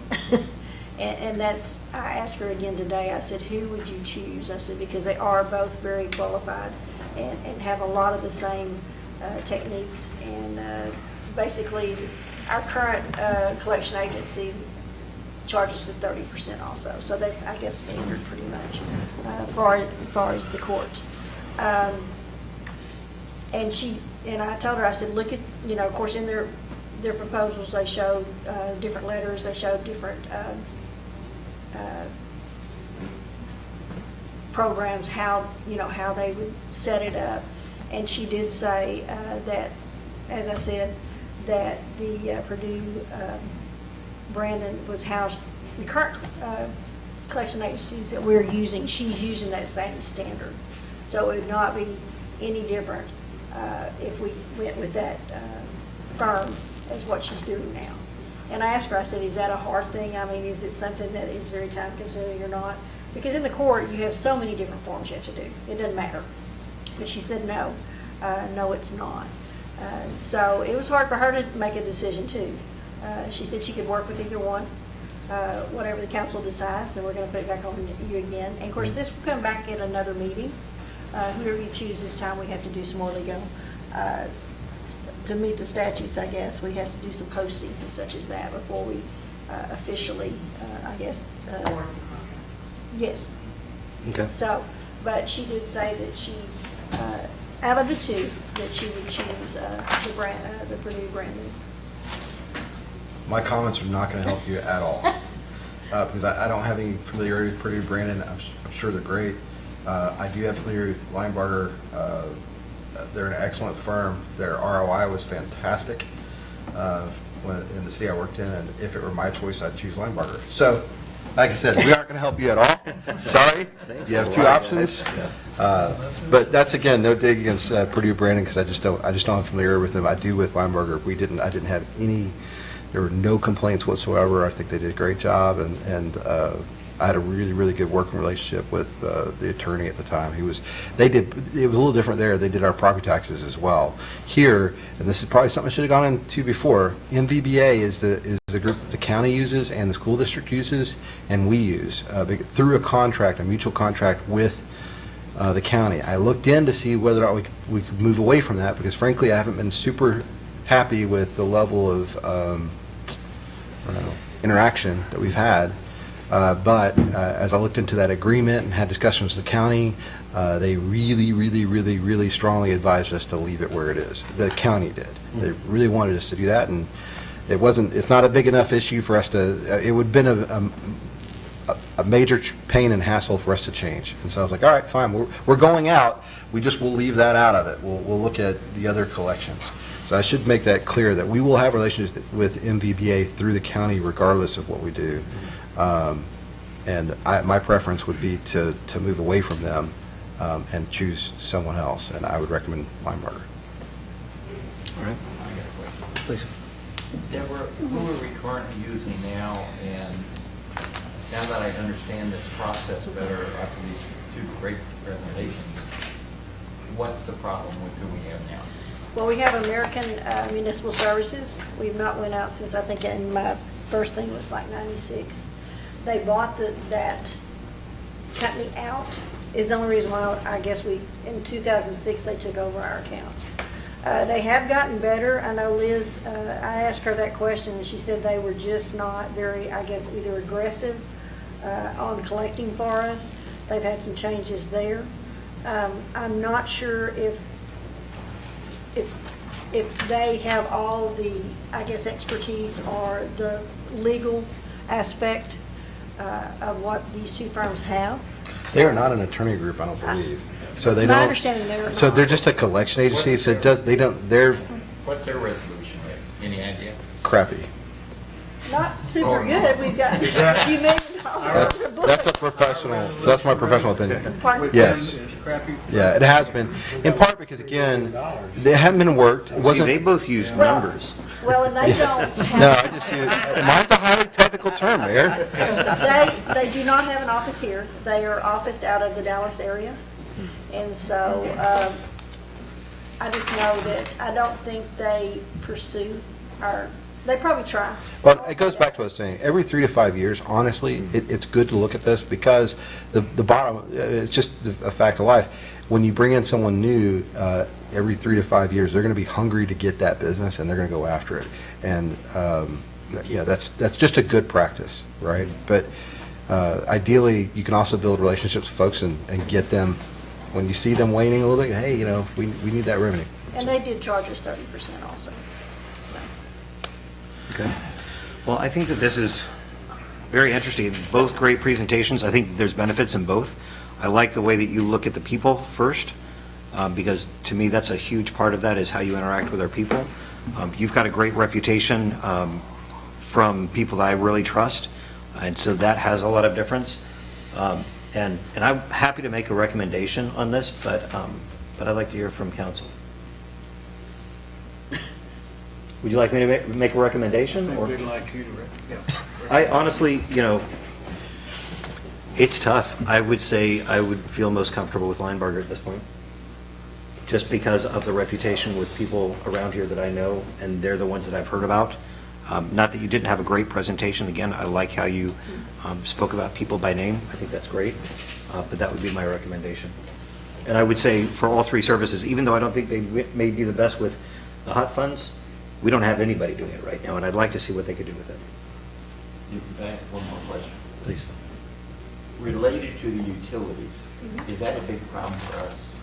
And that's, I asked her again today, I said, who would you choose? I said, because they are both very qualified and have a lot of the same techniques. And basically, our current collection agency charges the 30% also. So that's, I guess, standard pretty much as far as the court. And I told her, I said, look at, of course, in their proposals, they show different letters, they show different programs, how they would set it up. And she did say that, as I said, that the Purdue Brandon was housed, the current collection agencies that we're using, she's using that same standard. So it would not be any different if we went with that firm as what she's doing now. And I asked her, I said, is that a hard thing? I mean, is it something that is very time consuming or not? Because in the court, you have so many different forms you have to do. It doesn't matter. But she said, no, no, it's not. So it was hard for her to make a decision too. She said she could work with either one, whatever the council decides, and we're going to put it back on you again. And of course, this will come back in another meeting. Whoever you choose this time, we have to do some more legal. To meet the statutes, I guess, we have to do some postings and such as that before we officially, I guess. Yes. Okay. So, but she did say that she, out of the two, that she would choose the Purdue branding. My comments are not going to help you at all, because I don't have any familiarity with Purdue Brandon. I'm sure they're great. I do have familiarity with Linebarger. They're an excellent firm. Their ROI was fantastic in the city I worked in, and if it were my choice, I'd choose Linebarger. So, like I said, we aren't going to help you at all. Sorry. You have two options. But that's, again, no dig against Purdue Brandon, because I just don't have familiarity with them. I do with Linebarger. I didn't have any. There were no complaints whatsoever. I think they did a great job, and I had a really, really good working relationship with the attorney at the time. It was a little different there. They did our property taxes as well. Here, and this is probably something I should have gone into before, MVBA is the group that the county uses and the school district uses, and we use through a mutual contract with the county. I looked in to see whether or not we could move away from that, because frankly, I haven't been super happy with the level of interaction that we've had. But as I looked into that agreement and had discussions with the county, they really, really, really, really strongly advised us to leave it where it is. The county did. They really wanted us to do that, and it's not a big enough issue for us to, it would have been a major pain and hassle for us to change. And so I was like, all right, fine, we're going out. We'll leave that out of it. We'll look at the other collections. So I should make that clear that we will have relationships with MVBA through the county regardless of what we do. And my preference would be to move away from them and choose someone else, and I would recommend Linebarger. All right. Please. Deborah, who are we currently using now? And now that I understand this process better after these two great presentations, what's the problem with who we have now? Well, we have American Municipal Services. We've not went out since, I think, in my first thing was like 96. They bought that company out, is the only reason why I guess in 2006, they took over our account. They have gotten better. I know Liz, I asked her that question, and she said they were just not very, I guess, either aggressive on collecting for us. They've had some changes there. I'm not sure if they have all the, I guess, expertise or the legal aspect of what these two firms have. They are not an attorney group, I don't believe. So they My don't. understanding they're So not. they're just a collection agency. So they're What's their resolution rate? Any idea? crappy. Not super good. We've got a few $1 million on the books. That's a professional. That's my professional opinion. Pardon? Yes. Yeah, it has been. In part because, again, they haven't been worked. It See, wasn't. they both use Well- numbers. Well, and they don't have. No, I just use. Mine's a highly technical term, Mayor. They do not have an office here. They are officed out of the Dallas area. And so I just know that I don't think they pursue they probably try. Well, it goes back to what I was saying. Every 3 to 5 years, honestly, it's good to look at this, because the bottom, it's just a fact of life. When you bring in someone new, every 3 to 5 years, they're going to be hungry to get that business, and they're going to go after it. And yeah, that's just a good practice, right? But ideally, you can also build relationships with folks and get them, when you see them waning a little bit, hey, we need that revenue. And they did charge us 30% also. Okay. Well, I think that this is very interesting. Both great presentations. I think that there's benefits in both. I like the way that you look at the people first, because to me that's a huge part of that is how you interact with our people. You've got a great reputation from people that I really trust, and so that has a lot of difference. And I'm happy to make a recommendation on this, but I'd like to hear from council. Would you like me to make a recommendation? or- We'd like you to, I honestly, it's tough. I would say I would feel most comfortable with Linebarger at this point, just because of the reputation with people around here that I know, and they're the ones that I've heard about. Not that you didn't have a great presentation. Again, I like how you spoke about people by name. I think that's great, but that would be my recommendation. And I would say for all three services, even though I don't think they may be the best with the hot funds, we don't have anybody doing it right now, and I'd like to see what they could do with it. I have one more question. Please. Related to the utilities, is that a big problem for us?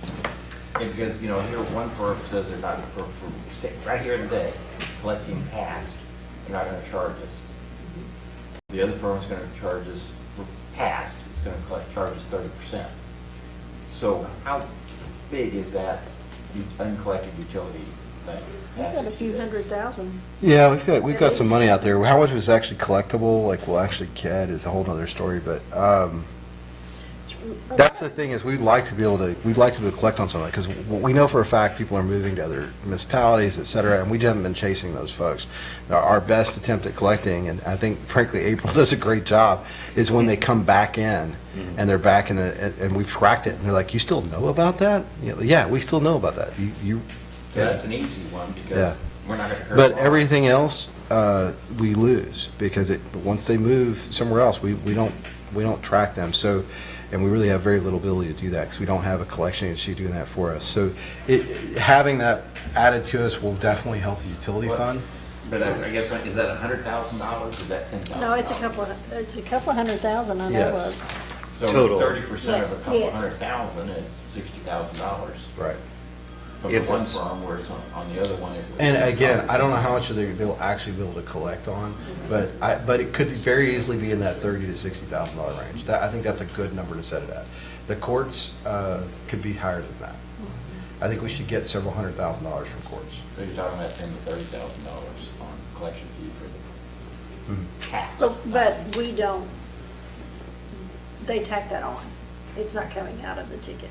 And because, here one firm says they're not, right here today, collecting past, they're not gonna charge us. The other firm's gonna charge us for past, it's gonna charge us 30%. So how big is that uncollected utility thing? We've got a few $100,000. Yeah, we've got some money out there. How much is actually collectible, like, well, actually CAD is a whole nother story, but, that's the thing, is we'd like to be able to collect on something, because we know for a fact people are moving to other municipalities, et cetera, and we haven't been chasing those folks. Our best attempt at collecting, and I think frankly April does a great job, is when they come back in, and they're back in and we've tracked it, and they're like, you still know about that? Yeah, we still know about that. Yeah, that's an easy one, because Yeah. we're not gonna hurt. But them. everything else, we lose, because once they move somewhere else, we don't track them. So, and we really have very little ability to do that, because we don't have a collection agency doing that for us. So, having that added to us will definitely help the utility fund. But I guess, is that $100,000, is that $10,000? No, it's a couple of $100,000 I know Yes. of. So Total. 30% Yes, of a couple yes. $100,000 is $60,000. Right. From the If one it's- firm, whereas on the other one, it was. And again, I don't know how much they'll actually be able to collect on, but it could very easily be in that $30,000 to $60,000 range. I think that's a good number to set it at. The courts could be higher than that. I think we should get several $100,000 from courts. So you're talking about $10,000 to $30,000 on collection fee for the tax. But we don't, they tack that on. It's not coming out of the ticket.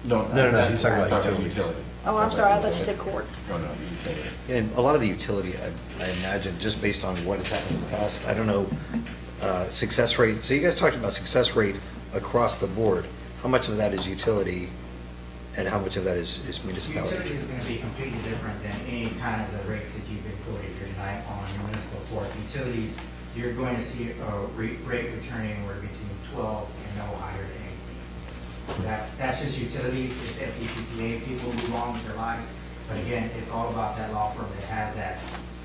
No, he's talking about utilities. Oh, I'm sorry, I thought you said court. No, utility. And a lot of the utility, I imagine, just based on what has happened in the past, I don't know, success rate. So you guys talked about success rate across the board. How much of that is utility and how much of that is municipality? Utility is going to be completely different than any kind of the rates that you've been quoted here tonight on municipal court. Utilities, you're going to see a rate returning anywhere between 12 and no higher than 18. That's just utilities. It's FDCPA. People move on with their lives. But again, it's all about that law firm that has that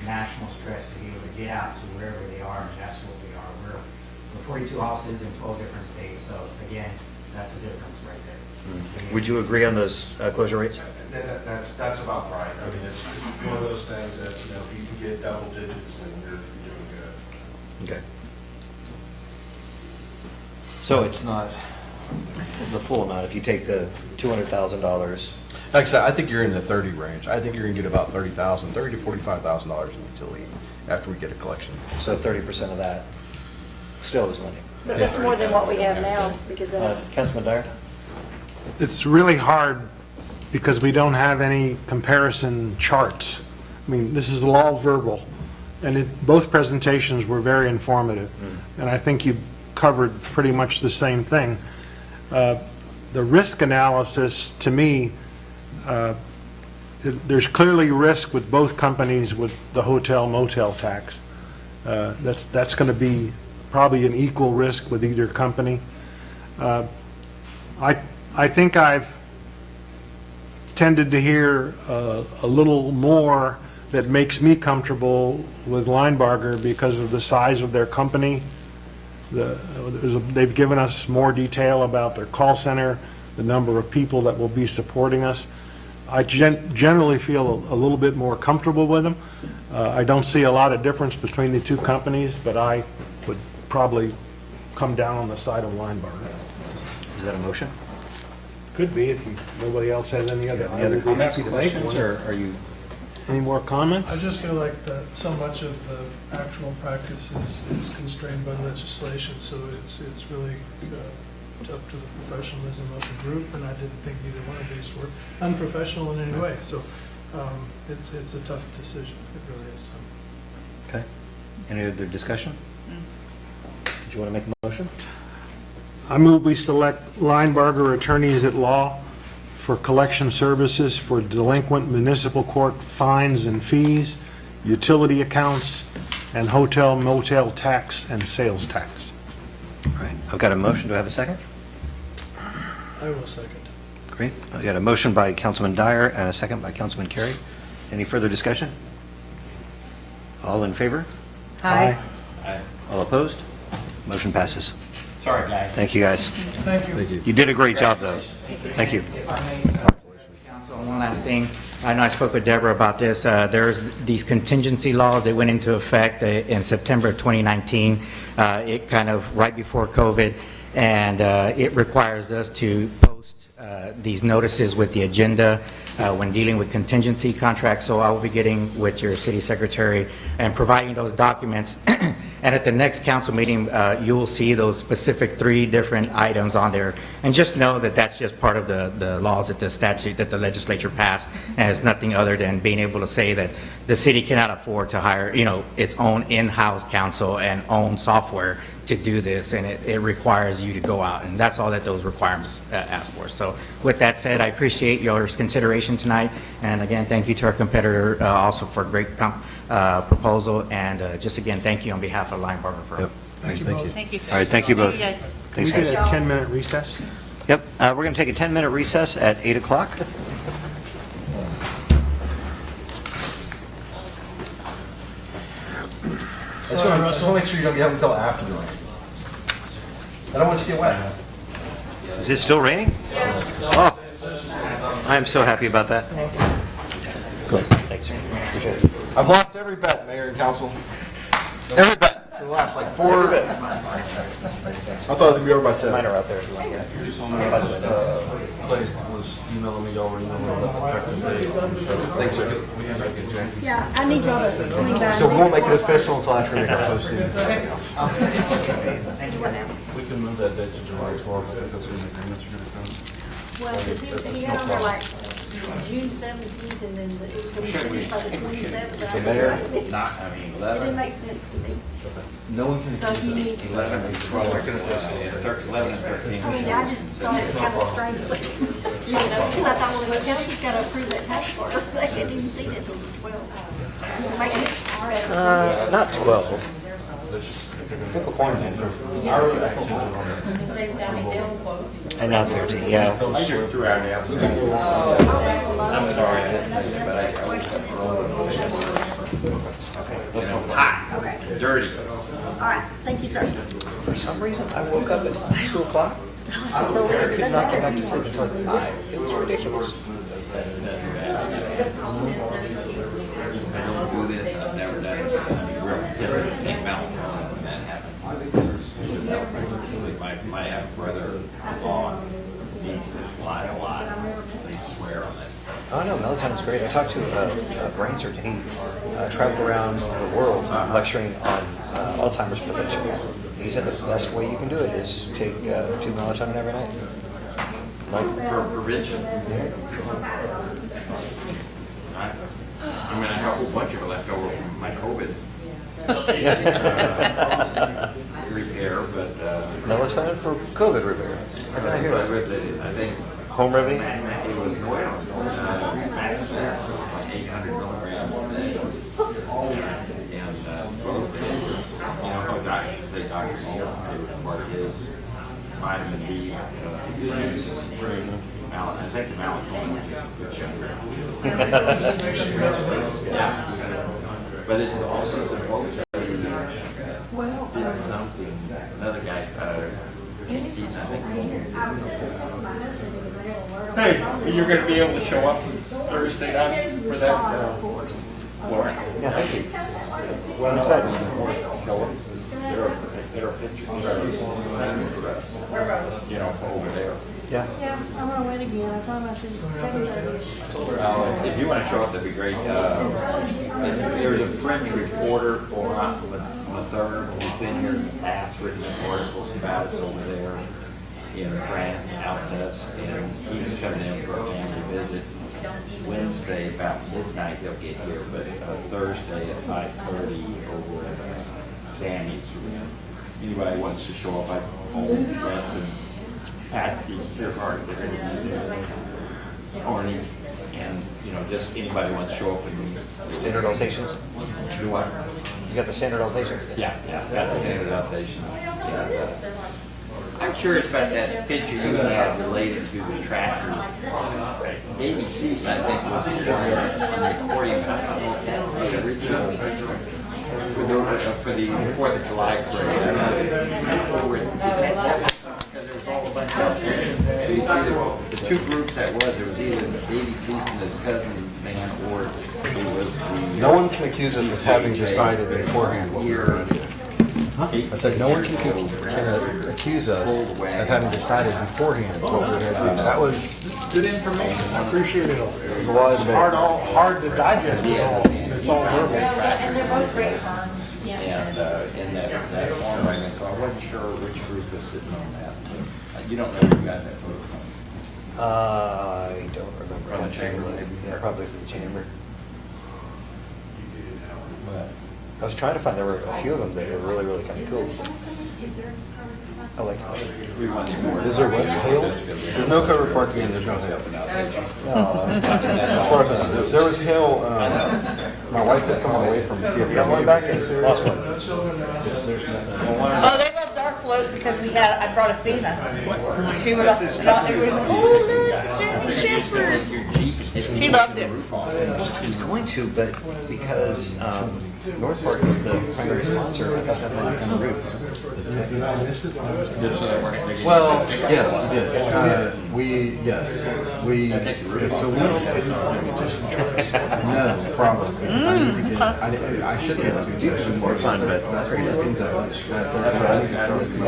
national stretch to be able to get out to wherever they are, and that's what we are. We're 42 offices in 12 different states. So again, that's the difference right there. Would you agree on those closure rates? That's about right. I mean, it's one of those things that, if you can get double digits, then you're doing good. Okay. So it's not the full amount. If you take the $200,000, Like I said, I think you're in the 30 range. I think you're going to get about $30,000 to $45,000 in utility after we get a collection. so 30% of that still is money. But that's more than what we have now, because Councilman Dyer? It's really hard because we don't have any comparison charts. I mean, this is all verbal, and both presentations were very informative, and I think you covered pretty much the same thing. The risk analysis, to me, there's clearly risk with both companies with the hotel motel tax. That's going to be probably an equal risk with either company. I think I've tended to hear a little more that makes me comfortable with Linebarger because of the size of their company. They've given us more detail about their call center, the number of people that will be supporting us. I generally feel a little bit more comfortable with them. I don't see a lot of difference between the two companies, but I would probably come down on the side of Linebarger. Is that a motion? Could be, if nobody else has any other. Any other comments, I'd be happy to make questions, one. or are you? Any more comments? I just feel like that so much of the actual practice is constrained by legislation, so it's really up to the professionalism of the group, and I didn't think either one of these were unprofessional in any way. So It's a tough decision, it really is. Okay. Any other discussion? Do you want to make a motion? I move we select Linebarger Attorneys at Law for collection services for delinquent municipal court fines and fees, utility accounts, and hotel motel tax and sales tax. All right. I've got a motion. Do I have a second? I will second. Great. I've got a motion by Councilman Dyer and a second by Councilman Carey. Any further discussion? All in favor? Aye. All opposed? Motion passes. Sorry, guys. Thank you, guys. Thank you. You did a great job, though. Thank you. If I may, Council, one last thing. I know I spoke with Deborah about this. There's these contingency laws that went into effect in September of 2019, it kind of right before COVID, and it requires us to post these notices with the agenda when dealing with contingency contracts. So I will be getting with your city secretary and providing those documents. And at the next council meeting, you will see those specific 3 different items on there. And just know that that's just part of the laws that the statute that the legislature passed, and it's nothing other than being able to say that the city cannot afford to hire, its own in-house counsel and own software to do this, and it requires you to go out, and that's all that those requirements ask for. So with that said, I appreciate your consideration tonight, and again, thank you to our competitor also for a great proposal, and just again, thank you on behalf of Linebarger Firm. Yep. Thank you both. Thank you. All right, thank you both. Thank you, guys. Thanks, Can we guys. get a 10-minute recess? Yep, we're going to take a 10-minute recess at 8 o'clock. I just want to make sure you don't get up until after the rain. I don't want you to get wet. Is it still raining? Oh, I am so happy about that. Good. Thanks, sir. Appreciate it. I've lost every bet, Mayor and Council. Every bet. For the last, 4... I thought it was going to be over by 7. Mine are out there if you want to get Clay was emailing me over, Thanks, sir. Yeah, I need y'all to swing by. So we won't make it official until after we make our posting. We can move that date to July 12th, I think that's when the agreements are going to come. Well, because he had on there like June 17th, and then it was going to be finished by the 27th. Mayor? It didn't make sense to me. No one can So you need, 11 and 12, 11 and 13. I mean, I just thought it was kind of strange, but, because I thought, well, the council's got to approve that tax order. They hadn't even seen it until the 12th. Making it hard. Not 12. And not 13, yeah. I'm sorry, but it's hot, dirty. All right, thank you, sir. For some reason, I woke up at 2 o'clock. I could not get back to sleep until 5. It was ridiculous. I don't do this, I've never done it. Real King Mountain when that happened. My brother-in-law needs to fly a lot. They swear on that stuff. Oh, no, melatonin's great. I talked to a brain surgeon. He traveled around the world lecturing on Alzheimer's prevention. He said the best way you can do it is take 2 melatonin every night. For prevention. I mean, I have a whole bunch of it left over from my COVID repair, but. Melatonin for COVID repair. I think. Home remedy? It was maximum like 800 milligrams a day. And both, doctors say Dr. Neal, what it is, vitamin D, I think the melatonin is a good sugar. Yeah. But it's also supposed to did something, another guy, Keaton, I think. Hey, you're gonna be able to show up Thursday night for that, Lauren? Yeah, thank you. Well, excited. There are pictures, for over there. Yeah. Yeah, I'm gonna win again. I saw my 7:30. If you want to show up, that'd be great. There's a French reporter for Mathern who's been here in the past, written articles about us over there in France, Alsace, and he's coming in for a family visit. Wednesday about midnight they'll get here, but Thursday at 5:30 over at Sammy's. Anybody wants to show up, I own Russ and Patsy, Gerhard, Arnie, and, just anybody wants to show up and. Standardizations? Do what? You got the standardizations? Yeah, got the standardizations. I'm curious about that picture you had related to the tractor. ABC's, I think, was recording the original for the 4th of July parade. Because there was all a bunch of, the two groups that was, there was either ABC's and his cousin man, or it was the. No one can accuse us of having decided beforehand what we were going to do. I said, no one can accuse us of having decided beforehand what we were going to do. That was Good information, I appreciate it all. a lot of debate. Hard to digest it all, it's all verbal. And they're both great farms. And in that farm wagon, so I wasn't sure which group was sitting on that. You don't know who got that photo from? I don't remember. From the chamber, maybe? Yeah, probably from the chamber. But I was trying to find, there were a few of them that were really, really kind of cool. I like we won the award. Is there what, hail? There's no covered parking and there's no hail. As far as I know, there was hail, my wife had someone away from PFW. You got one back? Lost one. Oh, they loved our float because I brought a FEMA. She was like, oh, look, Jimmy Shepherd. She loved it. I was going to, but because North Park is the primary sponsor, I thought that might become a route. Well, yes, we did. So we don't. No, probably. I shouldn't have to do it more fun, but that's one of the things that's what I need to start to.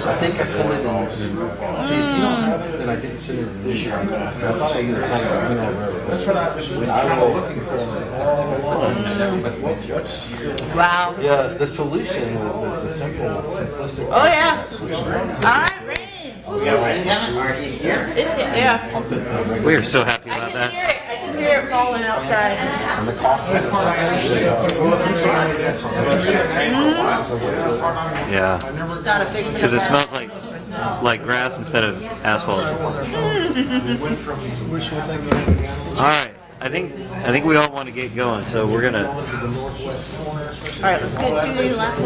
I think I sent it in. See, if you don't have it, then I didn't send it in this year. So I thought I either sent it or emailed her. That's what I was looking for. Wow. Yeah, the solution was the simplistic. Oh, yeah. Solution. All right, Ray. We got rain down, already here. Yeah. We are so happy about that. I can hear it falling outside. And the cost of Yeah. It's not a figment Because of it our- smells like grass instead of asphalt. All right. I think we all want to get going, so we're gonna. All right, let's get through these last.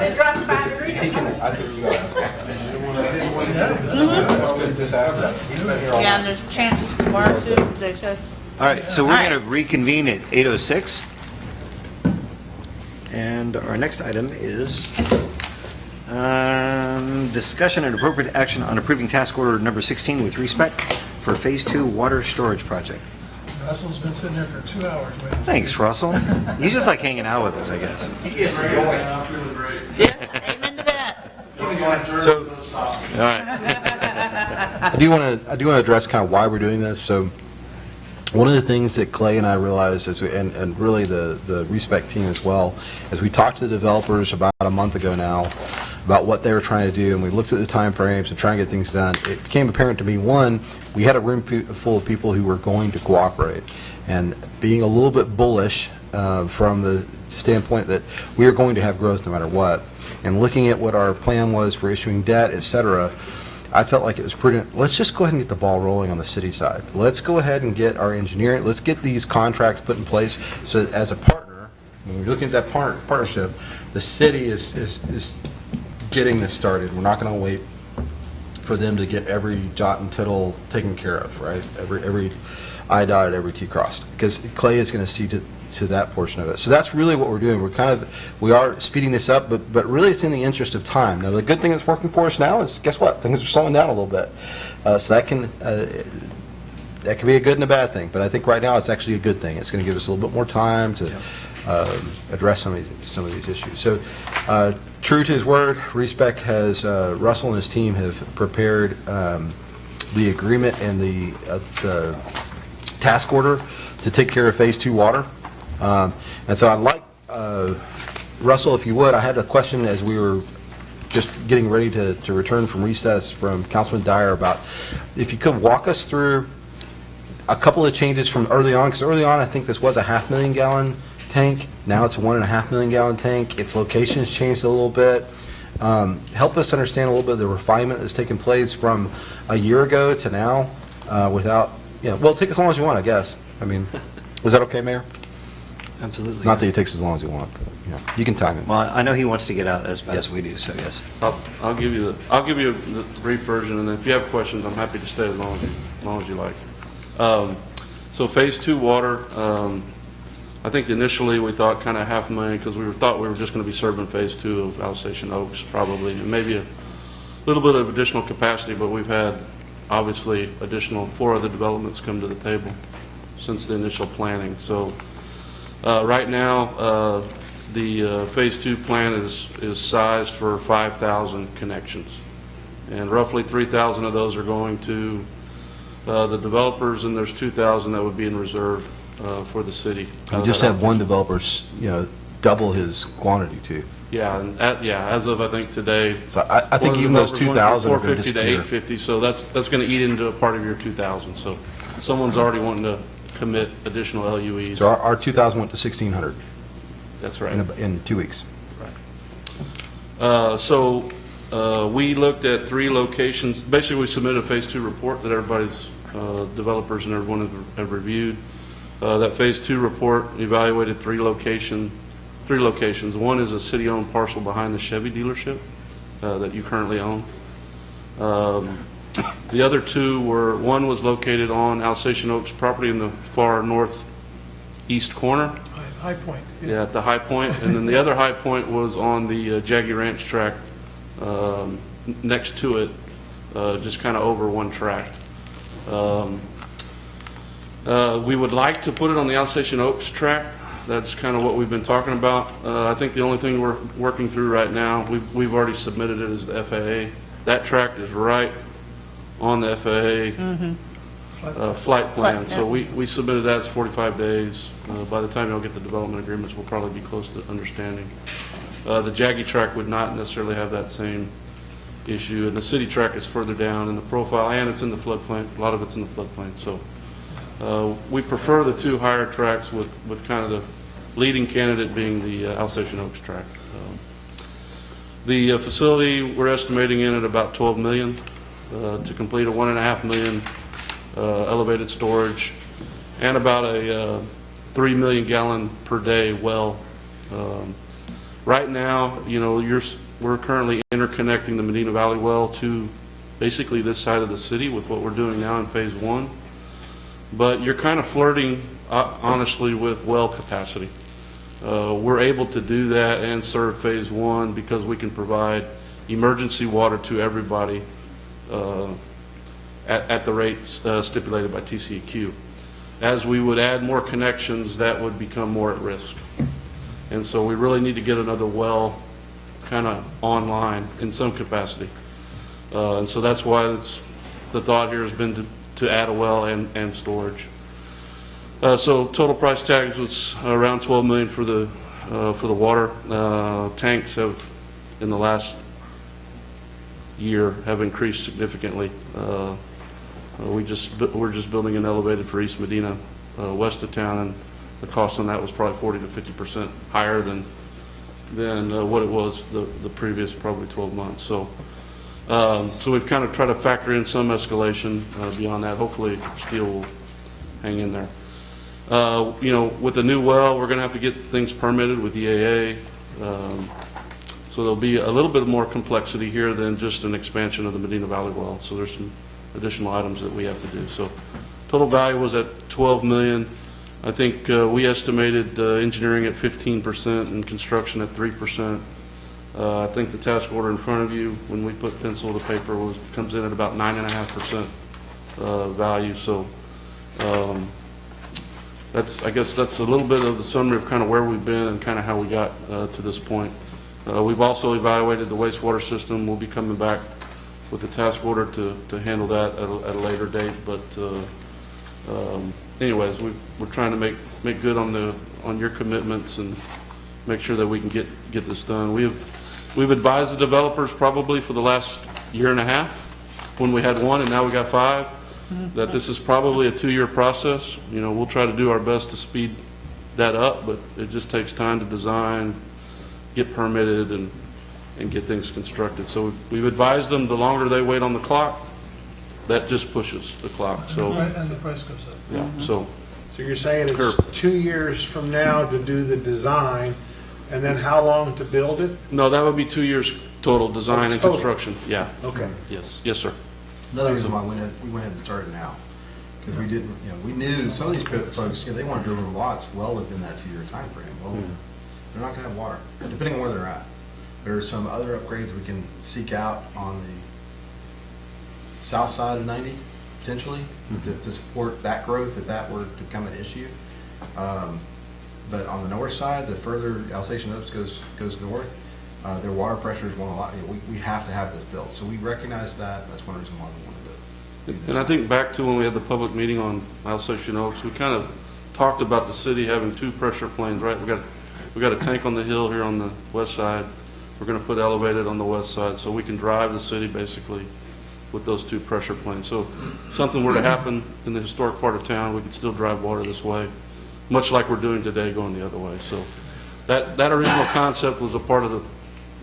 It drops 5 degrees. He can, I think you gotta ask that. Just ask that. Yeah, and there's chances tomorrow too, they said. All right, so we're All right. going to reconvene at 8:06. And our next item is discussion and appropriate action on approving task order number 16 with respect for Phase 2 water storage project. Russell's been sitting there for 2 hours waiting. Thanks, Russell. You just like hanging out with us, I guess. Yeah, amen to that. So, All right. I do want to address kind of why we're doing this. So, one of the things that Clay and I realized, and really the Respect team as well, as we talked to the developers about a month ago now about what they were trying to do, and we looked at the time frames and trying to get things done, it became apparent to me, one, we had a room full of people who were going to cooperate, and being a little bit bullish from the standpoint that we are going to have growth no matter what, and looking at what our plan was for issuing debt, et cetera, I felt like it was prudent, let's just go ahead and get the ball rolling on the city side. Let's go ahead and get our engineering, let's get these contracts put in place so that as a partner, when we're looking at that partnership, the city is getting this started. We're not going to wait for them to get every jot and tittle taken care of, right? Every I dotted, every T crossed, because Clay is going to see to that portion of it. So that's really what we're doing. We are speeding this up, but really it's in the interest of time. Now, the good thing that's working for us now is, guess what? Things are slowing down a little bit. So that can be a good and a bad thing, but I think right now it's actually a good thing. It's going to give us a little bit more time to address some of these issues. So, true to his word, Respect has, Russell and his team have prepared the agreement and the task order to take care of Phase 2 water. And so I'd like, Russell, if you would, I had a question as we were just getting ready to return from recess from Councilman Dyer about if you could walk us through a couple of changes from early on, because early on, I think this was a 500,000 gallon tank. Now it's a 1.5 million gallon tank. Its location's changed a little bit. Help us understand a little bit of the refinement that's taken place from a year ago to now without, well, take as long as you want, I guess. I mean, is that okay, Mayor? Absolutely. Not that it takes as long as you want, but, you can time it. Well, I know he wants to get out as fast as we do, so yes. I'll give you the brief version, and then if you have questions, I'm happy to stay as long as you like. So Phase 2 water, I think initially we thought kind of 500,000 because we thought we were just going to be serving Phase 2 of Alsatian Oaks probably, and maybe a little bit of additional capacity, but we've had obviously additional 4 other developments come to the table since the initial planning. So right now, the Phase 2 plan is sized for 5,000 connections, and roughly 3,000 of those are going to the developers, and there's 2,000 that would be in reserve for the city. We just had one developer, double his quantity too. Yeah, and as of I think today. So I think even those 2,000 are going to 450 to disappear. 850, so that's going to eat into a part of your 2,000. So someone's already wanting to commit additional LUEs. So our 2,000 went to 1,600. That's right. In 2 weeks. So we looked at 3 locations. Basically, we submitted a Phase 2 report that everybody's developers and everyone have reviewed. That Phase 2 report evaluated 3 locations. One is a city-owned parcel behind the Chevy dealership that you currently own. The other 2 were, one was located on Alsatian Oaks property in the far northeast corner. High Point. Yes. Yeah, at the high point. And then the other high point was on the Jaggy Ranch track next to it, just kind of over one track. We would like to put it on the Alsatian Oaks track. That's kind of what we've been talking about. I think the only thing we're working through right now, we've already submitted it as the FAA. That track is right on the FAA flight plan. So we submitted that as 45 days. By the time y'all get the development agreements, we'll probably be close to understanding. The Jaggy track would not necessarily have that same issue, and the city track is further down in the profile, and it's in the floodplain. A lot of it's in the floodplain. So we prefer the 2 higher tracks with kind of the leading candidate being the Alsatian Oaks track. The facility, we're estimating in at about $12 million to complete a 1.5 million elevated storage and about a 3 million gallon per day well. Right now, we're currently interconnecting the Medina Valley well to basically this side of the city with what we're doing now in Phase 1. But you're kind of flirting, honestly, with well capacity. We're able to do that and serve Phase 1 because we can provide emergency water to everybody at the rates stipulated by TCEQ. As we would add more connections, that would become more at risk. And so we really need to get another well kind of online in some capacity. And so that's why the thought here has been to add a well and storage. So total price tags was around $12 million for the water. Tanks have, in the last year, have increased significantly. We're just building an elevated for East Medina, west of town, and the cost on that was probably 40 to 50% higher than what it was the previous probably 12 months. So we've kind of tried to factor in some escalation beyond that. Hopefully steel will hang in there. With the new well, we're going to have to get things permitted with EAA. So there'll be a little bit more complexity here than just an expansion of the Medina Valley well. So there's some additional items that we have to do. So total value was at $12 million. I think we estimated engineering at 15% and construction at 3%. I think the task order in front of you, when we put pencil to paper, comes in at about 9.5% value. So I guess that's a little bit of the summary of kind of where we've been and kind of how we got to this point. We've also evaluated the wastewater system. We'll be coming back with a task order to handle that at a later date. But anyways, we're trying to make good on your commitments and make sure that we can get this done. We've advised the developers probably for the last year and a half when we had 1 and now we got 5. that this is probably a 2-year process. You know, we'll try to do our best to speed that up, but it just takes time to design, get permitted, and get things constructed. So we've advised them the longer they wait on the clock, that just pushes the clock. So, And the price goes up. yeah, so. So you're saying it's 2 years from now to do the design, and then how long to build it? No, that would be 2 years total, design and Total. construction, yeah. Okay. Yes, yes, sir. Another reason why we went ahead and started now, because we didn't, we knew some of these folks, they want to build their lots well within that 2-year time frame. Well, they're not going to have water, depending on where they're at. There's some other upgrades we can seek out on the south side of 90, potentially, to support that growth if that were to become an issue. But on the north side, the further Alsatian Oaks goes north, their water pressures want a lot. We have to have this built. So we recognize that. That's one reason why we want to do it. And I think back to when we had the public meeting on Alsatian Oaks, we kind of talked about the city having 2 pressure planes, right? We got a tank on the hill here on the west side. We're going to put elevated on the west side, so we can drive the city basically with those 2 pressure planes. So if something were to happen in the historic part of town, we could still drive water this way, much like we're doing today going the other way. So that original concept was a part of the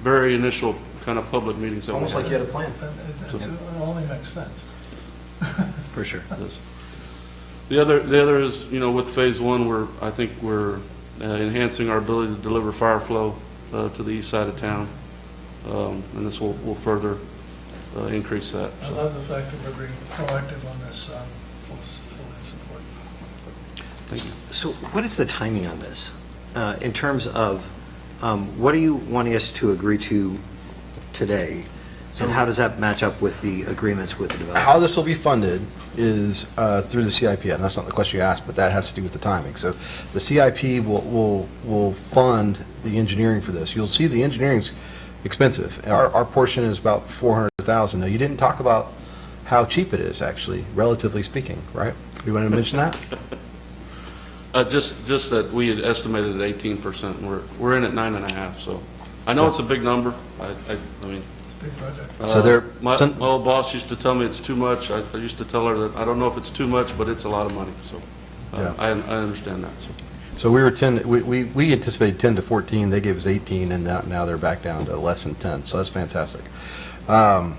very initial kind of public meetings. It's almost like you had a plan. It only makes sense. For sure. Yes. The other is, with phase 1, I think we're enhancing our ability to deliver fire flow to the east side of town, and this will further increase that. I love the fact that we're being proactive on this. Fully support. Thank you. So what is the timing on this, in terms of, what are you wanting us to agree to today? And how does that match up with the agreements with the developer? How this will be funded is through the CIP, and that's not the question you asked, but that has to do with the timing. So the CIP will fund the engineering for this. You'll see the engineering's expensive. Our portion is about $400,000. Now, you didn't talk about how cheap it is, actually, relatively speaking, right? You want to mention that? Just that we had estimated at 18%, and we're in at 9.5%. So I know it's a big number. I mean. Big project. So my old boss used to tell me it's too much. I used to tell her that I don't know if it's too much, but it's a lot of money. So I understand that. So we were 10. We anticipated 10 to 14. They gave us 18, and now they're back down to less than 10. So that's fantastic. So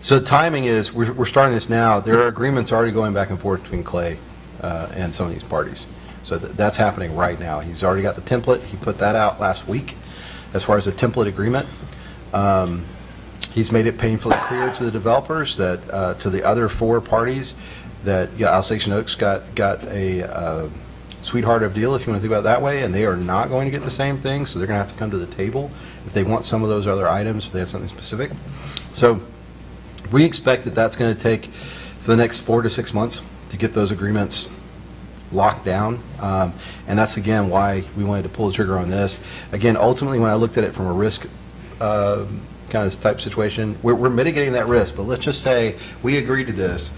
the timing is we're starting this now. There are agreements already going back and forth between Clay and some of these parties. So that's happening right now. He's already got the template. He put that out last week as far as the template agreement. He's made it painfully clear to the developers that to the other 4 parties that Alsatian Oaks got a sweetheart of deal, if you want to think about it that way, and they are not going to get the same thing, so they're going to have to come to the table if they want some of those other items, if they have something specific. So we expect that that's going to take for the next 4 to 6 months to get those agreements locked down, and that's again why we wanted to pull the trigger on this. Again, ultimately, when I looked at it from a risk kind of type situation, we're mitigating that risk, but let's just say we agreed to this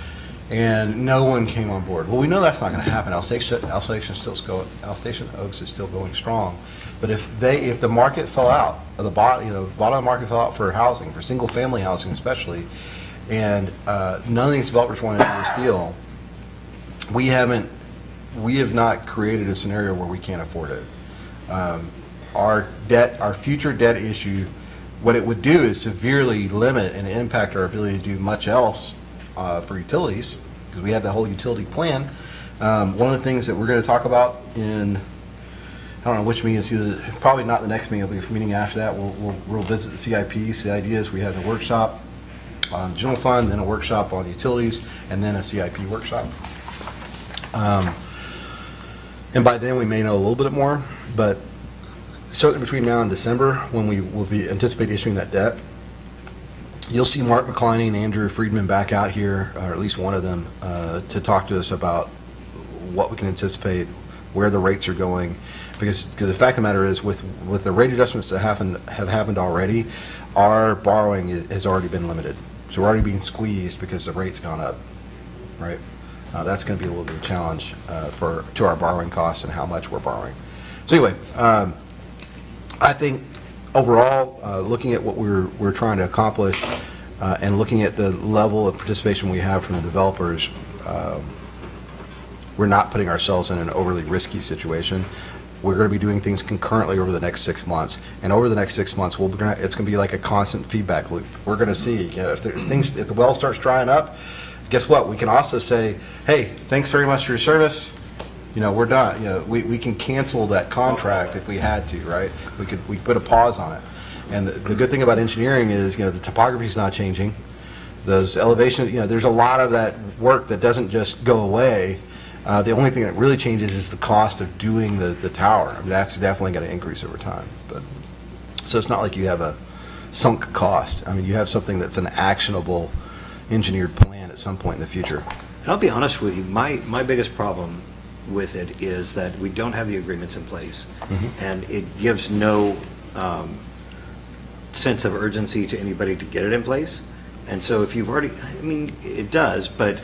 and no one came on board. Well, we know that's not going to happen. Alsatian Oaks is still going strong, but if the market fell out, the bottom of the market fell out for housing, for single family housing especially, and none of these developers wanted to do this deal, we have not created a scenario where we can't afford it. Our future debt issue, what it would do is severely limit and impact our ability to do much else for utilities, because we have the whole utility plan. One of the things that we're going to talk about in, I don't know which meeting, it's either, probably not the next meeting, it'll be a meeting after that, we'll visit the CIPs. The idea is we have the workshop on general fund, then a workshop on utilities, and then a CIP workshop. And by then we may know a little bit more, but certainly between now and December, when we will be anticipate issuing that debt, you'll see Mark McCliney and Andrew Friedman back out here, or at least one of them, to talk to us about what we can anticipate, where the rates are going, because the fact of the matter is, with the rate adjustments that have happened already, our borrowing has already been limited. So we're already being squeezed because the rate's gone up, right? That's going to be a little bit of a challenge to our borrowing costs and how much we're borrowing. So anyway, I think overall, looking at what we're trying to accomplish, and looking at the level of participation we have from the developers, we're not putting ourselves in an overly risky situation. We're going to be doing things concurrently over the next 6 months, and over the next 6 months, it's going to be like a constant feedback loop. We're going to see, if the well starts drying up, guess what? We can also say, hey, thanks very much for your service. We're done. We can cancel that contract if we had to, right? We put a pause on it. And the good thing about engineering is, the topography is not changing. Those elevations, there's a lot of that work that doesn't just go away. The only thing that really changes is the cost of doing the tower. I mean, that's definitely going to increase over time. So it's not like you have a sunk cost. I mean, you have something that's an actionable engineered plan at some point in the future. And I'll be honest with you, my biggest problem with it is that we don't have the agreements in place, and it gives no sense of urgency to anybody to get it in place. And so if you've already, I mean, it does, but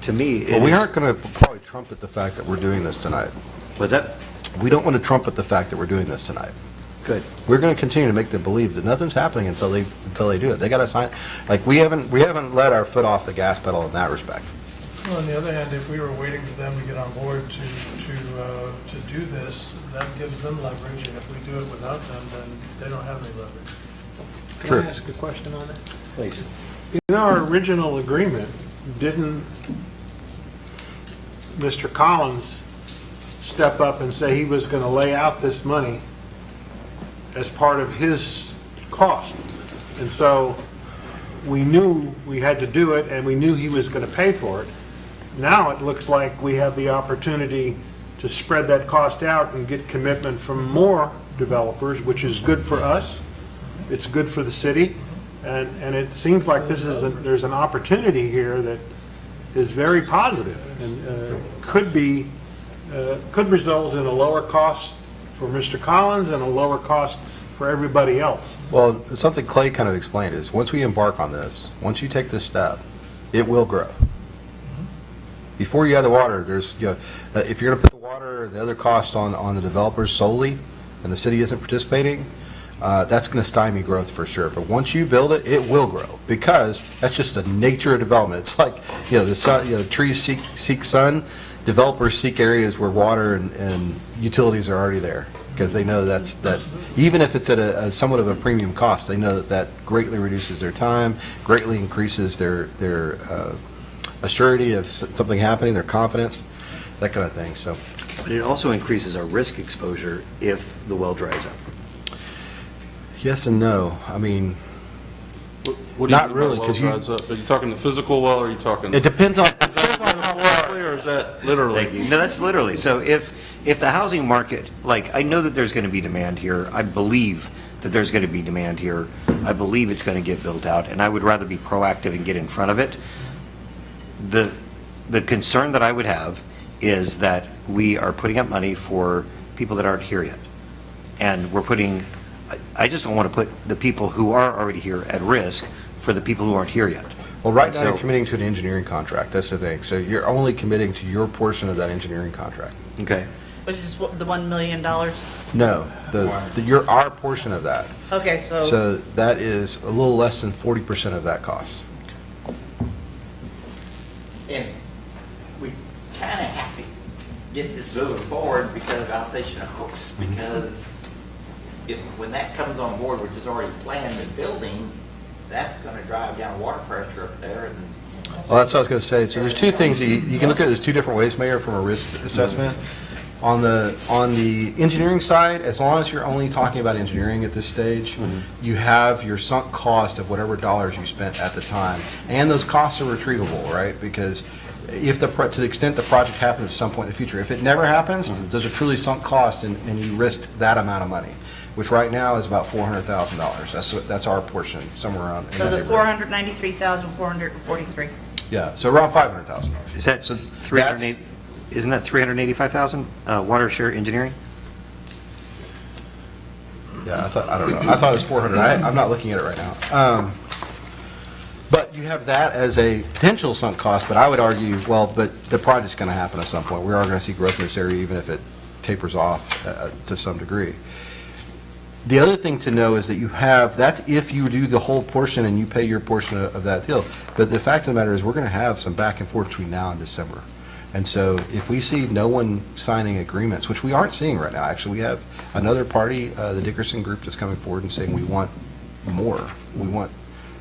to me, Well, we aren't going to probably trumpet the fact that we're doing this tonight. What's that? We don't want to trumpet the fact that we're doing this tonight. Good. We're going to continue to make them believe that nothing's happening until they do it. They got to sign. Like we haven't let our foot off the gas pedal in that respect. Well, on the other hand, if we were waiting for them to get on board to do this, that gives them leverage, and if we do it without them, then they don't have any leverage. Can I ask a question on that? Please. In our original agreement, didn't Mr. Collins step up and say he was going to lay out this money as part of his cost? And so we knew we had to do it, and we knew he was going to pay for it. Now it looks like we have the opportunity to spread that cost out and get commitment from more developers, which is good for us. It's good for the city. And it seems like there's an opportunity here that is very positive and could result in a lower cost for Mr. Collins and a lower cost for everybody else. Well, something Clay kind of explained is once we embark on this, once you take this step, it will grow. Before you add the water, there's if you're going to put the water and the other costs on the developers solely, and the city isn't participating, that's going to stymie growth for sure. But once you build it, it will grow because that's just the nature of development. It's like the sun, trees seek sun, developers seek areas where water and utilities are already there because they know that even if it's at a somewhat of a premium cost, they know that greatly reduces their time, greatly increases their assurity of something happening, their confidence, that kind of thing. So, but it also increases our risk exposure if the well dries up. Yes and no. I mean, What do you not mean by really, well because dries up? Are you talking the physical well, or are you talking? It depends on. Metaphorically, or is that literally? Thank you. No, that's literally. So if the housing market, like, I know that there's going to be demand here. I believe that there's going to be demand here. I believe it's going to get built out, and I would rather be proactive and get in front of it. The concern that I would have is that we are putting up money for people that aren't here yet. And I just don't want to put the people who are already here at risk for the people who aren't here yet. Well, right now you're committing to an engineering contract. That's the thing. So you're only committing to your portion of that engineering contract. Okay. Which is what, the $1 million? No, our portion of that. Okay, So that is a little less than 40% of that cost. And we kind of have to get this moving forward because of Alsatian Oaks, because when that comes on board, which is already planned and building, that's going to drive down water pressure up there. And Well, that's what I was going to say. So there's two things. You can look at it as two different ways, Mayor, from a risk assessment. On the engineering side, as long as you're only talking about engineering at this stage, you have your sunk cost of whatever dollars you spent at the time. And those costs are retrievable, right? Because to the extent the project happens at some point in the future, if it never happens, those are truly sunk costs and you risked that amount of money, which right now is about $400,000. That's our portion, somewhere around. So the $493,443. Yeah, so around $500,000. Is that 308? Isn't that 385,000 water share engineering? Yeah, I don't know. I thought it was 400. I'm not looking at it right now. But you have that as a potential sunk cost, but I would argue, but the project's going to happen at some point. We are going to see growth in this area, even if it tapers off to some degree. The other thing to know is that you have, that's if you do the whole portion and you pay your portion of that deal. But the fact of the matter is, we're going to have some back and forth between now and December. And so if we see no one signing agreements, which we aren't seeing right now, actually, we have another party, the Dickerson Group, that's coming forward and saying we want more. We want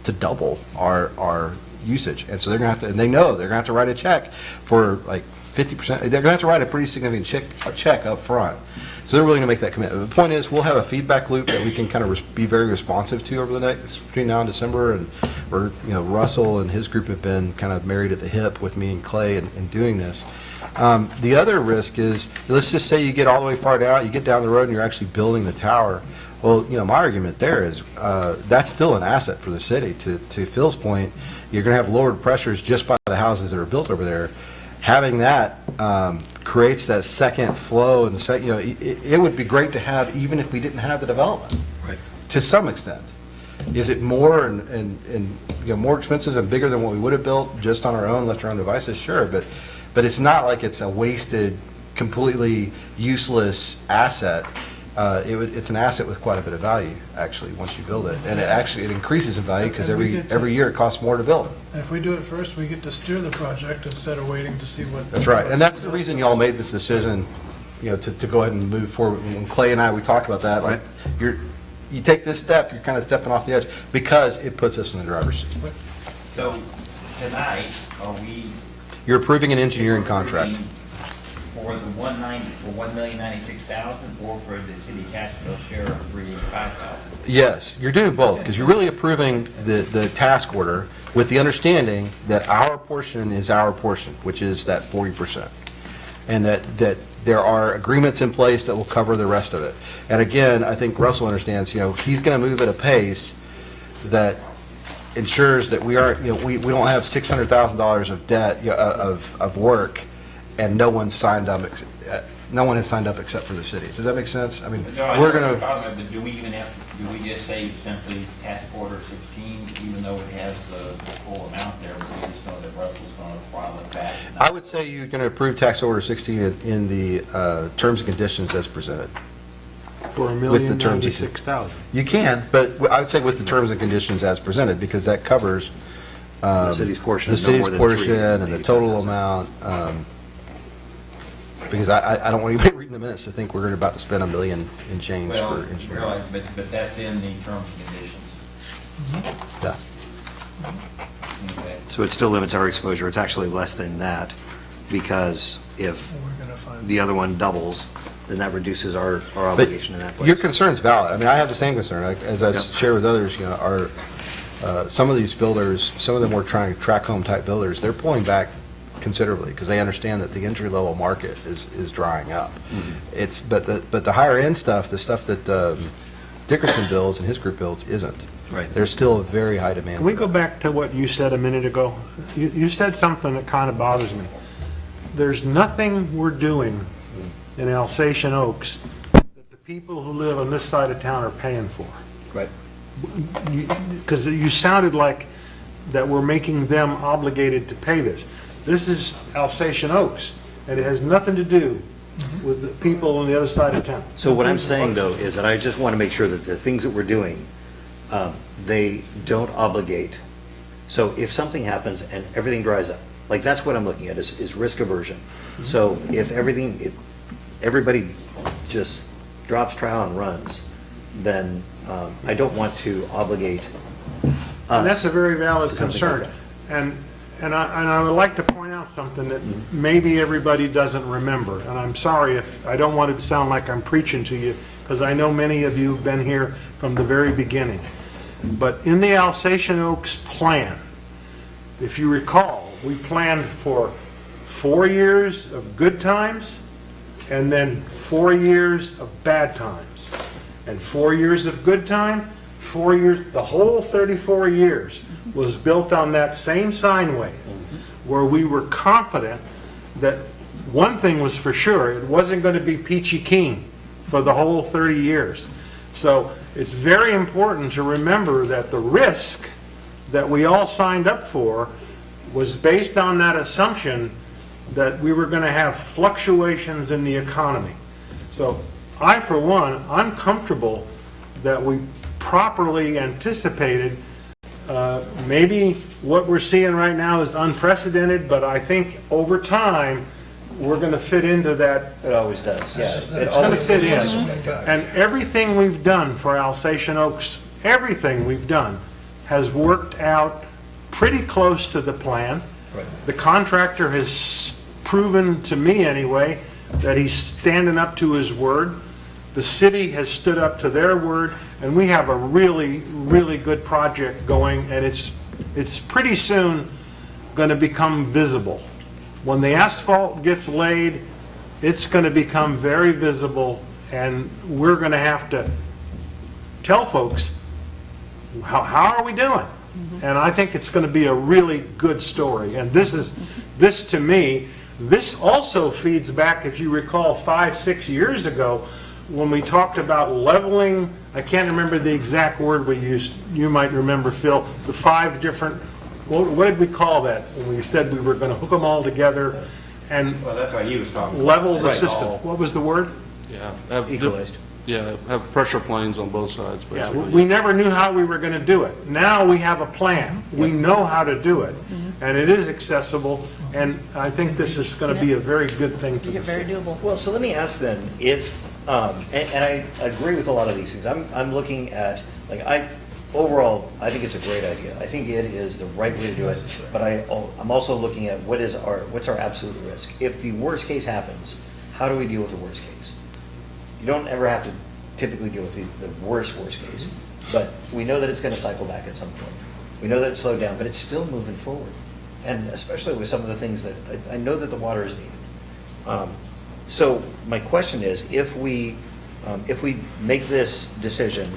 to double our usage. And so they're going to have to, and they know they're going to have to write a check for like 50%. They're going to have to write a pretty significant check up front. So they're willing to make that commitment. The point is, we'll have a feedback loop that we can kind of be very responsive to over the next, between now and December. And we're, Russell and his group have been kind of married at the hip with me and Clay in doing this. The other risk is, let's just say you get all the way far down, you get down the road and you're actually building the tower. Well, my argument there is that's still an asset for the city. To Phil's point, you're going to have lowered pressures just by the houses that are built over there. Having that creates that second flow, and it would be great to have even if we didn't have the development. Right. To some extent, is it more and more expensive and bigger than what we would have built just on our own, left our own devices? Sure, but it's not like it's a wasted, completely useless asset. It's an asset with quite a bit of value, actually, once you build it. And it increases in value because every year it costs more to build. And if we do it first, we get to steer the project instead of waiting to see what. That's right. And that's the reason y'all made this decision, to go ahead and move forward. When Clay and I, we talked about that, like, you take this step, you're kind of stepping off the edge because it puts us in the driver's seat. So tonight, You're approving an engineering contract. For the $1,096,000, or for the city cash bill share of $385,000? Yes, you're doing both, because you're really approving the task order with the understanding that our portion is our portion, which is that 40%. And that there are agreements in place that will cover the rest of it. And again, I think Russell understands, he's going to move at a pace that ensures that we aren't, we don't have $600,000 of debt, of work, and no one has signed up except for the city. Does that make sense? I mean, we're going to. But do we just say simply task order 16, even though it has the full amount there? We just know that Russell's going to file it back. I would say you're going to approve tax order 16 in the terms and conditions as presented. For $1,096,000. You can, but I would say with the terms and conditions as presented, because that covers the city's portion, and the total amount. Because I don't want anybody reading the minutes to think we're about to spend $1 million in change for engineering. Realize, but that's in the terms and conditions. Yeah. Okay. So it still limits our exposure. It's actually less than that, because if the other one doubles, then that reduces our obligation in that place. Your concern's valid. I mean, I have the same concern. As I share with others, some of these builders, some of them were trying to track home type builders, they're pulling back considerably because they understand that the entry level market is drying up. Mm-hmm. But the higher end stuff, the stuff that Dickerson builds and his group builds, isn't. Right. There's still a very high demand. Can we go back to what you said a minute ago? You said something that kind of bothers me. There's nothing we're doing in Alsatian Oaks that the people who live on this side of town are paying for. Right. Because you sounded like that we're making them obligated to pay this. This is Alsatian Oaks, and it has nothing to do with the people on the other side of town. So what I'm saying, though, is that I just want to make sure that the things that we're doing, they don't obligate. So if something happens and everything dries up, like that's what I'm looking at, is risk aversion. So if everybody just drops trowel and runs, then I don't want to obligate us. And that's a very valid concern. Like And I would like to point out something that maybe everybody doesn't remember. And I'm sorry if I don't want it to sound like I'm preaching to you, because I know many of you have been here from the very beginning. But in the Alsatian Oaks plan, if you recall, we planned for 4 years of good times and then 4 years of bad times. And 4 years of good time, 4 years, the whole 34 years was built on that same sine wave, where we were confident that one thing was for sure, it wasn't going to be peachy keen for the whole 30 years. So it's very important to remember that the risk that we all signed up for was based on that assumption that we were going to have fluctuations in the economy. So I, for one, I'm comfortable that we properly anticipated. Maybe what we're seeing right now is unprecedented, but I think over time, we're going to fit into that. It always does, yes. It's going to fit in. And everything we've done for Alsatian Oaks, everything we've done has worked out pretty close to the plan. The contractor has proven, to me anyway, that he's standing up to his word. The city has stood up to their word, and we have a really, really good project going, and it's pretty soon going to become visible. When the asphalt gets laid, it's going to become very visible, and we're going to have to tell folks, how are we doing? And I think it's going to be a really good story. And this to me, this also feeds back, if you recall, 5-6 years ago, when we talked about leveling, I can't remember the exact word we used, you might remember, Phil, the 5 different, what did we call that? When we said we were going to hook them all together and Well, that's what he was talking about. level the Right. system. What was the word? Yeah. Equalized. Yeah, have pressure planes on both sides, Yeah, basically. we never knew how we were going to do it. Now we have a plan. We know how to do it, and it is accessible, and I think this is going to be a very good thing for the city. Well, so let me ask then, if, and I agree with a lot of these things. I'm looking at, overall, I think it's a great idea. I think it is the right way to do it, but I'm also looking at what's our absolute risk? If the worst case happens, how do we deal with the worst case? You don't ever have to typically deal with the worst case, but we know that it's going to cycle back at some point. We know that it's slowed down, but it's still moving forward. And especially with some of the things that, I know that the water is needed. So my question is, if we make this decision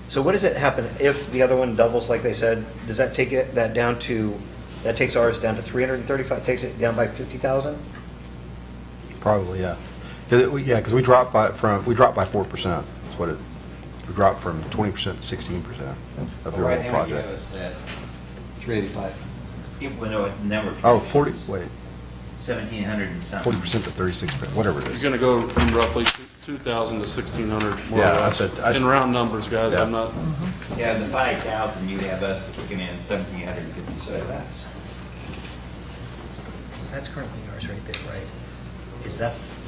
so what does it happen if the other one doubles like they said? Does that take that takes ours down to 335, takes it down by 50,000? Probably, yeah. Because we dropped by 4%. That's what we dropped from 20% to 16% of the Right overall now, you project. have us at 385. People know what number. Oh, 40, wait, 1,700 and something. 40% to 36%, whatever it You're is. going to go from roughly 2,000 to 1,600, more or Yeah, less. I said- In round numbers, guys, Yeah. I'm not, Yeah, the 5,000, you have us kicking in 1,757. That's currently ours right there, right? Is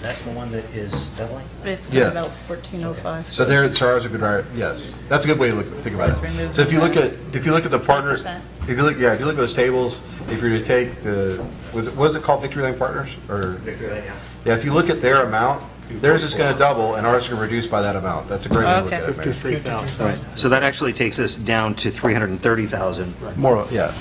that's the one that is doubling? It's Yes. about 1405. So there, ours are good, right? Yes, that's a good way to think about it. So if you look at the partners, 10%. if you look at those tables, if you were to take was it called Victory Lane Partners or? Victory Lane, yeah. Yeah, if you look at their amount, theirs is going to double and ours is going to reduce by that amount. That's a great way to look at it, Mayor. 53,000. So that actually takes us down to 330,000. More, yeah.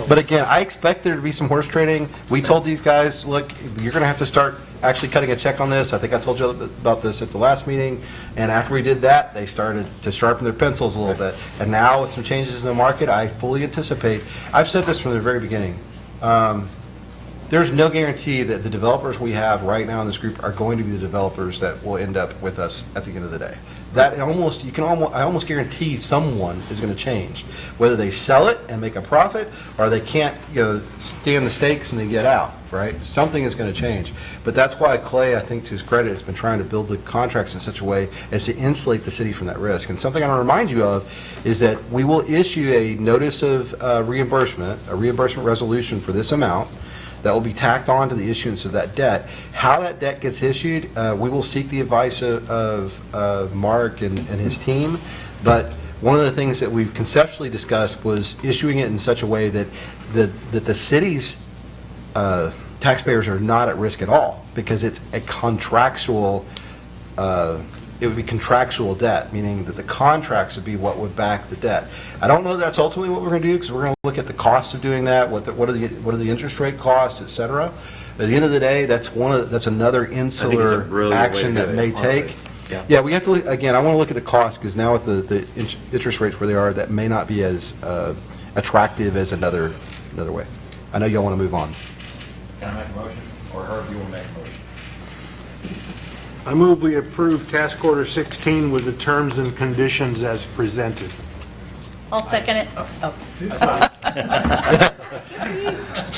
But again, I expect there to be some horse trading. We told these guys, look, you're going to have to start actually cutting a check on this. I think I told you about this at the last meeting. And after we did that, they started to sharpen their pencils a little bit. And now with some changes in the market, I fully anticipate, I've said this from the very beginning, there's no guarantee that the developers we have right now in this group are going to be the developers that will end up with us at the end of the day. I almost guarantee someone is going to change, whether they sell it and make a profit, or they can't, stand the stakes and they get out, right? Something is going to change. But that's why Clay, I think to his credit, has been trying to build the contracts in such a way as to insulate the city from that risk. And something I want to remind you of is that we will issue a notice of reimbursement, a reimbursement resolution for this amount, that will be tacked on to the issuance of that debt. How that debt gets issued, we will seek the advice of Mark and his team, but one of the things that we've conceptually discussed was issuing it in such a way that the city's taxpayers are not at risk at all, because it's a contractual, it would be contractual debt, meaning that the contracts would be what would back the debt. I don't know that's ultimately what we're going to do, because we're going to look at the costs of doing that, what are the interest rate costs, et cetera. At the end of the day, that's another insular action that may take. Yeah, we have to, again, I want to look at the cost, because now with the interest rates where they are, that may not be as attractive as another way. I know y'all want to move on. Can I make a motion? Or Herb, you want to make a motion? I move we approve Task Order 16 with the terms and conditions as presented. I'll second it.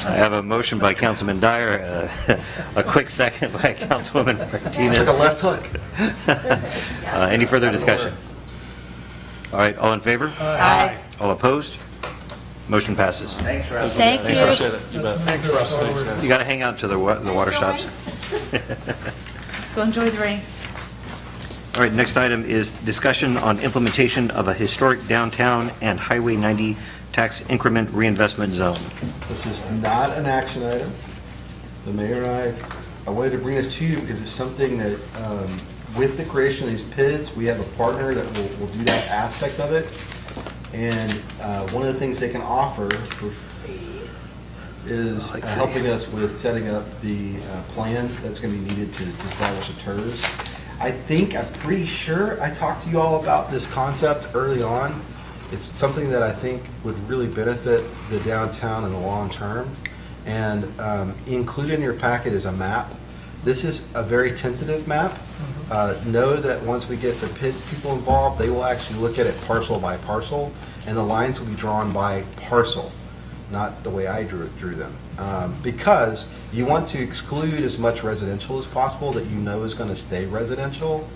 I have a motion by Councilman Dyer, a quick second by Councilwoman Martinez. It's like a left hook. Any further discussion? All right, all in favor? Aye. All opposed? Motion passes. Thanks, Russ. Thank you. Appreciate it. You Let's bet. move this forward. You got to hang out till the water stops. Go enjoy the rain. All right, next item is discussion on implementation of a historic downtown and Highway 90 tax increment reinvestment zone. This is not an action item. The mayor and I wanted to bring this to you because it's something that, with the creation of these PIDs, we have a partner that will do that aspect of it. And one of the things they can offer for free is helping us with setting up the plan that's going to be needed to establish a TERS. I'm pretty sure I talked to you all about this concept early on. It's something that I think would really benefit the downtown in the long term. And included in your packet is a map. This is a very tentative map. Know that once we get the PID people involved, they will actually look at it parcel by parcel, and the lines will be drawn by parcel, not the way I drew them. Because you want to exclude as much residential as possible that you know is going to stay residential,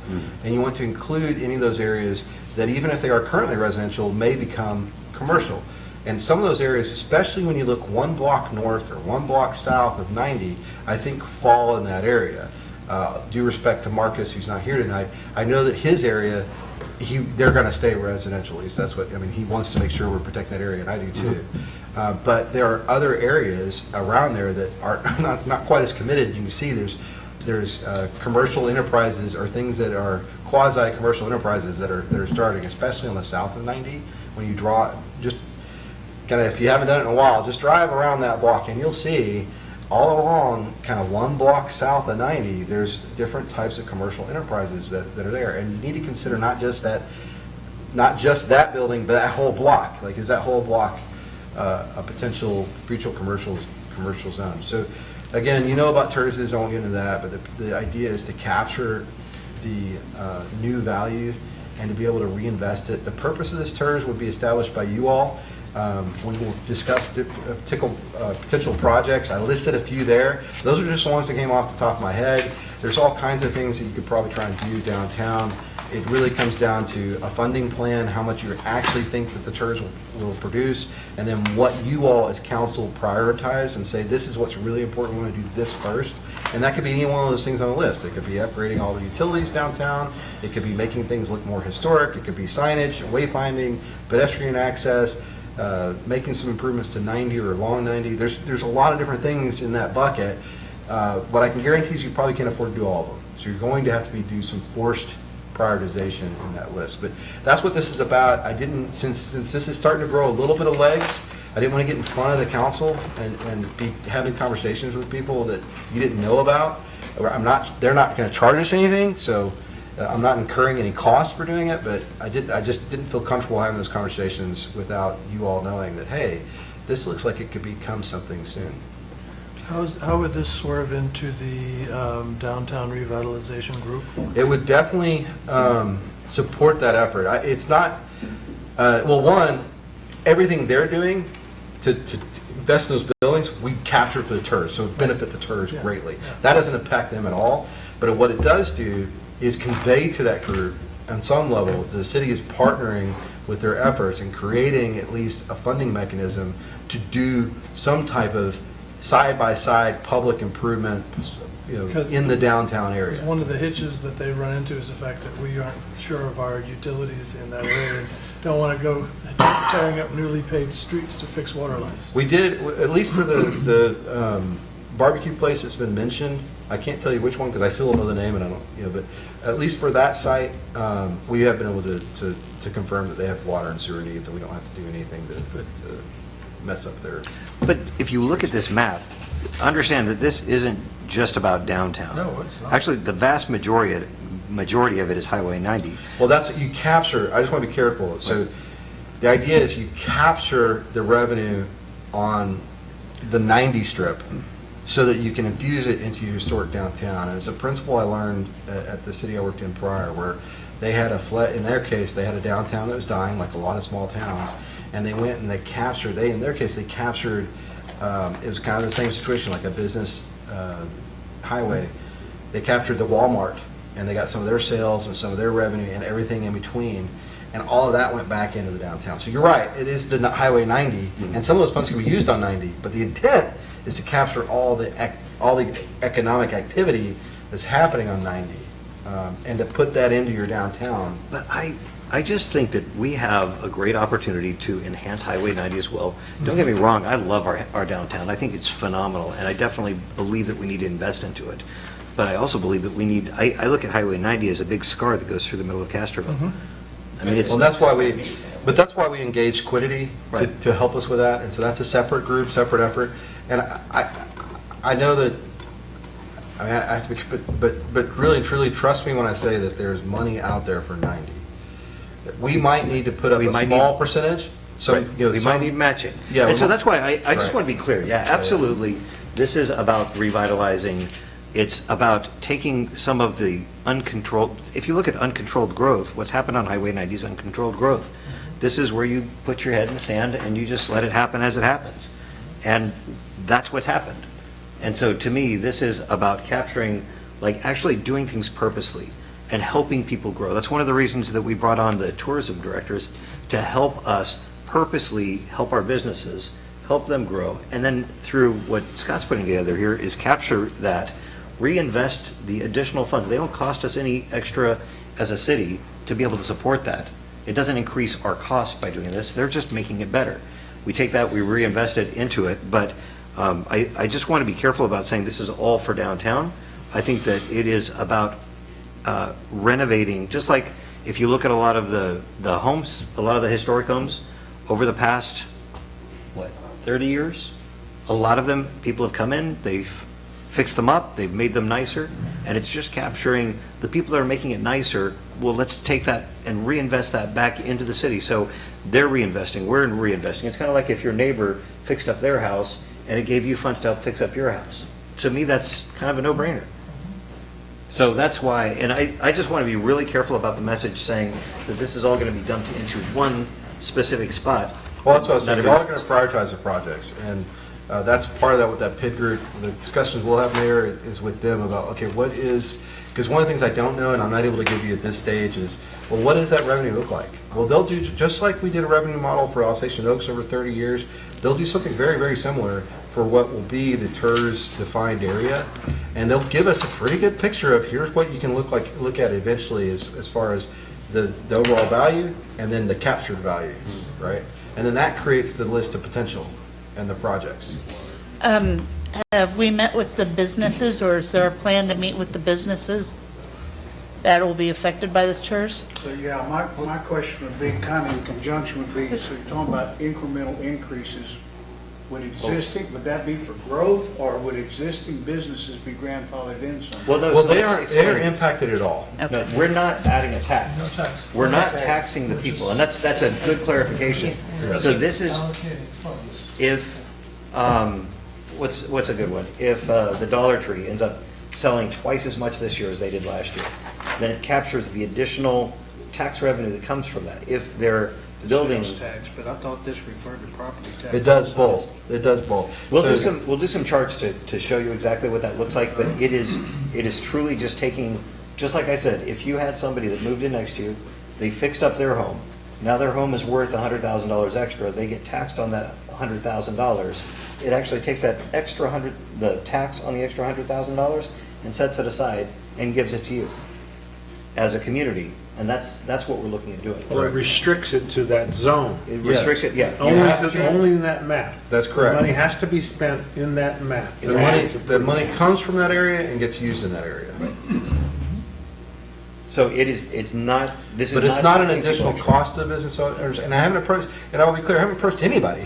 and you want to include any of those areas that even if they are currently residential may become commercial. And some of those areas, especially when you look one block north or one block south of 90, I think fall in that area. Due respect to Marcus, who's not here tonight, I know that his area, they're going to stay residential. At least that's what, he wants to make sure we're protecting that area, and I do too. But there are other areas around there that are not quite as committed. You can see there's commercial enterprises or things that are quasi-commercial enterprises that are starting, especially on the south of 90. When you draw, just kind of, if you haven't done it in a while, just drive around that block and you'll see all along kind of one block south of 90, there's different types of commercial enterprises that are there. And you need to consider not just that building, but that whole block. Like, is that whole block a potential future commercial zone? So again, you know about TERSs, I won't get into that, but the idea is to capture the new value and to be able to reinvest it. The purpose of this TERS would be established by you all. We will discuss potential projects. I listed a few there. Those are just ones that came off the top of my head. There's all kinds of things that you could probably try and do downtown. It really comes down to a funding plan, how much you actually think that the TERS will produce, and then what you all as council prioritize and say, this is what's really important, we want to do this first. And that could be any one of those things on the list. It could be upgrading all the utilities downtown. It could be making things look more historic. It could be signage, wayfinding, pedestrian access, making some improvements to 90 or along 90. There's a lot of different things in that bucket. What I can guarantee is you probably can't afford to do all of them. So you're going to have to do some forced prioritization in that list. But that's what this is about. Since this is starting to grow a little bit of legs, I didn't want to get in front of the council and be having conversations with people that you didn't know about. They're not going to charge us anything, so I'm not incurring any cost for doing it, but I just didn't feel comfortable having those conversations without you all knowing that, hey, this looks like it could become something soon. How would this swerve into the downtown revitalization group? It would definitely support that effort. It's not, one, everything they're doing to invest in those buildings, we capture for the TERS, so it benefit the TERS greatly. That doesn't impact them at all, but what it does do is convey to that group on some level the city is partnering with their efforts and creating at least a funding mechanism to do some type of side-by-side public improvement in the downtown area. One of the hitches that they run into is the fact that we aren't sure of our utilities in that area and don't want to go tearing up newly paved streets to fix water lines. We did, at least for the barbecue place that's been mentioned. I can't tell you which one because I still don't know the name, and I don't, but at least for that site, we have been able to confirm that they have water and sewer needs, and we don't have to do anything to mess up their. But if you look at this map, understand that this isn't just about downtown. No, it's not. Actually, the vast majority of it is Highway 90. Well, that's what you capture. I just want to be careful. So the idea is you capture the revenue on the 90 strip so that you can infuse it into your historic downtown. And it's a principle I learned at the city I worked in prior, where they had in their case, they had a downtown that was dying, like a lot of small towns, and they went and they captured, it was kind of the same situation, like a business highway. They captured the Walmart, and they got some of their sales and some of their revenue and everything in between. and all of that went back into the downtown. So you're right, it is the Highway 90, and some of those funds can be used on 90, but the intent is to capture all the economic activity that's happening on 90, and to put that into your downtown. But I just think that we have a great opportunity to enhance Highway 90 as well. Don't get me wrong, I love our downtown. I think it's phenomenal, and I definitely believe that we need to invest into it. But I also believe that we need, I look at Highway 90 as a big scar that goes through the middle of Castroville. I mean, it's... Well, that's why we engaged Quiddity to help us with that, and so that's a separate group, separate effort. And I know that, I mean, I have to be, but really and truly, trust me when I say that there's money out there for 90. We might need to put up a small percentage. So we might need matching. Yeah, and so that's why I just want to be clear. Yeah, absolutely. This is about revitalizing. It's about taking some of the uncontrolled, if you look at uncontrolled growth, what's happened on Highway 90 is uncontrolled growth. This is where you put your head in the sand and you just let it happen as it happens. And that's what's happened. And so to me, this is about capturing, like actually doing things purposely and helping people grow. That's one of the reasons that we brought on the tourism directors, to help us purposely help our businesses, help them grow. And then through what Scott's putting together here is capture that, reinvest the additional funds. They don't cost us any extra as a city to be able to support that. It doesn't increase our costs by doing this. They're just making it better. We take that, we reinvest it into it, but I just want to be careful about saying this is all for downtown. I think that it is about renovating, just like if you look at a lot of the homes, a lot of the historic homes, over the past, 30 years? A lot of them, people have come in, they've fixed them up, they've made them nicer, and it's just capturing the people that are making it nicer. Well, let's take that and reinvest that back into the city. So they're reinvesting, we're reinvesting. It's kind of like if your neighbor fixed up their house and it gave you funds to help fix up your house. To me, that's kind of a no-brainer. So that's why, and I just want to be really careful about the message saying that this is all going to be dumped into one specific spot. Well, that's what I was saying. Y'all are going to prioritize the projects, and that's part of that with that PID group. The discussions we'll have there is with them about, okay, what is, because one of the things I don't know and I'm not able to give you at this stage is, well, what does that revenue look like? Well, they'll do, just like we did a revenue model for Alsatian Oaks over 30 years, they'll do something very, very similar for what will be the TERS defined area. And they'll give us a pretty good picture of here's what you can look at eventually as far as the overall value and then the captured value, right? And then that creates the list of potential and the projects. Have we met with the businesses, or is there a plan to meet with the businesses that will be affected by this TERS? So, yeah, my question would be kind of in conjunction would be, so you're talking about incremental increases. Would that be for growth, or would existing businesses be grandfathered in somewhere? Well, they are impacted at all. No, we're not adding a tax. No tax. We're not taxing the people, and that's a good clarification. So this is, Allocated funds. if, what's a good one? If the Dollar Tree ends up selling twice as much this year as they did last year, then it captures the additional tax revenue that comes from that. If they're building, Sales tax, but I thought this referred to property tax. It does both. It does both. we'll So- do some charts to show you exactly what that looks like, but it is truly just taking, just like I said, if you had somebody that moved in next to you, they fixed up their home, now their home is worth $100,000 extra, they get taxed on that $100,000. It actually takes that extra the tax on the extra $100,000 and sets it aside and gives it to you as a community. And that's what we're looking at doing. Well, it restricts it to that zone. It restricts it, yeah. Only in that map. That's correct. The money has to be spent in that map. The money comes from that area and gets used in that area. So it's not, this is not. But it's not an taxing additional people. cost to the business owners, and I haven't approached, and I'll be clear, I haven't approached anybody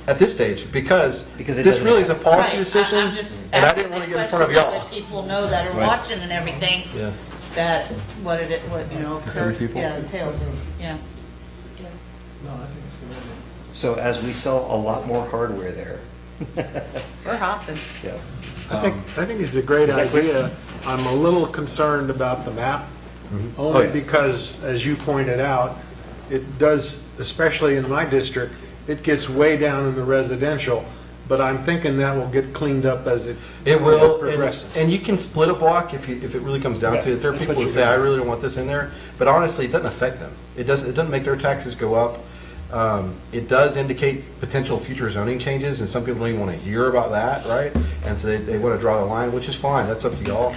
at this stage, because it this doesn't really is a happen. policy decision, and I didn't want to get in front of y'all. Let people know that are Right. watching and everything, Yeah. that what occurs, people? entails, yeah. No, I think it's a good idea. So as we sell a lot more hardware there. We're hopping. Yeah. I think it's a great Is that clear? idea. I'm a little concerned about the map, Oh, only yeah. because, as you pointed out, it does, especially in my district, it gets way down in the residential, but I'm thinking that will get cleaned up as it It will, progresses. and you can split a block if it really comes down to it. There are Yeah, people but who you say, can. I really don't want this in there, but honestly, it doesn't affect them. It doesn't make their taxes go up. It does indicate potential future zoning changes, and some people don't even want to hear about that, right? And so they want to draw the line, which is fine, that's up to y'all.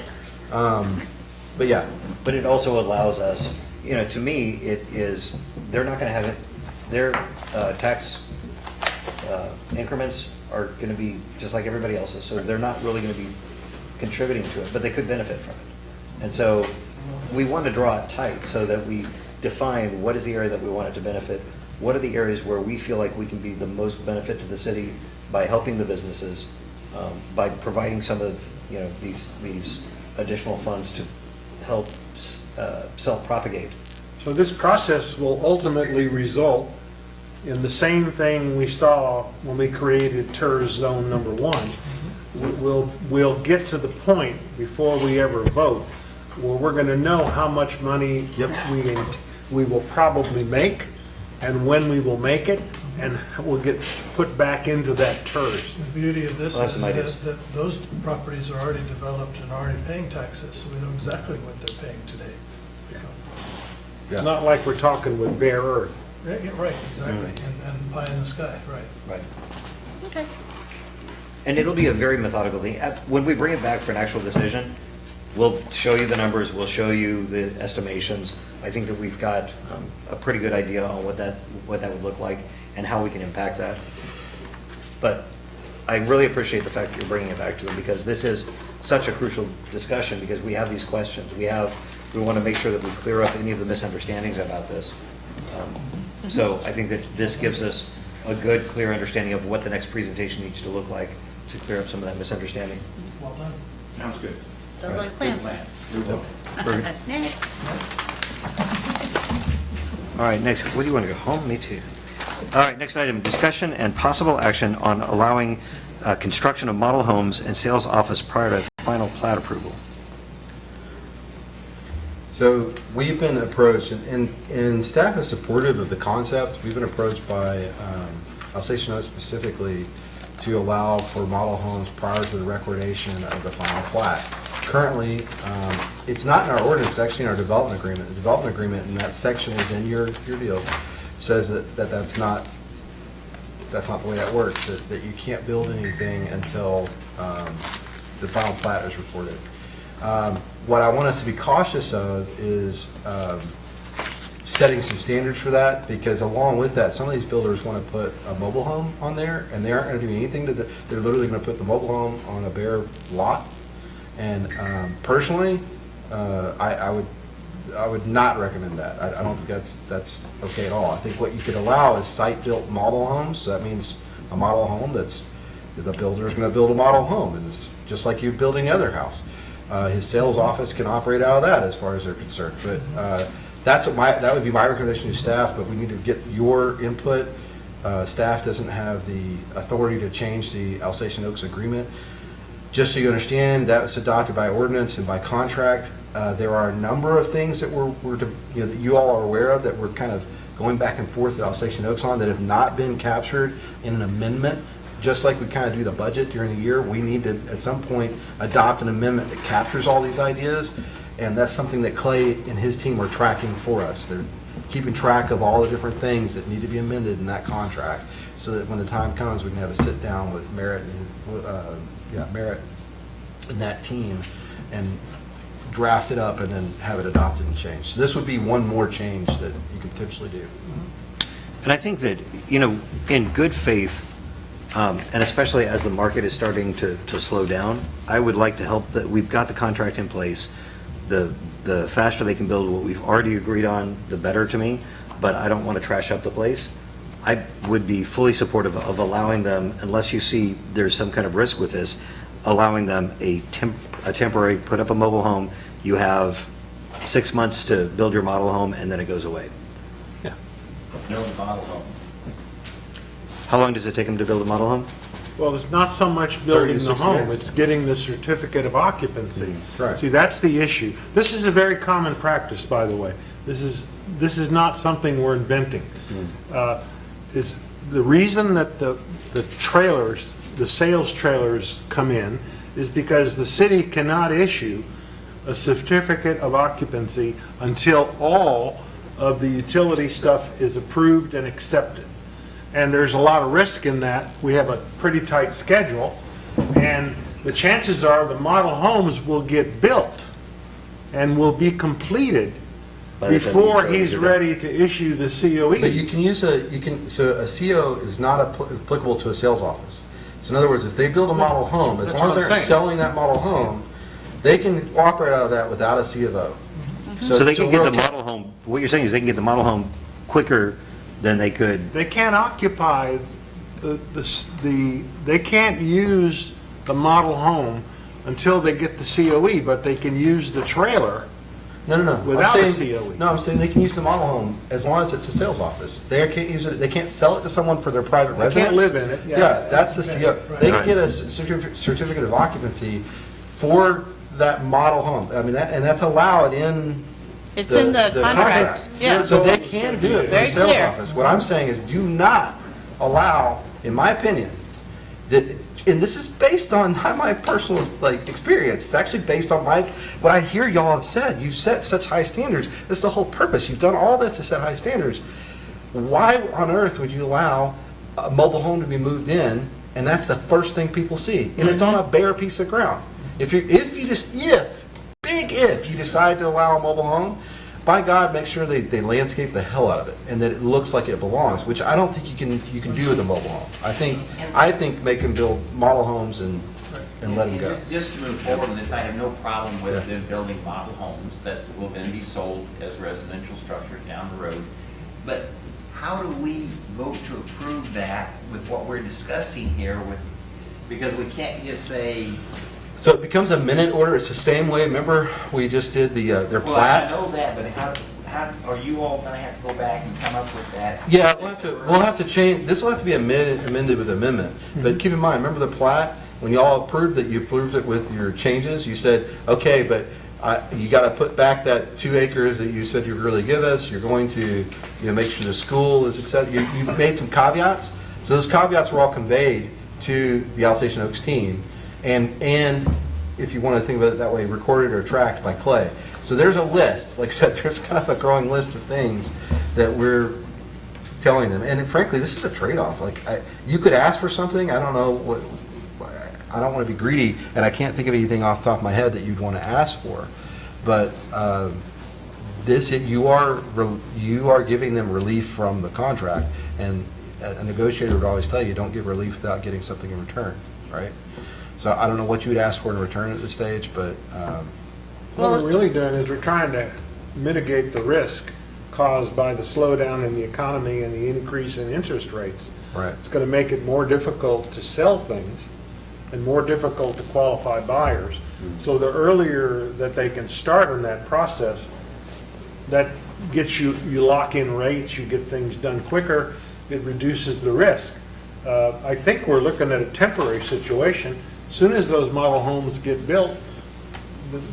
But yeah. But it also allows us, to me, it is, they're not going to have it, their tax increments are going to be just like everybody else's, so they're not really going to be contributing to it, but they could benefit from it. And so we want to draw it tight so that we define what is the area that we want it to benefit, what are the areas where we feel like we can be the most benefit to the city by helping the businesses, by providing some of these additional funds to help self-propagate. So this process will ultimately result in the same thing we saw when we created TERS Zone Number 1. We'll get to the point before we ever vote where we're going to know how much money we will probably make and when we will make it, and we'll get put back into that TERS. The beauty of this Well, that's is some ideas. that those properties are already developed and already paying taxes, so we know exactly what they're paying today. So, Not like we're talking with bare earth. yeah, right, exactly, and pie in the sky, right. Right. Okay. And it'll be a very methodical thing. When we bring it back for an actual decision, we'll show you the numbers, we'll show you the estimations. I think that we've got a pretty good idea on what that would look like and how we can impact that. But I really appreciate the fact that you're bringing it back to them, because this is such a crucial discussion, because we have these questions. We want to make sure that we clear up any of the misunderstandings about this. So I think that this gives us a good, clear understanding of what the next presentation needs to look like to clear up some of that misunderstanding. Well done. Sounds good. Sounds like a plan. Good plan. Very good. Next. All right, next, what do you want to go home? Me too. All right, next item, discussion and possible action on allowing construction of model homes and sales office prior to final plat approval. So we've been approached, and staff is supportive of the concept. We've been approached by Alsatian Oaks specifically to allow for model homes prior to the recordation of the final plat. Currently, it's not in our ordinance, it's actually in our development agreement. The development agreement, and that section is in your deal, says that's not the way that works, that you can't build anything until the final plat is recorded. What I want us to be cautious of is setting some standards for that, because along with that, some of these builders want to put a mobile home on there, and they aren't going to do anything to they're literally going to put the mobile home on a bare lot. And personally, I would not recommend that. I don't think that's okay at all. I think what you could allow is site-built model homes. So that means a model home the builder is going to build a model home, and it's just like you building any other house. His sales office can operate out of that as far as they're concerned. But that would be my recommendation to staff, but we need to get your input. Staff doesn't have the authority to change the Alsatian Oaks agreement. Just so you understand, that was adopted by ordinance and by contract. There are a number of things that that you all are aware of that we're kind of going back and forth with Alsatian Oaks on that have not been captured in an amendment. Just like we kind of do the budget during the year, we need to, at some point, adopt an amendment that captures all these ideas, and that's something that Clay and his team are tracking for us. They're keeping track of all the different things that need to be amended in that contract, so that when the time comes, we can have a sit-down with Merritt and that team, and draft it up and then have it adopted and changed. So this would be one more change that you could potentially do. And I think that, in good faith, and especially as the market is starting to slow down, I would like to help that we've got the contract in place. The faster they can build what we've already agreed on, the better to me, but I don't want to trash up the place. I would be fully supportive of allowing them, unless you see there's some kind of risk with this, allowing them a temporary, put up a mobile home. You have 6 months to build your model home, and then it goes away. Yeah. No model home. How long does it take them to build a model home? Well, it's not so much building 30 to the 60 home, days. it's getting the certificate of occupancy. Right. See, that's the issue. This is a very common practice, by the way. This is not something we're inventing. Is the reason that the trailers the sales trailers come in is because the city cannot issue a certificate of occupancy until all of the utility stuff is approved and accepted. And there's a lot of risk in that. We have a pretty tight schedule, and the chances are the model homes will get built and will be completed before he's ready to issue the COE. But you can use so a CO is not applicable to a sales office. So in other words, if they build a model home, as long as they're selling that model home, they can operate out of that without a C of O. So they can get the model home, what you're saying is they can get the model home quicker than they could. They can't occupy they can't use the model home until they get the COE, but they can use the trailer. No. Without I'm a saying, COE. No, I'm saying they can use the model home as long as it's a sales office. They can't use it. They can't sell it to someone for their private They residence. can't live in it. Yeah, that's the CO. They can get a certificate of occupancy for that model home. I mean, that's allowed in. It's in the contract. Yeah. So they can do it for Very a sales clear. office. What I'm saying is do not allow, in my opinion, that, and this is based on not my personal experience. It's actually based on what I hear y'all have said. You've set such high standards. That's the whole purpose. You've done all this to set high standards. Why on earth would you allow a mobile home to be moved in, and that's the first thing people see, and it's on a bare piece of ground? If you decide to allow a mobile home, by God, make sure they landscape the hell out of it and that it looks like it belongs, which I don't think you can do with a mobile home. I think make them build model homes and let them go. Just to move forward on this, I have no problem with them building model homes that will then be sold as residential structures down the road. But how do we vote to approve that with what we're discussing here because we can't just say. So it becomes a minute order. It's the same way. Remember, we just did their Well, plat. I know that, but how are you all going to have to go back and come up with that? Yeah, we'll have to change. This will have to be amended with amendment. But keep in mind, remember the plat when y'all approved it? You approved it with your changes. You said, okay, but you got to put back that 2 acres that you said you would really give us. You're going to make sure the school is accepted. You made some caveats. So those caveats were all conveyed to the Alsatian Oaks team. And if you want to think about it that way, recorded or tracked by Clay. So there's a list. Like I said, there's kind of a growing list of things that we're telling them. And frankly, this is a trade-off. You could ask for something. I don't know what. I don't want to be greedy, and I can't think of anything off the top of my head that you'd want to ask for. But you are giving them relief from the contract, and a negotiator would always tell you, don't give relief without getting something in return, right? So I don't know what you would ask for in return at this stage, but. What we're really doing is we're trying to mitigate the risk caused by the slowdown in the economy and the increase in interest rates. Right. It's going to make it more difficult to sell things and more difficult to qualify buyers. So the earlier that they can start on that process, that gets you lock in rates, you get things done quicker, it reduces the risk. I think we're looking at a temporary situation. As soon as those model homes get built,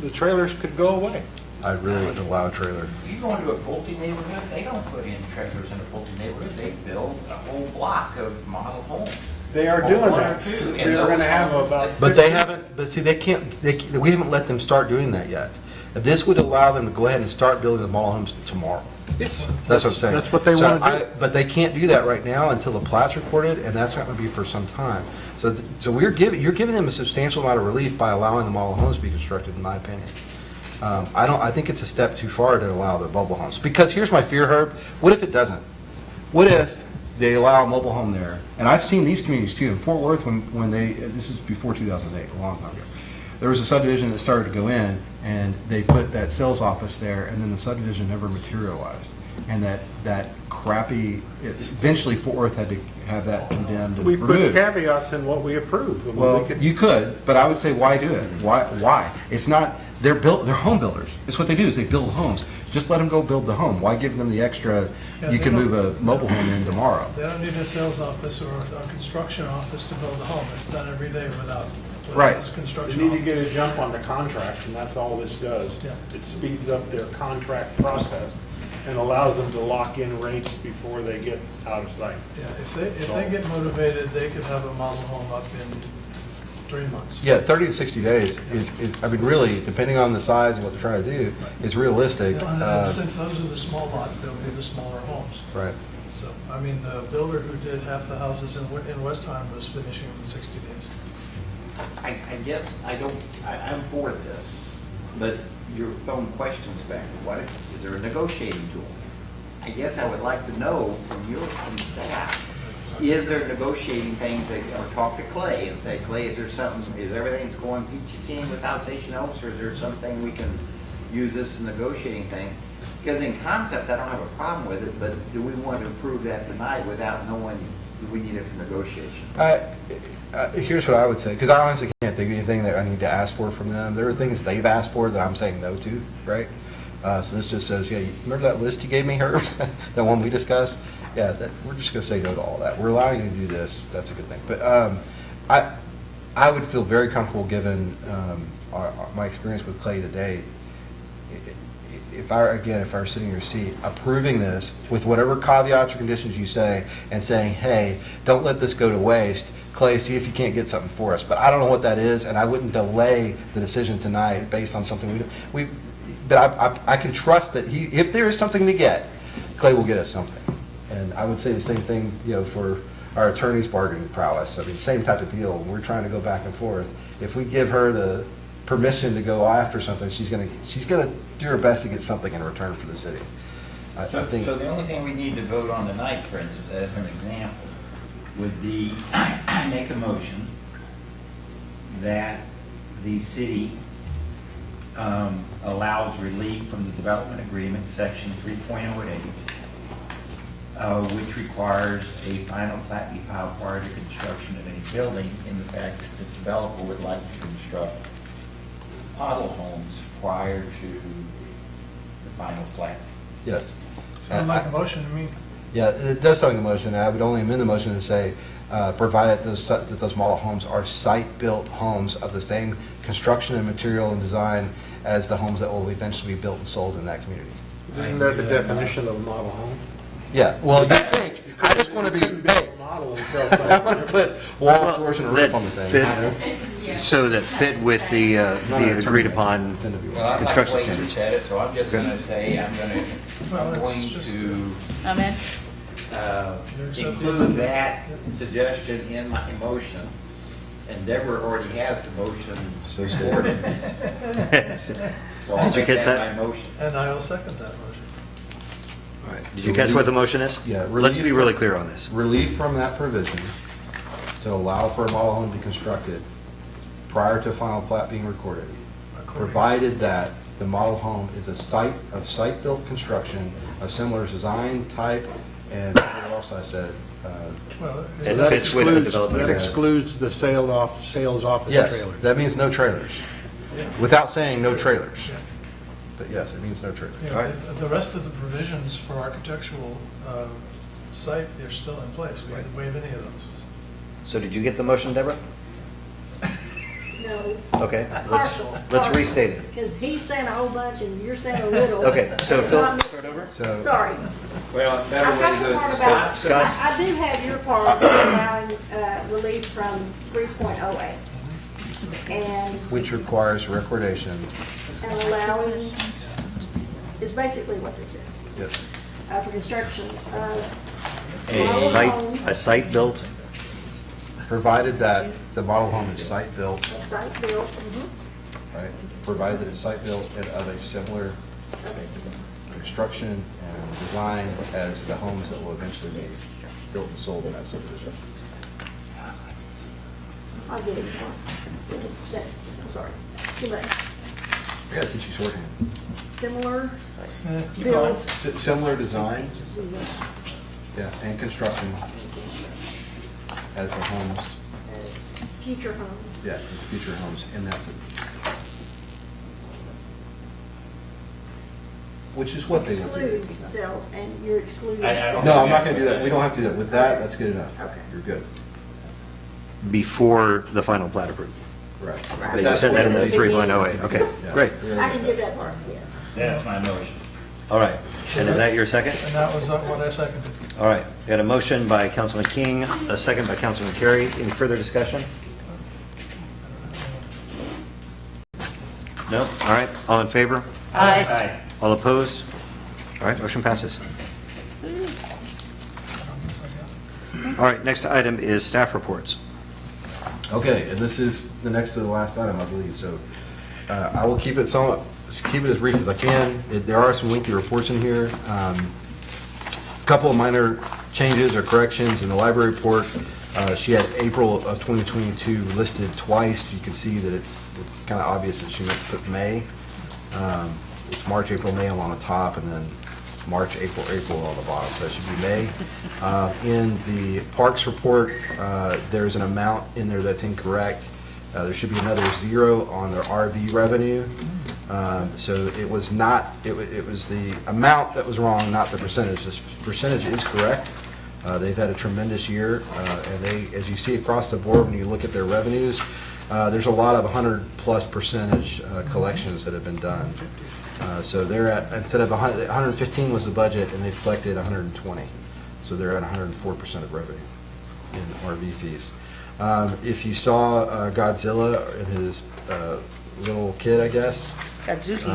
the trailers could go away. I really wouldn't allow a trailer. You go into a Pulte neighborhood, they don't put in trailers in a Pulte neighborhood. They build a whole block of model homes. They are doing that. They're going to have about. But they haven't. But see, they can't. We haven't let them start doing that yet. This would allow them to go ahead and start building the model homes tomorrow. Yes, that's what I'm saying. That's what they want to do. But they can't do that right now until the plat's recorded, and that's not going to be for some time. So you're giving them a substantial amount of relief by allowing the model homes to be constructed, in my opinion. I think it's a step too far to allow the mobile homes. Because here's my fear, Herb. What if it doesn't? What if they allow a mobile home there? And I've seen these communities too. In Fort Worth, when this is before 2008, a long time ago, there was a subdivision that started to go in, and they put that sales office there, and then the subdivision never materialized. And that crappy, eventually Fort Worth had to have that condemned and We put removed. caveats in what we approved. Well, you could, but I would say, why do it? Why? It's not, they're home builders. It's what they do, is they build homes. Just let them go build the home. Why give them the extra, you can move a mobile home in tomorrow? They don't need a sales office or a construction office to build a home. It's done every day without Right. this They construction need to office. get a jump on the contract, and that's all this does. Yeah. It speeds up their contract process. and allows them to lock in rates before they get out of sight. Yeah, if they get motivated, they could have a model home up in 3 months. Yeah, 30 to 60 days is, I mean, really, depending on the size and what they're trying to do, is realistic. And then since those are the small lots, they'll be the smaller homes. Right. So, I mean, the builder who did half the houses in Westheimer was finishing in 60 days. I guess I'm for this, but you're throwing questions back. What, is there a negotiating tool? I guess I would like to know from staff, is there negotiating things that, or talk to Clay and say, Clay, is there something, is everything's going peachy keen with Alsatian Oaks, or is there something we can use this as a negotiating thing? Because in concept, I don't have a problem with it, but do we want to approve that tonight without knowing, do we need it for negotiation? Here's what I would say, because I honestly can't think of anything that I need to ask for from them. There are things they've asked for that I'm saying no to, right? So this just says, yeah, you remember that list you gave me, Herb? The one we discussed? Yeah, we're just going to say no to all that. We're allowing you to do this. That's a good thing. But I would feel very comfortable, given my experience with Clay today, if I were sitting in your seat, approving this with whatever caveats or conditions you say, and saying, hey, don't let this go to waste. Clay, see if you can't get something for us. But I don't know what that is, and I wouldn't delay the decision tonight based on something but I can trust that if there is something to get, Clay will get us something. And I would say the same thing, for our attorney's bargaining prowess. I mean, same type of deal. We're trying to go back and forth. If we give her the permission to go after something, she's gonna do her best to get something in return for the city. So the only thing we need to vote on tonight, for instance, as an example, would be make a motion that the city allows relief from the development agreement, section 3.08, which requires a final plat be filed prior to construction of any building, in the fact that the developer would like to construct model homes prior to the final plat. Yes. Sounds like a motion to me. Yeah, it does sound like a motion. I would only amend the motion to say, provided that those model homes are site-built homes of the same construction and material and design as the homes that will eventually be built and sold in that community. Isn't that the definition of a model home? Yeah, well, you think, I just want to be, hey, Model I'm going to put walls, doors, and a roof on the thing. So that fit with the agreed upon construction I'm not standards. said it, so I'm just going to say I'm going to Amen. include that suggestion in my motion. And Deborah already has the motion supported. So I'll Did you make catch that that? my motion. And I'll second that motion. All right. Did you catch what the motion is? Yeah. Let's be really clear on this. Relief from that provision to allow for a model home to be constructed prior to final plat being recorded, provided that the model home is a site-built construction of similar design, type, and what else I said? It That fits with the excludes- development That agreement. excludes the sales office Yes, trailers. that means no trailers. Without saying no trailers. But yes, it means no trailers. Yeah, the rest of the provisions for architectural site, they're still in place. We didn't waive any of those. So did you get the motion, Deborah? No. Okay, Partial. let's restate it. Because he's saying a whole bunch and you're saying a little. Okay, so Phil, Not- start over? So, Sorry. Well, I better way got to the go part is about, Scott. I do have your part allowing release from 3.08. And which requires recordation. allowing, is basically what this is, Yes. for construction of A model site, homes, a site built, Provided that the model home is site-built, site built, right? Provided that it's site-built and of a similar construction and design as the homes that will eventually be built and sold in that subdivision. I'll get it tomorrow. I'm sorry, too much. I gotta teach you shorthand. Similar build. Similar design, yeah, and construction as the homes, as future homes. yeah, as future homes in that city. Which is what they want to do. Excludes sales, and you're excluding. I don't- No, I'm not gonna do that. We don't have to do that. With that, that's good enough. Okay. You're good. before the final plat approved. Right. But you said that in the 3.08, okay, Yeah. great. I can get that part, yes. That's my motion. All right, and is that your second? And that was what I seconded. All right, got a motion by Councilman King, a second by Councilman Carey. Any further discussion? No? All right, all in favor? Aye. All opposed? All right, motion passes. All right, next item is staff reports. Okay, and this is the next to the last item, I believe, so I will keep it somewhat, keep it as brief as I can. There are some lengthy reports in here. A couple of minor changes or corrections in the library report. She had April of 2022 listed twice. You can see that it's kind of obvious that she meant to put May. It's March, April, May along the top, and then March, April, April on the bottom, so that should be May. In the Parks report, there's an amount in there that's incorrect. There should be another 0 on their RV revenue. So it was not, it was the amount that was wrong, not the percentage. The percentage is correct. They've had a tremendous year, and they, as you see across the board, when you look at their revenues, there's a lot of 100+% collections that have been done. So they're at, instead of 115 was the budget, and they've collected 120. So they're at 104% of revenue in RV fees. If you saw Godzilla and his little kid, I guess. Godzuki.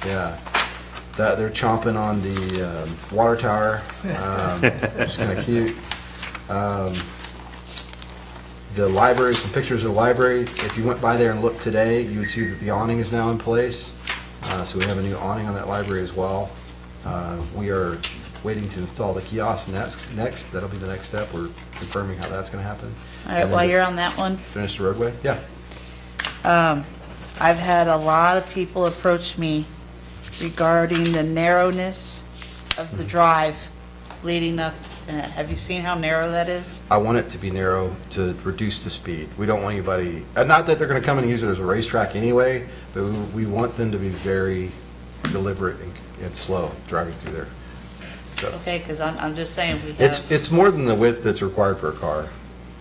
Yeah. That they're chomping on the water tower, which is kind of cute. The library, some pictures of the library. If you went by there and looked today, you would see that the awning is now in place. So we have a new awning on that library as well. We are waiting to install the kiosk next. That'll be the next step. We're confirming how that's going to happen. All right, while you're on that one. Finish the roadway? Yeah. I've had a lot of people approach me regarding the narrowness of the drive leading up. Have you seen how narrow that is? I want it to be narrow to reduce the speed. We don't want anybody, not that they're going to come and use it as a racetrack anyway, but we want them to be very deliberate and slow driving through there. So Okay, because I'm just saying we have. it's more than the width that's required for a car.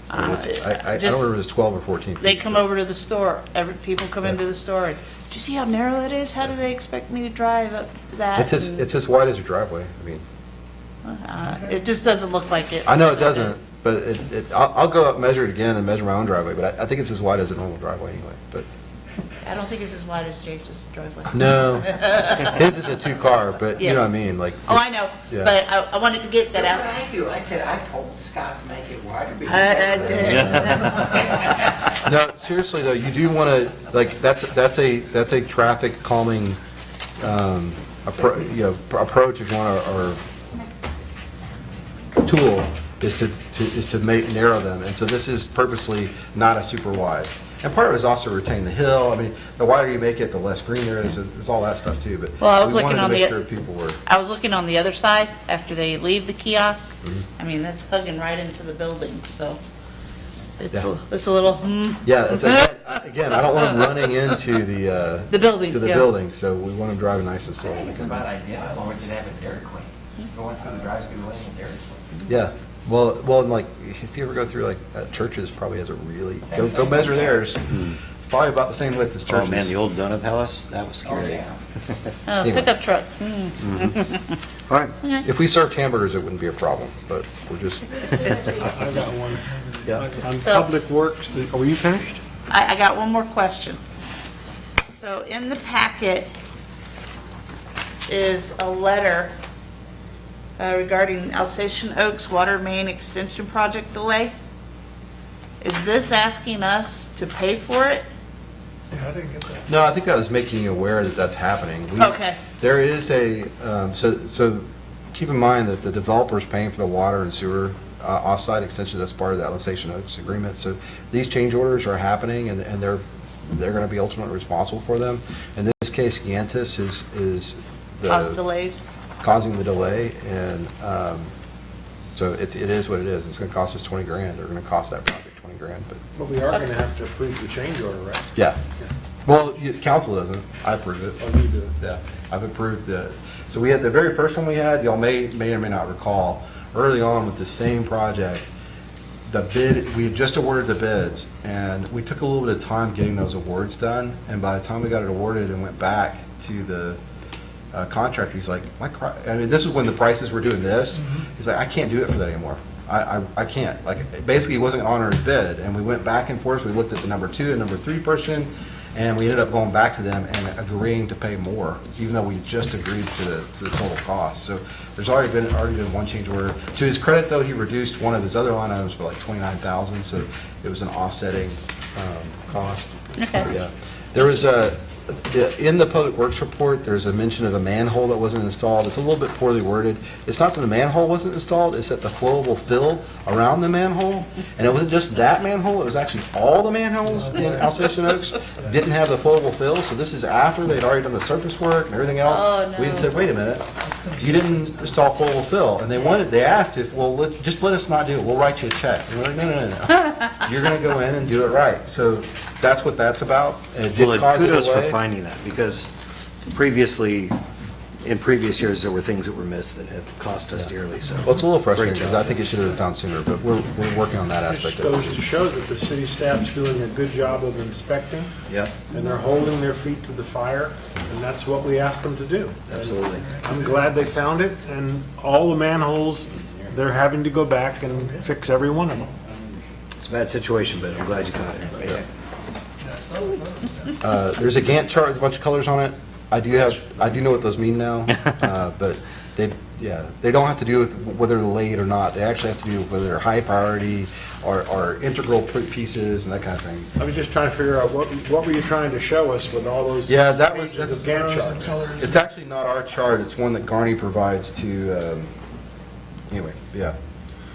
I don't remember if it's 12 or 14 feet. They come over to the store. People come into the store. And, do you see how narrow it is? How do they expect me to drive up that? It's as wide as your driveway. I mean, it just doesn't look like it. I know it doesn't, but I'll go up, measure it again, and measure my own driveway. But I think it's as wide as a normal driveway anyway. But I don't think it's as wide as Jace's driveway. no, his is a 2-car, but you know what I mean. Like. Oh, I know, Yeah. but I wanted to get that What out. I do, I said, I told Scott to make it wider. but- No, seriously though, you do want to, like, that's a traffic calming approach if you want, or tool is to narrow them. And so this is purposely not a super wide. And part of it is also retain the hill. I mean, the wider you make it, the less green there is. It's all that stuff too. But Well, I was we looking wanted on to the. make sure people were. I was looking on the other side after they leave the kiosk. Mm-hmm. I mean, that's hugging right into the building, so it's Yeah. it's a little. Yeah, it's again, I don't want them running into the building, to the yeah. building. So we want them driving nice and I slow. think it's about ideal, as long as they have a Dairy Queen. Going through the drive-through lane and Dairy Queen. Yeah. Well, and like if you ever go through like churches, probably has a really go measure theirs. Probably about the same width as churches. Oh, man, the old Donut Palace, that was scary. Anyway. Pickup truck. All right. If we served hamburgers, it wouldn't be a problem, but we're just. I got one. Yeah. On So- Public Works, are you finished? I got one more question. So in the packet is a letter regarding Alsatian Oaks Water Main Extension Project delay. Is this asking us to pay for it? Yeah, I didn't get that. No, I think I was making you aware that that's happening. Okay. There is a so keep in mind that the developer is paying for the water and sewer offsite extension. That's part of the Alsatian Oaks agreement. So these change orders are happening, and they're going to be ultimately responsible for them. In this case, Giantis is Cause delays? causing the delay, and so it is what it is. It's going to cost us $20,000. They're going to cost that project $20,000, but But we are going to have to approve the change order, right? yeah. Well, council doesn't. I approve it. Oh, you do? Yeah, I've approved it. So we had the very first one we had. Y'all may or may not recall. Early on with the same project, the bid, we had just awarded the bids, and we took a little bit of time getting those awards done. And by the time we got it awarded and went back to the contractor, he's like, I mean, this is when the prices were doing this. He's like, I can't do it for that anymore. I can't. Like, basically, he wasn't on his bid, and we went back and forth. We looked at the number 2 and number 3 person, and we ended up going back to them and agreeing to pay more, even though we just agreed to the total cost. So there's already been one change order. To his credit, though, he reduced one of his other line items by like $29,000, so it was an offsetting cost. Okay. Yeah. There was in the Public Works report, there's a mention of a manhole that wasn't installed. It's a little bit poorly worded. It's not that the manhole wasn't installed, it's that the flowable fill around the manhole, and it wasn't just that manhole, it was actually all the manholes in Alsatian Oaks didn't have the flowable fill, so this is after they'd already done the surface work and everything else. Oh, no. We had said, wait a minute, you didn't install flowable fill, and they asked if, well, just let us not do it, we'll write you a check. And we're like, no. You're gonna go in and do it right. So that's what that's about. And it did Well, cause a kudos for delay. finding that, because previously, in previous years, there were things that were missed that have cost us dearly, so. Well, it's a little frustrating Great because job. I think it should have been found sooner, but we're working on that aspect It of goes it. to show that the city staff's doing a good job of inspecting, Yep, and they're holding their feet to the fire, and that's what we asked them to do. absolutely. I'm glad they found it, and all the manholes, they're having to go back and fix every one of them. It's a bad situation, but I'm glad you caught it. There's a Gantt chart with a bunch of colors on it. I do know what those mean now, but they don't have to do with whether they're late or not. They actually have to do with whether they're high priority or integral pieces and that kind of thing. I was just trying to figure out, what were you trying to show us with all those? Yeah, that's pages of Gantt charts? It's actually not our chart. It's one that Garney provides to. Anyway, yeah.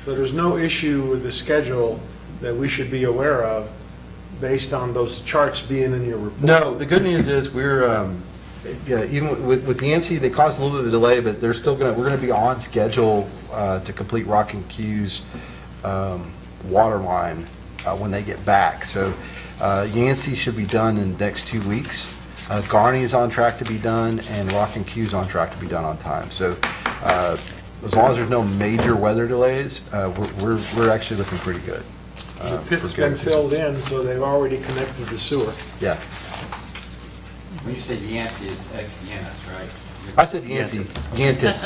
So there's no issue with the schedule that we should be aware of based on those charts being in your report? No, the good news is we're, even with Yancey, they caused a little bit of a delay, but we're going to be on schedule to complete Rock and Q's water line when they get back. So Yancey should be done in the next 2 weeks. Garney is on track to be done, and Rock and Q's on track to be done on time. So as long as there's no major weather delays, we're actually looking pretty good. The pit's been filled in, so they've already connected the sewer. Yeah. When you say Yancey, it's Yanis, right? I said Yancey. Yantis.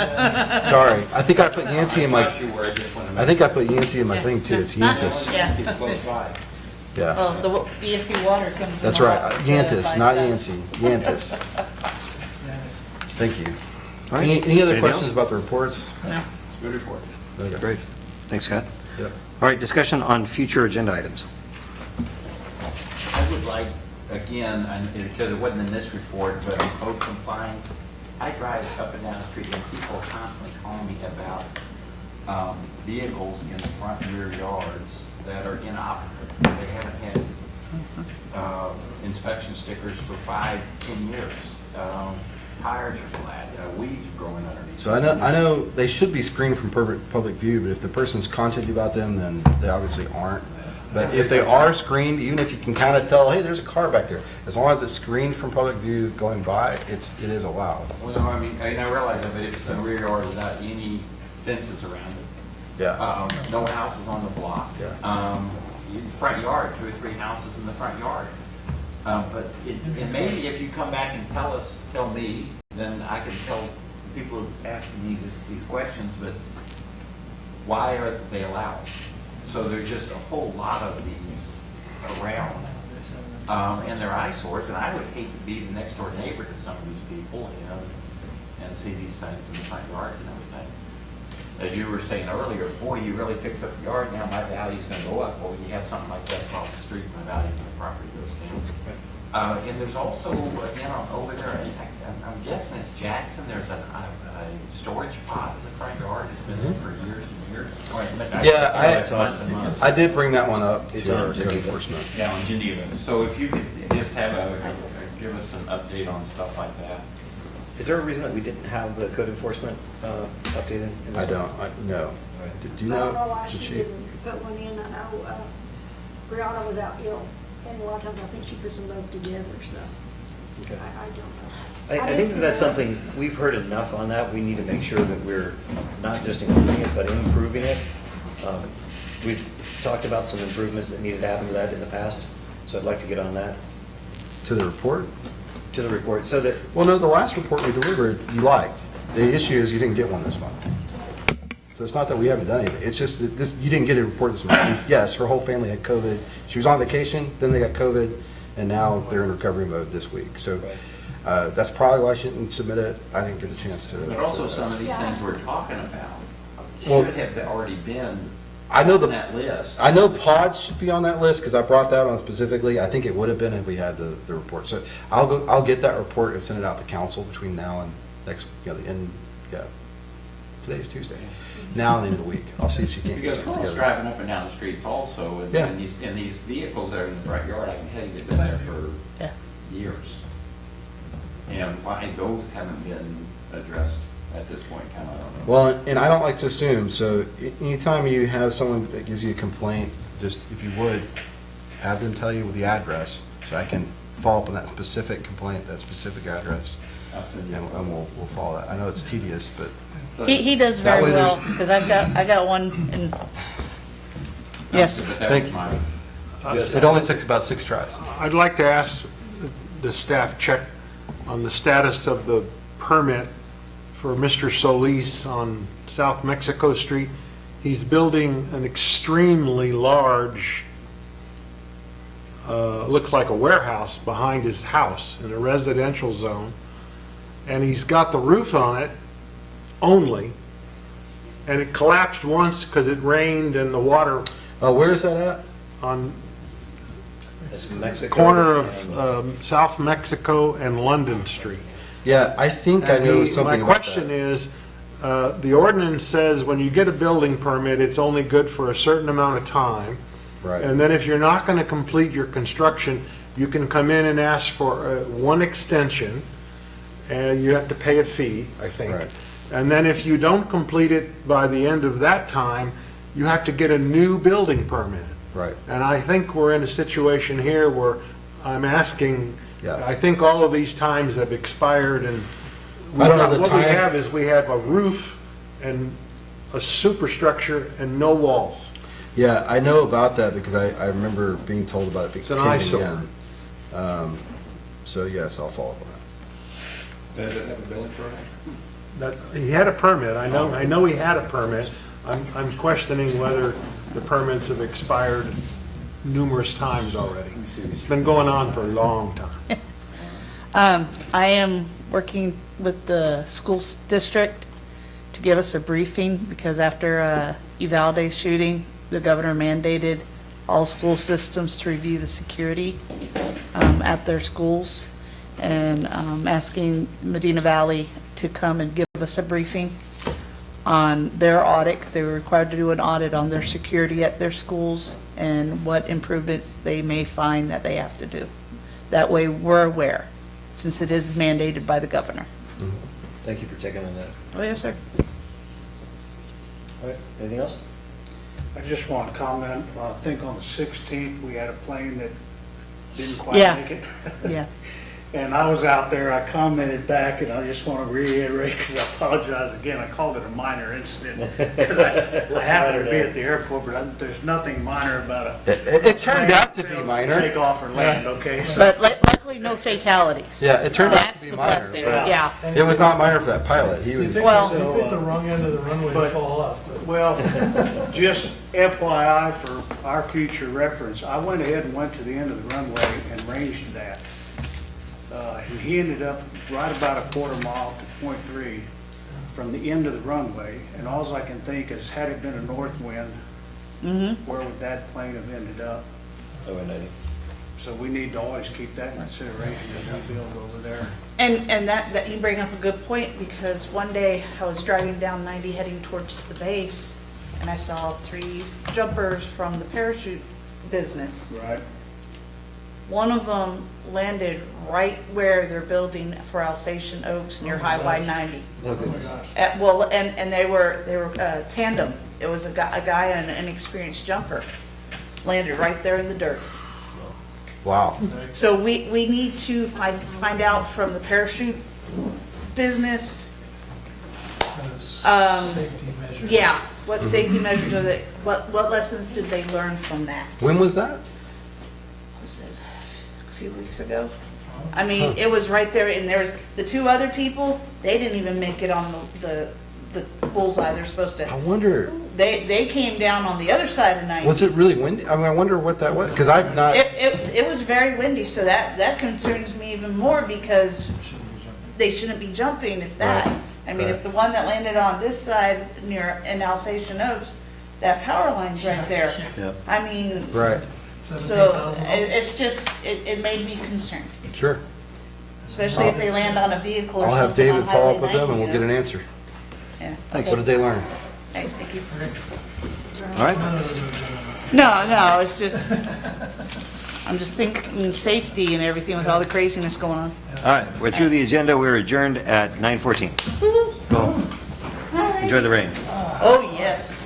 Sorry. I think I put Yancey in my, I thought you were, I just wanted to I think I put Yancey in my thing too. It's Yantis. Yeah. It's close by. Yeah. Well, the Yancey water comes. That's from right. up to Yantis, not Bicep. Yancey. Yantis. Thank you. All right. Any other Anything questions else? about the reports? No. Good report. Okay. Great. Thanks, Scott. Yeah. All right, discussion on future agenda items. I would like, again, because it wasn't in this report, but in code compliance, I drive up and down the street and people constantly call me about vehicles in the front and rear yards that are inoperable. They haven't had inspection stickers for 5-10 years. Tires are flat, weeds are growing underneath. So I know they should be screened from public view, but if the person's contacted you about them, then they obviously aren't. But if they are screened, even if you can kind of tell, hey, there's a car back there, as long as it's screened from public view going by, it is allowed. Well, no, I mean, I realize that, but if it's in a rear yard without any fences around it, Yeah. no houses on the block. Yeah. Front yard, 2 or 3 houses in the front yard. But it maybe if you come back and tell me, then I can tell people who are asking me these questions, but why are they allowed? So there's just a whole lot of these around, and they're eyesores, and I would hate to be the next door neighbor to some of these people, and see these things in the front yards and everything. As you were saying earlier, boy, you really fix up the yard, now my value's gonna go up. Well, when you have something like that across the street, my value of my property goes down. And there's also, again, over there, I'm guessing it's Jackson, there's a storage pod in the front yard. It's been there for years and years. Yeah, I did bring that one up It's to on our code Geneva. enforcement. Yeah, on Geneva. So if you could just have give us an update on stuff like that. Is there a reason that we didn't have the code enforcement updated? in this I one? don't, no. Do you I don't know? know why Did she didn't put one in. I know Brianna was out ill, and a lot of times I think she puts them both together, so Okay. I don't know. I didn't think see that's something, we've heard enough on that. We need to make sure that we're not just improving it, but improving it. We've talked about some improvements that needed to happen to that in the past, so I'd like to get on that. To the report? to the report, so that, Well, no, the last report we delivered, you liked. The issue is you didn't get one this month. So it's not that we haven't done anything, it's just that this, you didn't get a report this month. And yes, her whole family had COVID. She was on vacation, then they got COVID, and now they're in recovery mode this week. So that's probably why she didn't submit it. I didn't get a chance to. But also some of these things we're talking about Well, should have already been I know on that list. I know pods should be on that list because I brought that on specifically. I think it would have been if we had the report. So I'll get that report and send it out to council between now and next, today's Tuesday. Now and the end of the week. I'll see if she can't get Because something Carl's together. driving up and down the streets also, and Yeah. and these vehicles that are in the front yard, I can tell you, they've been there for years. And why those haven't been addressed at this point in time, I don't know. Well, and I don't like to assume, so anytime you have someone that gives you a complaint, just, if you would, have them tell you the address, so I can follow up on that specific complaint, that specific address, I'll send you. and we'll follow that. I know it's tedious, but. He does That very way there's- well, because I got one in, yes. But that Thank was you. my, It only took about 6 tries. I'd like to ask the staff check on the status of the permit for Mr. Solis on South Mexico Street. He's building an extremely large, looks like a warehouse behind his house in a residential zone. And he's got the roof on it only, and it collapsed once because it rained and the water Where is that at? on that's Mexico. corner of South Mexico and London Street. Yeah, I think I And know something my about question that. is, the ordinance says when you get a building permit, it's only good for a certain amount of time. Right. And then if you're not going to complete your construction, you can come in and ask for one extension, and you have to pay a fee, I think. Right. And then if you don't complete it by the end of that time, you have to get a new building permit. Right. And I think we're in a situation here where I'm asking, Yeah. I think all of these times have expired, and I don't know the what we time. have is we have a roof and a superstructure and no walls. Yeah, I know about that because I remember being told about it. It's an caving eyesore. in. So yes, I'll follow up on that. Does it have a building permit? That, he had a permit, I know he had a permit. I'm questioning whether the permits have expired numerous times already. It's been going on for a long time. I am working with the school district to give us a briefing, because after Uvalde shooting, the governor mandated all school systems to review the security at their schools, and asking Medina Valley to come and give us a briefing on their audit, because they were required to do an audit on their security at their schools and what improvements they may find that they have to do. That way, we're aware, since it is mandated by the governor. Thank you for taking on that. Oh, yes, sir. All right, anything else? I just want to comment, I think on the 16th, we had a plane that didn't quite Yeah. make it. Yeah. And I was out there, I commented back, and I just want to reiterate, because I apologize again, I called it a minor incident. 'Cause I happened to be at the airport, but there's nothing minor about It turned out to be minor. take off or land, okay? So- But luckily, no fatalities. Yeah, it turned out That's to be the minor. blessing, but yeah. It was not minor for that pilot. He was. Well- He picked the wrong end of the runway to But- fall off. Well, just FYI for our future reference, I went ahead and went to the end of the runway and ranged that. And he ended up right about a quarter mile to point 3 from the end of the runway. And alls I can think is, had it been a north wind, where would that plane have ended up? Oh, and So we need to always keep that in consideration as we build over there. And that you bring up a good point, because one day I was driving down 90 heading towards the base, and I saw 3 jumpers from the parachute business. Right. One of them landed right where they're building for Alsatian Oaks near Highway 90. No goodness. Well, and they were tandem. It was a guy and an inexperienced jumper landed right there in the dirt. Wow. So we need to find out from the parachute business, Safety measures. yeah, what safety measures are they, what lessons did they learn from that? When was that? Was it a few weeks ago? I mean, it was right there, and there's, the two other people, they didn't even make it on the bullseye they're supposed I to. wonder, They came down on the other side of 90. was it really windy? I mean, I wonder what that was, because I've not, It was very windy, so that concerns me even more because they shouldn't be jumping if that. Right, I mean, if right. the one that landed on this side near, in Alsatian Oaks, that power line's right there. Yep. I mean, right, so it's just, it made me concerned, sure. especially if they land on a vehicle or I'll have something on David follow Highway up with them and 90, we'll get an answer. Yeah. What did they learn? Hey, thank you. All right? No, it's just, I'm just thinking safety and everything with all the craziness going on. All right, we're through the agenda. We're adjourned at 9:14. Go. Enjoy the rain. Oh, yes.